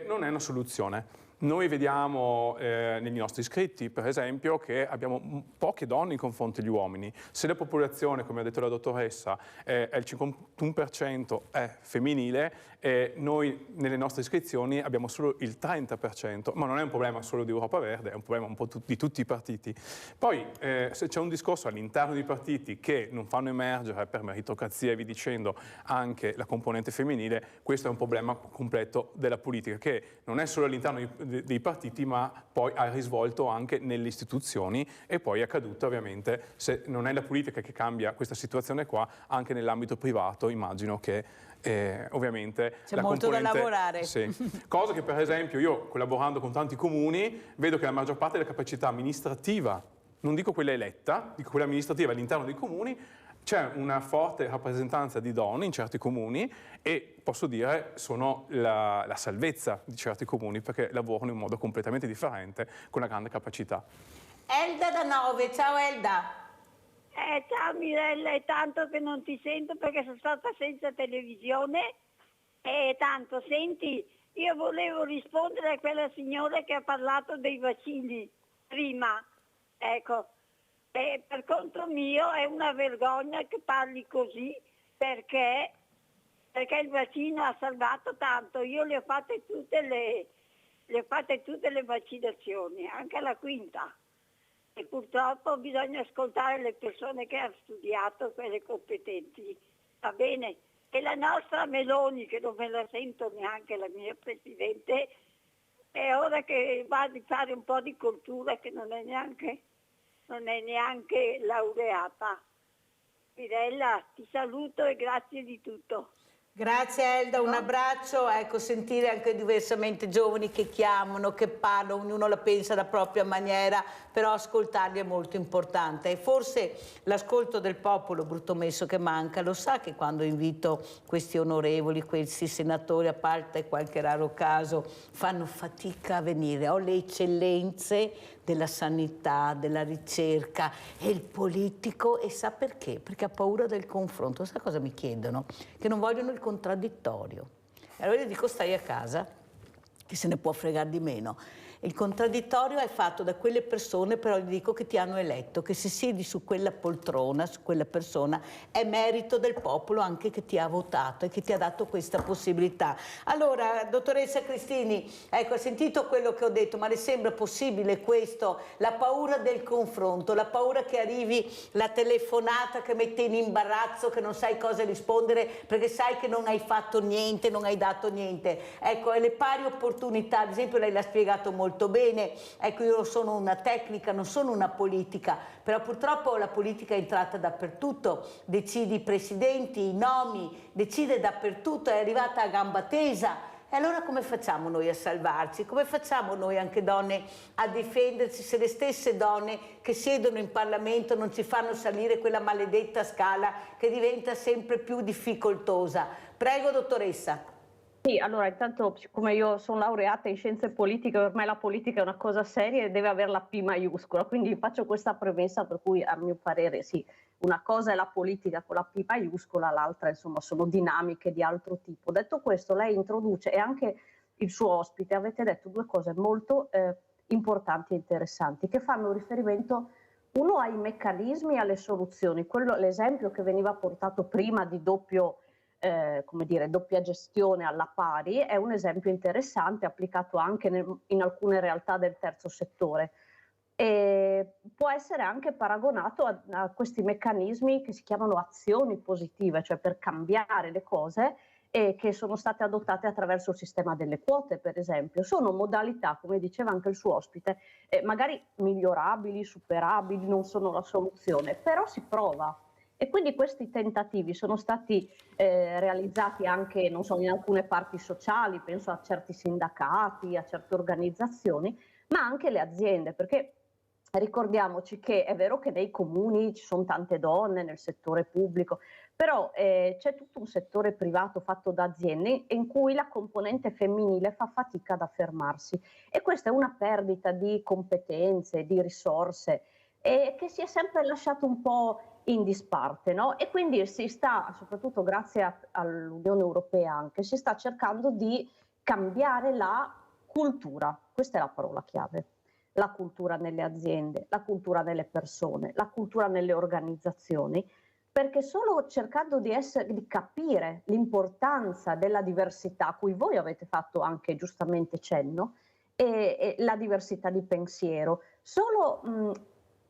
Non è una soluzione. Noi vediamo negli nostri iscritti, per esempio, che abbiamo poche donne in confronto agli uomini. Se la popolazione, come ha detto la dottoressa, il 51% è femminile, noi nelle nostre iscrizioni abbiamo solo il 30%, ma non è un problema solo di Europa Verde, è un problema un po' di tutti i partiti. Poi se c'è un discorso all'interno dei partiti che non fanno emergere per meritocrazia e via dicendo anche la componente femminile, questo è un problema completo della politica, che non è solo all'interno dei partiti, ma poi ha risvolto anche nelle istituzioni e poi è accaduto ovviamente, se non è la politica che cambia questa situazione qua, anche nell'ambito privato immagino che ovviamente c'è la molto componente, da lavorare. sì. Cosa che per esempio io, collaborando con tanti comuni, vedo che la maggior parte della capacità amministrativa, non dico quella eletta, dico quella amministrativa all'interno dei comuni, c'è una forte rappresentanza di donne in certi comuni e posso dire sono la salvezza di certi comuni perché lavorano in modo completamente differente con una grande capacità. Elda da 9, ciao Elda. Ciao Mirella, è tanto che non ti sento perché sono stata senza televisione e tanto, senti, io volevo rispondere a quella signora che ha parlato dei vaccini prima, ecco. Per conto mio è una vergogna che parli così perché il vaccino ha salvato tanto. Io le ho fatte tutte le vaccinazioni, anche la quinta. E purtroppo bisogna ascoltare le persone che hanno studiato, quelle competenti. Va bene? E la nostra Meloni, che non me la sento neanche la mia Presidente, è ora che va a fare un po' di cultura che non è neanche laureata. Mirella, ti saluto e grazie di tutto. Grazie Elda, un abbraccio. Ecco, sentire anche diversamente giovani che chiamano, che parlano, ognuno la pensa alla propria maniera, però ascoltarli è molto importante. E forse l'ascolto del popolo, brutto messo che manca, lo sa che quando invito questi onorevoli, questi senatori, a parte qualche raro caso, fanno fatica a venire. Ho le eccellenze della sanità, della ricerca e il politico, e sa perché? Perché ha paura del confronto. Sa cosa mi chiedono? Che non vogliono il contraddittorio. E allora io dico stai a casa, che se ne può fregare di meno. Il contraddittorio è fatto da quelle persone, però gli dico, che ti hanno eletto, che se siedi su quella poltrona, su quella persona, è merito del popolo anche che ti ha votato e che ti ha dato questa possibilità. Allora, dottoressa Cristini, ecco, ha sentito quello che ho detto, ma le sembra possibile questo? La paura del confronto, la paura che arrivi la telefonata che mette in imbarazzo, che non sai cosa rispondere perché sai che non hai fatto niente, non hai dato niente. Ecco, e le pari opportunità, ad esempio lei l'ha spiegato molto bene, ecco, io sono una tecnica, non sono una politica, però purtroppo la politica è entrata dappertutto, decide i presidenti, i nomi, decide dappertutto, è arrivata a gamba tesa. E allora come facciamo noi a salvarci? Come facciamo noi anche donne a difenderci se le stesse donne che siedono in Parlamento non ci fanno salire quella maledetta scala che diventa sempre più difficoltosa? Prego, dottoressa. Sì, allora intanto, siccome io sono laureata in scienze politiche, per me la politica è una cosa seria e deve avere la P maiuscola, quindi faccio questa premessa per cui a mio parere sì, una cosa è la politica con la P maiuscola, l'altra insomma sono dinamiche di altro tipo. Detto questo, lei introduce, e anche il suo ospite, avete detto due cose molto importanti e interessanti che fanno riferimento uno ai meccanismi e alle soluzioni. L'esempio che veniva portato prima di doppia gestione alla pari è un esempio interessante applicato anche in alcune realtà del terzo settore. E può essere anche paragonato a questi meccanismi che si chiamano azioni positive, cioè per cambiare le cose, e che sono state adottate attraverso il sistema delle quote, per esempio. Sono modalità, come diceva anche il suo ospite, magari migliorabili, superabili, non sono la soluzione, però si prova. E quindi questi tentativi sono stati realizzati anche, non so, in alcune parti sociali, penso a certi sindacati, a certe organizzazioni, ma anche le aziende, perché ricordiamoci che è vero che nei comuni ci sono tante donne, nel settore pubblico, però c'è tutto un settore privato fatto da aziende in cui la componente femminile fa fatica ad affermarsi, e questa è una perdita di competenze, di risorse, che si è sempre lasciato un po' in disparte, no? E quindi si sta, soprattutto grazie all'Unione Europea anche, si sta cercando di cambiare la cultura, questa è la parola chiave. La cultura nelle aziende, la cultura nelle persone, la cultura nelle organizzazioni, perché solo cercando di capire l'importanza della diversità, a cui voi avete fatto anche giustamente cenno, e la diversità di pensiero, solo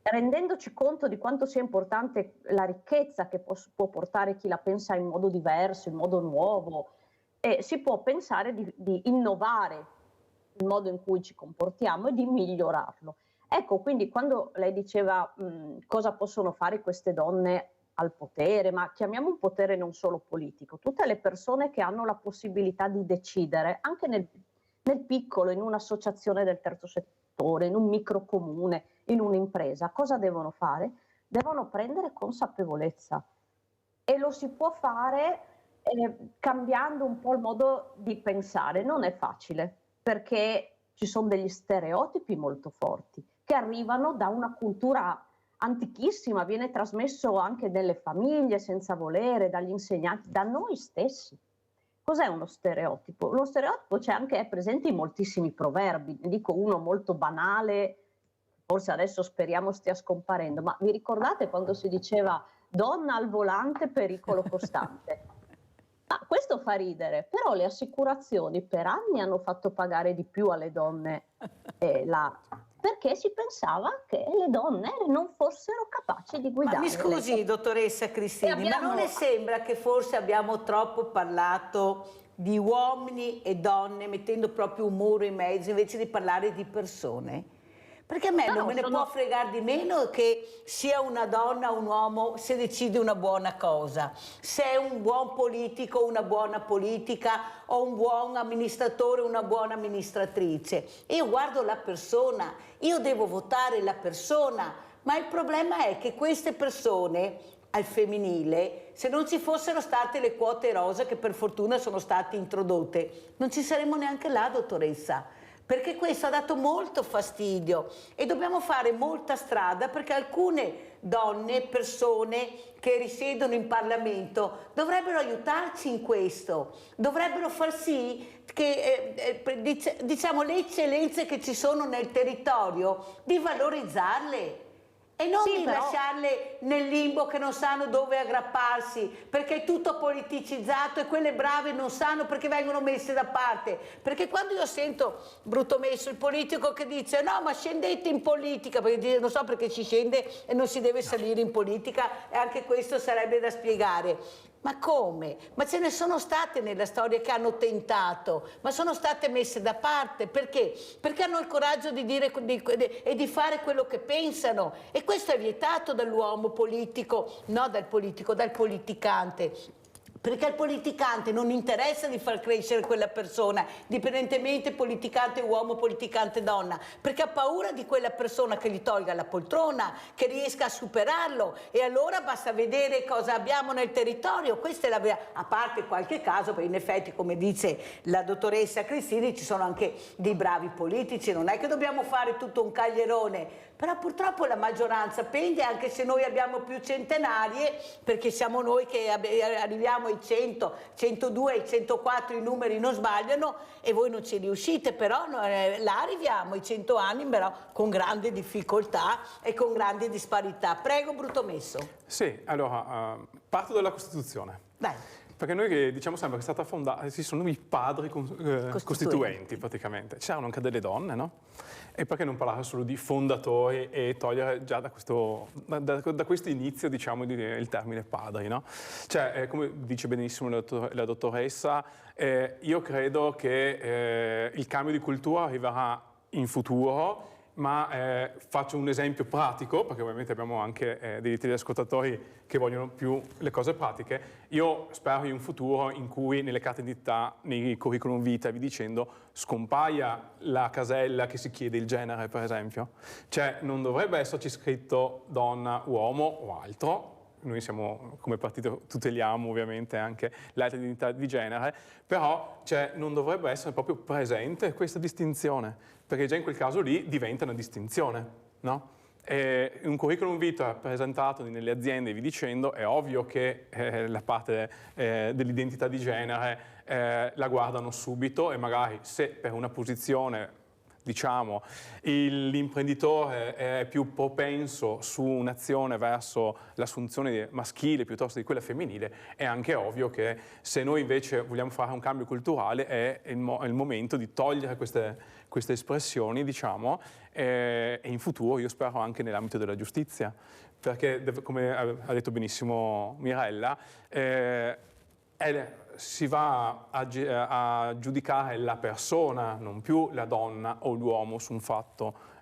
rendendoci conto di quanto sia importante la ricchezza che può portare chi la pensa in modo diverso, in modo nuovo, si può pensare di innovare il modo in cui ci comportiamo e di migliorarlo. Ecco, quindi quando lei diceva cosa possono fare queste donne al potere, ma chiamiamo un potere non solo politico, tutte le persone che hanno la possibilità di decidere, anche nel piccolo, in un'associazione del terzo settore, in un microcomune, in un'impresa, cosa devono fare? Devono prendere consapevolezza e lo si può fare cambiando un po' il modo di pensare. Non è facile, perché ci sono degli stereotipi molto forti che arrivano da una cultura antichissima, viene trasmesso anche nelle famiglie senza volere, dagli insegnanti, da noi stessi. Cos'è uno stereotipo? Lo stereotipo è presente in moltissimi proverbi, ne dico uno molto banale, forse adesso speriamo stia scomparendo, ma vi ricordate quando si diceva donna al volante, pericolo costante? Questo fa ridere, però le assicurazioni per anni hanno fatto pagare di più alle donne perché si pensava che le donne non fossero capaci di guidare. Ma mi scusi, dottoressa Cristini, ma non le sembra che forse abbiamo troppo parlato di uomini e donne, mettendo proprio un muro in mezzo, invece di parlare di persone? Perché a me non me ne può fregare di meno che sia una donna o un uomo se decide una buona cosa, se è un buon politico, una buona politica, o un buon amministratore, una buona amministratrice. Io guardo la persona, io devo votare la persona, ma il problema è che queste persone al femminile, se non ci fossero state le quote rosa che per fortuna sono state introdotte, non ci saremmo neanche là, dottoressa. Perché questo ha dato molto fastidio e dobbiamo fare molta strada, perché alcune donne, persone che risiedono in Parlamento dovrebbero aiutarci in questo, dovrebbero far sì che diciamo le eccellenze che ci sono nel territorio, di valorizzarle. E non di lasciarle nel limbo che non sanno dove aggrapparsi, perché è tutto politicizzato e quelle brave non sanno perché vengono messe da parte. Perché quando io sento, brutto messo, il politico che dice no ma scendete in politica, perché non so perché si scende e non si deve salire in politica, e anche questo sarebbe da spiegare. Ma come? Ma ce ne sono state nella storia che hanno tentato, ma sono state messe da parte. Perché? Perché hanno il coraggio di dire e di fare quello che pensano. E questo è vietato dall'uomo politico, no dal politico, dal politicante. Perché al politicante non interessa di far crescere quella persona, indipendentemente politicante uomo, politicante donna, perché ha paura di quella persona che gli tolga la poltrona, che riesca a superarlo, e allora basta vedere cosa abbiamo nel territorio. Questa è la verità, a parte qualche caso, perché in effetti, come dice la dottoressa Cristini, ci sono anche dei bravi politici, non è che dobbiamo fare tutto un caglierone, però purtroppo la maggioranza pende, anche se noi abbiamo più centenarie, perché siamo noi che arriviamo ai 100, 102, ai 104, i numeri non sbagliano, e voi non ci riuscite, però là arriviamo ai 100 anni, però con grande difficoltà e con grande disparità. Prego, Bruttomesso. Sì, allora, parto dalla Costituzione. Dai. Perché noi diciamo sempre che è stata fondata, ci sono i padri costituenti praticamente, c'erano anche delle donne, no? E perché non parlare solo di fondatori e togliere già da questo inizio, diciamo, il termine padri, no? Cioè, come dice benissimo la dottoressa, io credo che il cambio di cultura arriverà in futuro, ma faccio un esempio pratico, perché ovviamente abbiamo anche dei telescoltatori che vogliono più le cose pratiche. Io spero in un futuro in cui nelle carte d'identità, nei curriculum vitae, vi dicendo, scompaia la casella che si chiede il genere, per esempio. Cioè, non dovrebbe esserci scritto donna, uomo o altro. Noi siamo, come partito, tuteliamo ovviamente anche l'altra identità di genere, però non dovrebbe essere proprio presente questa distinzione, perché già in quel caso lì diventa una distinzione, no? Un curriculum vitae presentato nelle aziende e vi dicendo, è ovvio che la parte dell'identità di genere la guardano subito, e magari se per una posizione, diciamo, l'imprenditore è più propenso su un'azione verso l'assunzione maschile piuttosto di quella femminile, è anche ovvio che se noi invece vogliamo fare un cambio culturale è il momento di togliere queste espressioni, diciamo, e in futuro io spero anche nell'ambito della giustizia, perché come ha detto benissimo Mirella, si va a giudicare la persona, non più la donna o l'uomo, su un fatto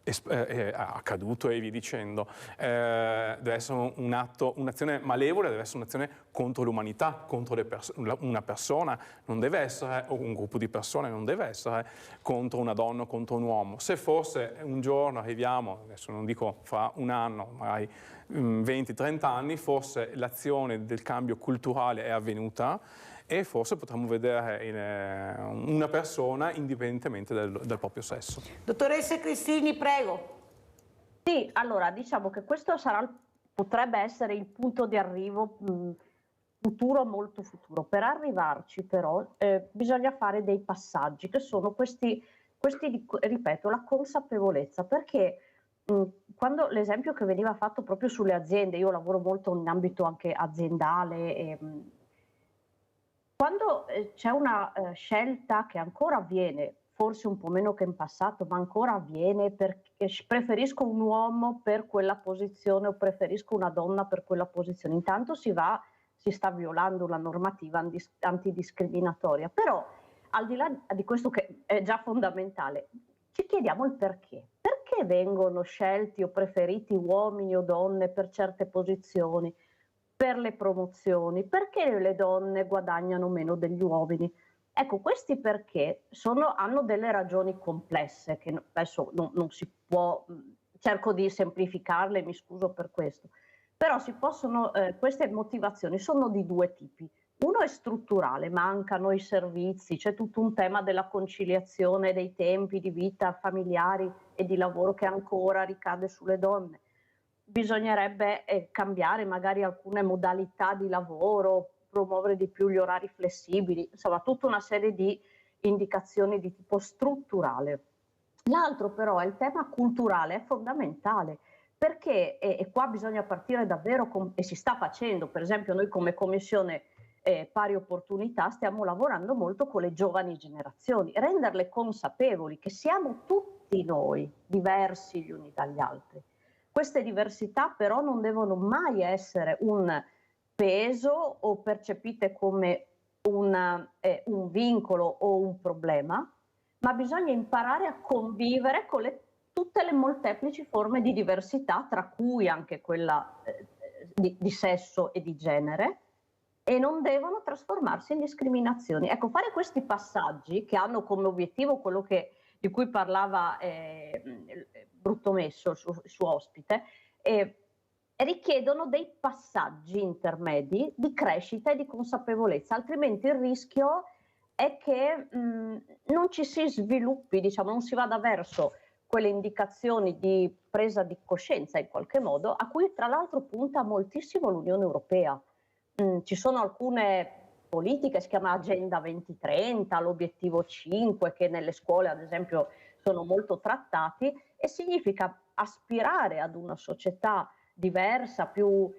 accaduto e via dicendo. Deve essere un'azione malevola, deve essere un'azione contro l'umanità, contro una persona, non deve essere, o un gruppo di persone, non deve essere contro una donna o contro un uomo. Se forse un giorno arriviamo, adesso non dico fra un anno, magari 20-30 anni, forse l'azione del cambio culturale è avvenuta, e forse potremmo vedere una persona indipendentemente dal proprio sesso. Dottoressa Cristini, prego. Sì, allora diciamo che questo potrebbe essere il punto di arrivo futuro, molto futuro. Per arrivarci però bisogna fare dei passaggi che sono questi, ripeto, la consapevolezza, perché quando l'esempio che veniva fatto proprio sulle aziende, io lavoro molto in ambito anche aziendale, quando c'è una scelta che ancora avviene, forse un po' meno che in passato, ma ancora avviene, perché preferisco un uomo per quella posizione o preferisco una donna per quella posizione, intanto si sta violando la normativa antidiscriminatoria. Però al di là di questo, che è già fondamentale, ci chiediamo il perché. Perché vengono scelti o preferiti uomini o donne per certe posizioni, per le promozioni? Perché le donne guadagnano meno degli uomini? Ecco, questi perché hanno delle ragioni complesse, che adesso non si può, cerco di semplificarle, mi scuso per questo, però queste motivazioni sono di due tipi. Uno è strutturale, mancano i servizi, c'è tutto un tema della conciliazione dei tempi di vita familiari e di lavoro che ancora ricade sulle donne. Bisognerebbe cambiare magari alcune modalità di lavoro, promuovere di più gli orari flessibili, insomma tutta una serie di indicazioni di tipo strutturale. L'altro però è il tema culturale, è fondamentale, perché e qua bisogna partire davvero, e si sta facendo, per esempio noi come Commissione Pari Opportunità stiamo lavorando molto con le giovani generazioni, renderle consapevoli che siamo tutti noi diversi gli uni dagli altri. Queste diversità però non devono mai essere un peso o percepite come un vincolo o un problema, ma bisogna imparare a convivere con tutte le molteplici forme di diversità, tra cui anche quella di sesso e di genere, e non devono trasformarsi in discriminazioni. Ecco, fare questi passaggi che hanno come obiettivo quello di cui parlava Bruttomesso, il suo ospite, richiedono dei passaggi intermedi di crescita e di consapevolezza, altrimenti il rischio è che non ci si sviluppi, diciamo, non si vada verso quelle indicazioni di presa di coscienza in qualche modo, a cui tra l'altro punta moltissimo l'Unione Europea. Ci sono alcune politiche, si chiama Agenda 2030, l'obiettivo 5, che nelle scuole ad esempio sono molto trattati, e significa aspirare ad una società diversa, più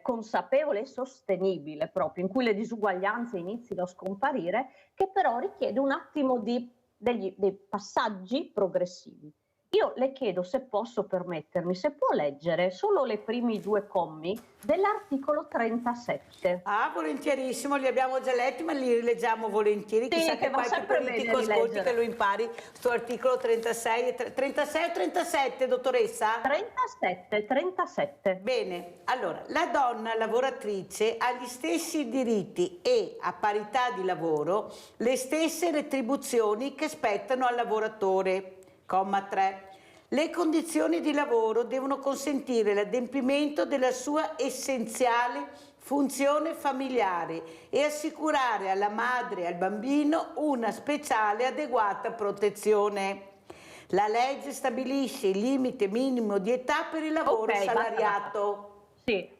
consapevole e sostenibile proprio, in cui le disuguaglianze inizino a scomparire, che però richiede un attimo dei passaggi progressivi. Io le chiedo, se posso permettermi, se può leggere solo le primi due commi dell'articolo 37. Ah, volentierissimo, li abbiamo già letti, ma li rileggiamo volentieri. Sì, chissà che qualche politico ascolti, che lo impari, sto articolo 36 o 37, dottoressa? 37. Bene, allora, la donna lavoratrice ha gli stessi diritti e, a parità di lavoro, le stesse retribuzioni che spettano al lavoratore. Comma 3. Le condizioni di lavoro devono consentire l'adempimento della sua essenziale funzione familiare e assicurare alla madre e al bambino una speciale adeguata protezione. La legge stabilisce il limite minimo di età per il lavoro salariato. Sì.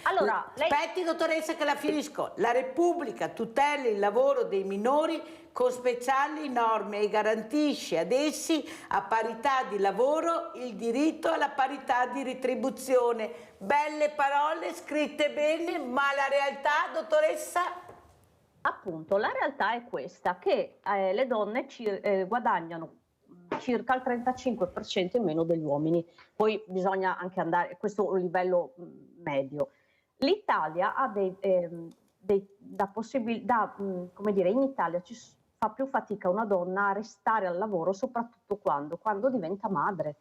Allora, aspetti dottoressa che la finisco. La Repubblica tutela il lavoro dei minori con speciali norme e garantisce ad essi, a parità di lavoro, il diritto alla parità di retribuzione. Belle parole scritte bene, ma la realtà, dottoressa? Appunto, la realtà è questa, che le donne guadagnano circa il 35% in meno degli uomini. Poi bisogna anche andare, questo è un livello medio. L'Italia ha come dire, in Italia fa più fatica una donna a restare al lavoro, soprattutto quando diventa madre.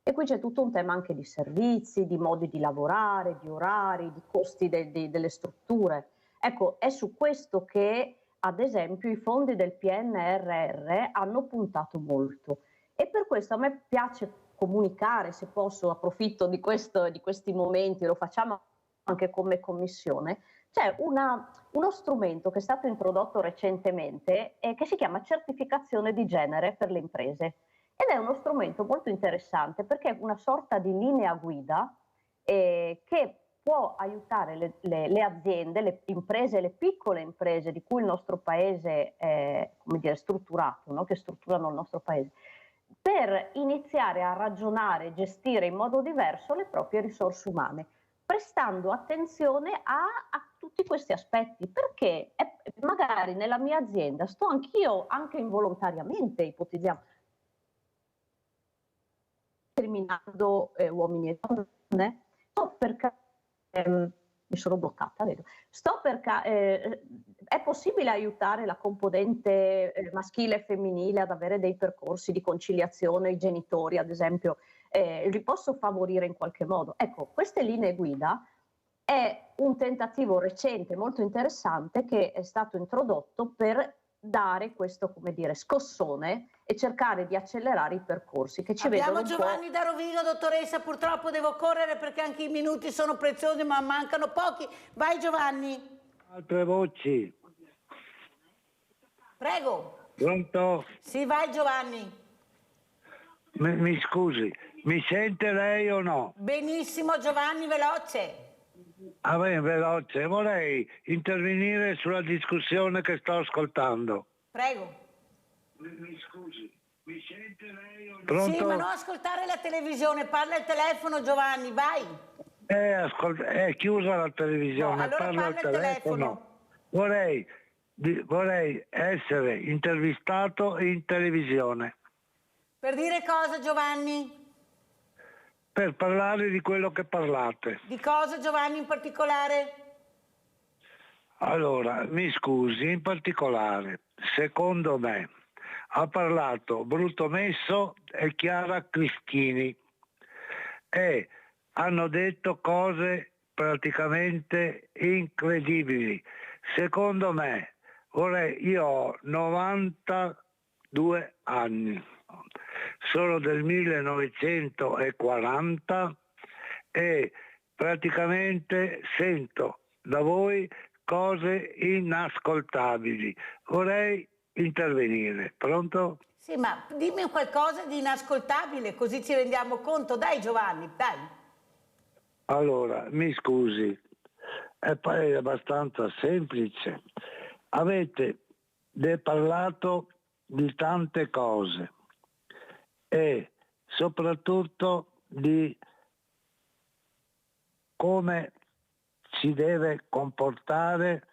E qui c'è tutto un tema anche di servizi, di modi di lavorare, di orari, di costi delle strutture. Ecco, è su questo che, ad esempio, i fondi del PNRR hanno puntato molto. E per questo a me piace comunicare, se posso, approfitto di questi momenti, lo facciamo anche come commissione. C'è uno strumento che è stato introdotto recentemente e che si chiama certificazione di genere per le imprese. Ed è uno strumento molto interessante perché è una sorta di linea guida che può aiutare le aziende, le imprese, le piccole imprese di cui il nostro paese è, come dire, strutturato, no? Che strutturano il nostro paese, per iniziare a ragionare e gestire in modo diverso le proprie risorse umane, prestando attenzione a tutti questi aspetti, perché magari nella mia azienda sto anch'io, anche involontariamente, ipotizziamo, discriminando uomini e donne, mi sono bloccata, vedo. È possibile aiutare la componente maschile e femminile ad avere dei percorsi di conciliazione, i genitori ad esempio, li posso favorire in qualche modo? Ecco, queste linee guida è un tentativo recente molto interessante che è stato introdotto per dare questo, come dire, scossone e cercare di accelerare i percorsi che ci vedono. Abbiamo Giovanni da Rovigo, dottoressa, purtroppo devo correre perché anche i minuti sono preziosi ma mancano pochi. Vai Giovanni. Altre voci. Prego. Pronto? Sì, vai Giovanni. Mi scusi, mi sente lei o no? Benissimo Giovanni, veloce. Veloce, vorrei intervenire sulla discussione che sto ascoltando. Prego. Mi scusi, mi sente lei o no? Pronto? Sì, ma non ascoltare la televisione, parla il telefono Giovanni, vai. È chiusa la televisione, no, allora parla al telefono. Vorrei essere intervistato in televisione. Per dire cosa Giovanni? Per parlare di quello che parlate. Di cosa Giovanni in particolare? Allora, mi scusi, in particolare, secondo me, ha parlato Brutto Messo e Chiara Cristini e hanno detto cose praticamente incredibili. Secondo me, io ho 92 anni. Sono del 1940 e praticamente sento da voi cose inascoltabili. Vorrei intervenire. Pronto? Sì, ma dimmi qualcosa di inascoltabile, così ci rendiamo conto. Dai Giovanni, dai. Allora, mi scusi, è abbastanza semplice. Avete parlato di tante cose e soprattutto di come si deve comportare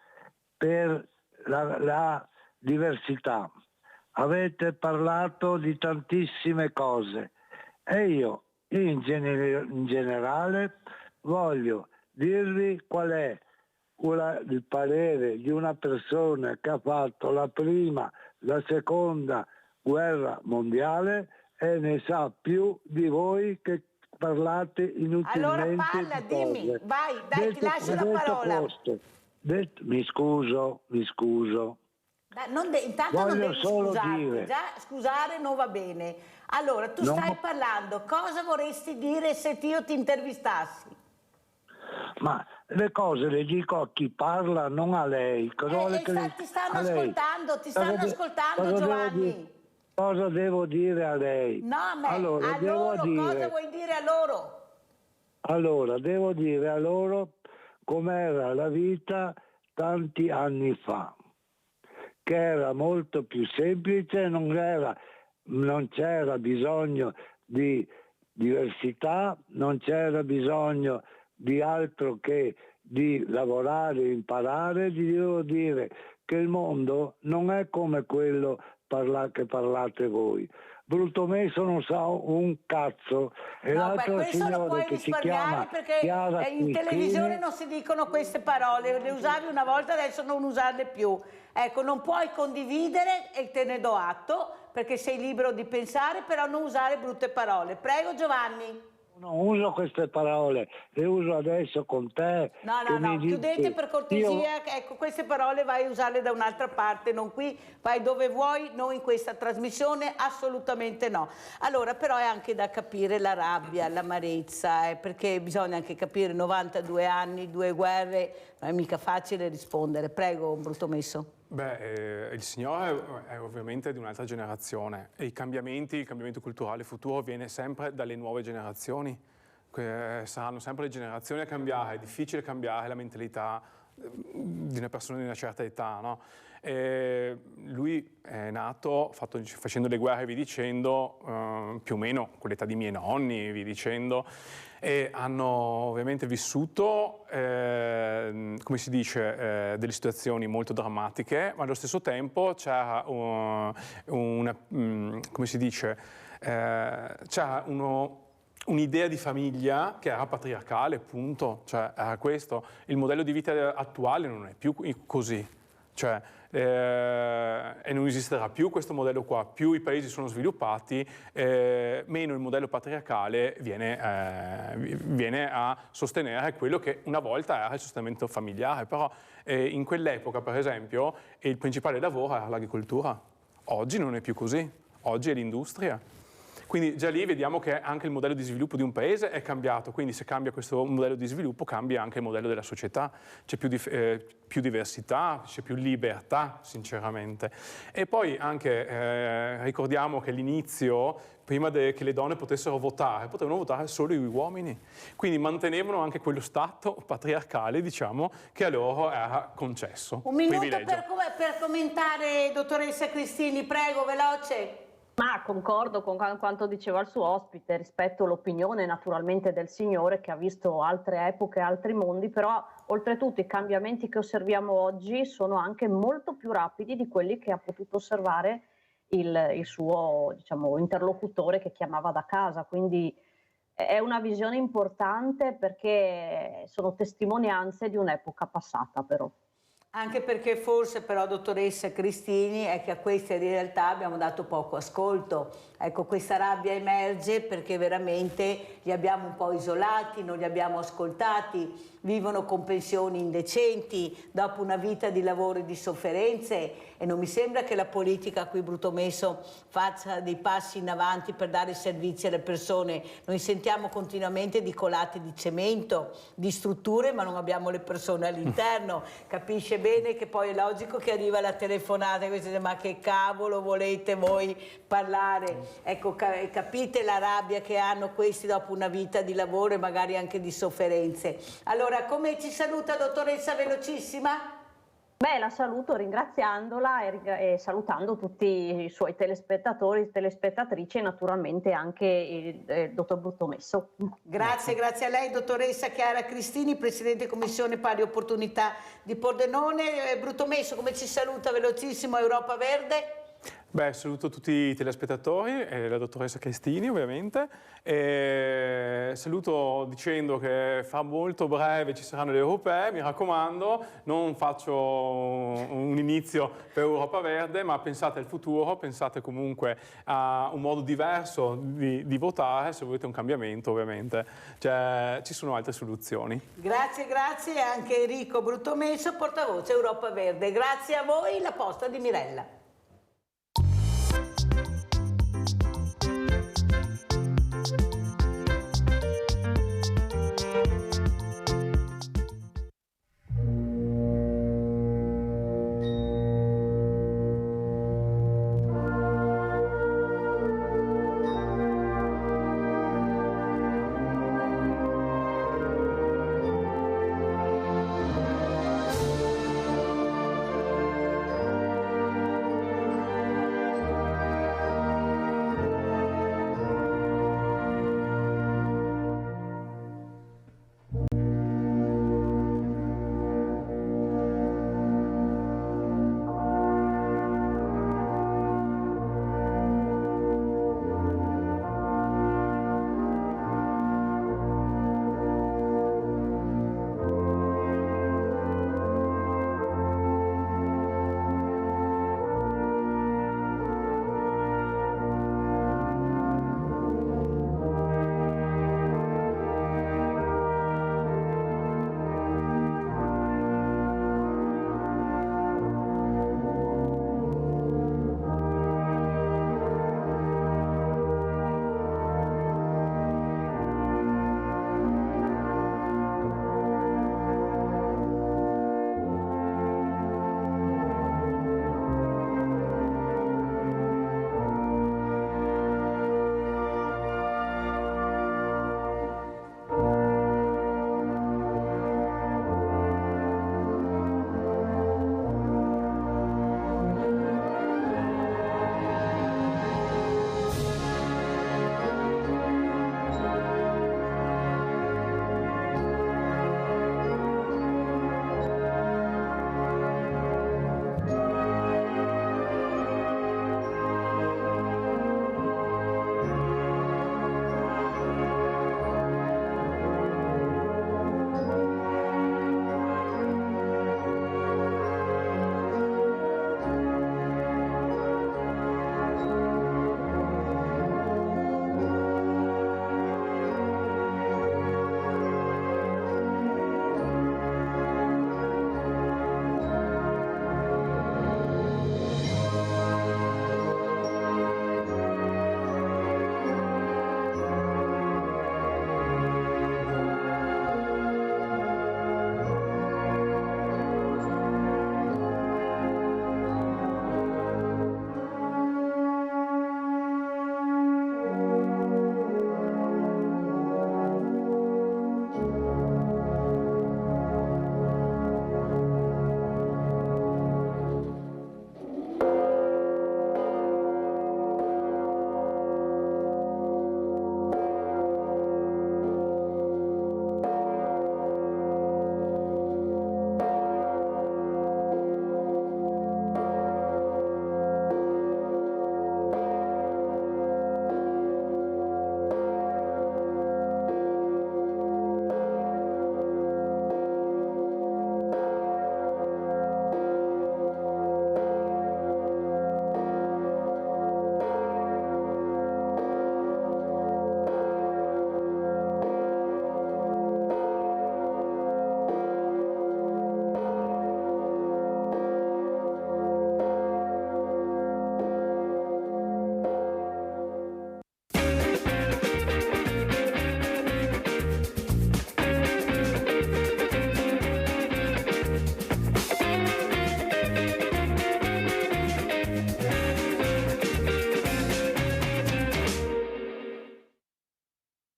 per la diversità. Avete parlato di tantissime cose e io in generale voglio dirvi qual è il parere di una persona che ha fatto la prima, la seconda guerra mondiale e ne sa più di voi che parlate inutilmente. Allora parla, dimmi, vai, dai, ti lascio la parola. Mi scuso. Intanto voglio non devi solo scusarti, dire. già scusare non va bene. Allora, tu stai parlando, cosa vorresti dire se io ti intervistassi? Ma le cose le dico a chi parla, non a lei. Ti stanno ascoltando, Giovanni. Cosa devo dire a lei? No, a me, allora, a loro, cosa vuoi dire a loro? Allora, devo dire a loro com'era la vita tanti anni fa, che era molto più semplice, non c'era bisogno di diversità, non c'era bisogno di altro che di lavorare, imparare. Gli devo dire che il mondo non è come quello che parlate voi. Bruttomesso non sa un cazzo, e l'altro signore che si chiama perché Chiara in televisione non si dicono queste parole, le usavi una volta, adesso non usarle più. Ecco, non puoi condividere e te ne do atto, perché sei libero di pensare, però non usare brutte parole. Prego Giovanni. Non uso queste parole, le uso adesso con te. No, chiudete per cortesia, ecco, queste parole vai a usarle da un'altra parte, non qui, vai dove vuoi, noi in questa trasmissione assolutamente no. Allora, però è anche da capire la rabbia, l'amarezza, perché bisogna anche capire 92 anni, 2 guerre, non è mica facile rispondere. Prego, Bruttomesso. Beh, il signore è ovviamente di un'altra generazione e il cambiamento culturale futuro viene sempre dalle nuove generazioni. Saranno sempre le generazioni a cambiare, è difficile cambiare la mentalità di una persona di una certa età, no? Lui è nato facendo le guerre, vi dicendo, più o meno con l'età di miei nonni, vi dicendo, e hanno ovviamente vissuto, come si dice, delle situazioni molto drammatiche, ma allo stesso tempo c'era un'idea di famiglia che era patriarcale, appunto, cioè era questo. Il modello di vita attuale non è più così, cioè, e non esisterà più questo modello qua. Più i paesi sono sviluppati, meno il modello patriarcale viene a sostenere quello che una volta era il sostentamento familiare, però in quell'epoca, per esempio, il principale lavoro era l'agricoltura. Oggi non è più così, oggi è l'industria. Quindi già lì vediamo che anche il modello di sviluppo di un paese è cambiato, quindi se cambia questo modello di sviluppo cambia anche il modello della società, c'è più diversità, c'è più libertà sinceramente. E poi anche ricordiamo che all'inizio, prima che le donne potessero votare, potevano votare solo gli uomini, quindi mantenevano anche quello stato patriarcale, diciamo, che a loro era concesso. Un minuto per commentare, dottoressa Cristini, prego, veloce. Ma concordo con quanto diceva il suo ospite rispetto all'opinione naturalmente del signore che ha visto altre epoche, altri mondi, però oltretutto i cambiamenti che osserviamo oggi sono anche molto più rapidi di quelli che ha potuto osservare il suo, diciamo, interlocutore che chiamava da casa, quindi è una visione importante perché sono testimonianze di un'epoca passata però. Anche perché forse però, dottoressa Cristini, è che a queste realtà abbiamo dato poco ascolto. Ecco, questa rabbia emerge perché veramente li abbiamo un po' isolati, non li abbiamo ascoltati, vivono con pensioni indecenti, dopo una vita di lavoro e di sofferenze, e non mi sembra che la politica qui Bruttomesso faccia dei passi in avanti per dare servizi alle persone. Noi sentiamo continuamente di colate di cemento, di strutture, ma non abbiamo le persone all'interno. Capisce bene che poi è logico che arriva la telefonata e questi dicono: ma che cavolo volete voi parlare? Ecco, capite la rabbia che hanno questi dopo una vita di lavoro e magari anche di sofferenze. Allora, come ci saluta, dottoressa, velocissima? Beh, la saluto ringraziandola e salutando tutti i suoi telespettatori, telespettatrici e naturalmente anche il dottor Bruttomesso. Grazie a lei, dottoressa Chiara Cristini, Presidente Commissione Pari Opportunità di Pordenone. Bruttomesso, come ci saluta velocissimo Europa Verde? Beh, saluto tutti i telespettatori e la dottoressa Cristini ovviamente, e saluto dicendo che fra molto breve ci saranno le europee, mi raccomando, non faccio un inizio per Europa Verde, ma pensate al futuro, pensate comunque a un modo diverso di votare, se volete un cambiamento ovviamente, cioè, ci sono altre soluzioni. Grazie, anche Enrico Bruttomesso, portavoce Europa Verde. Grazie a voi, la posta di Mirella.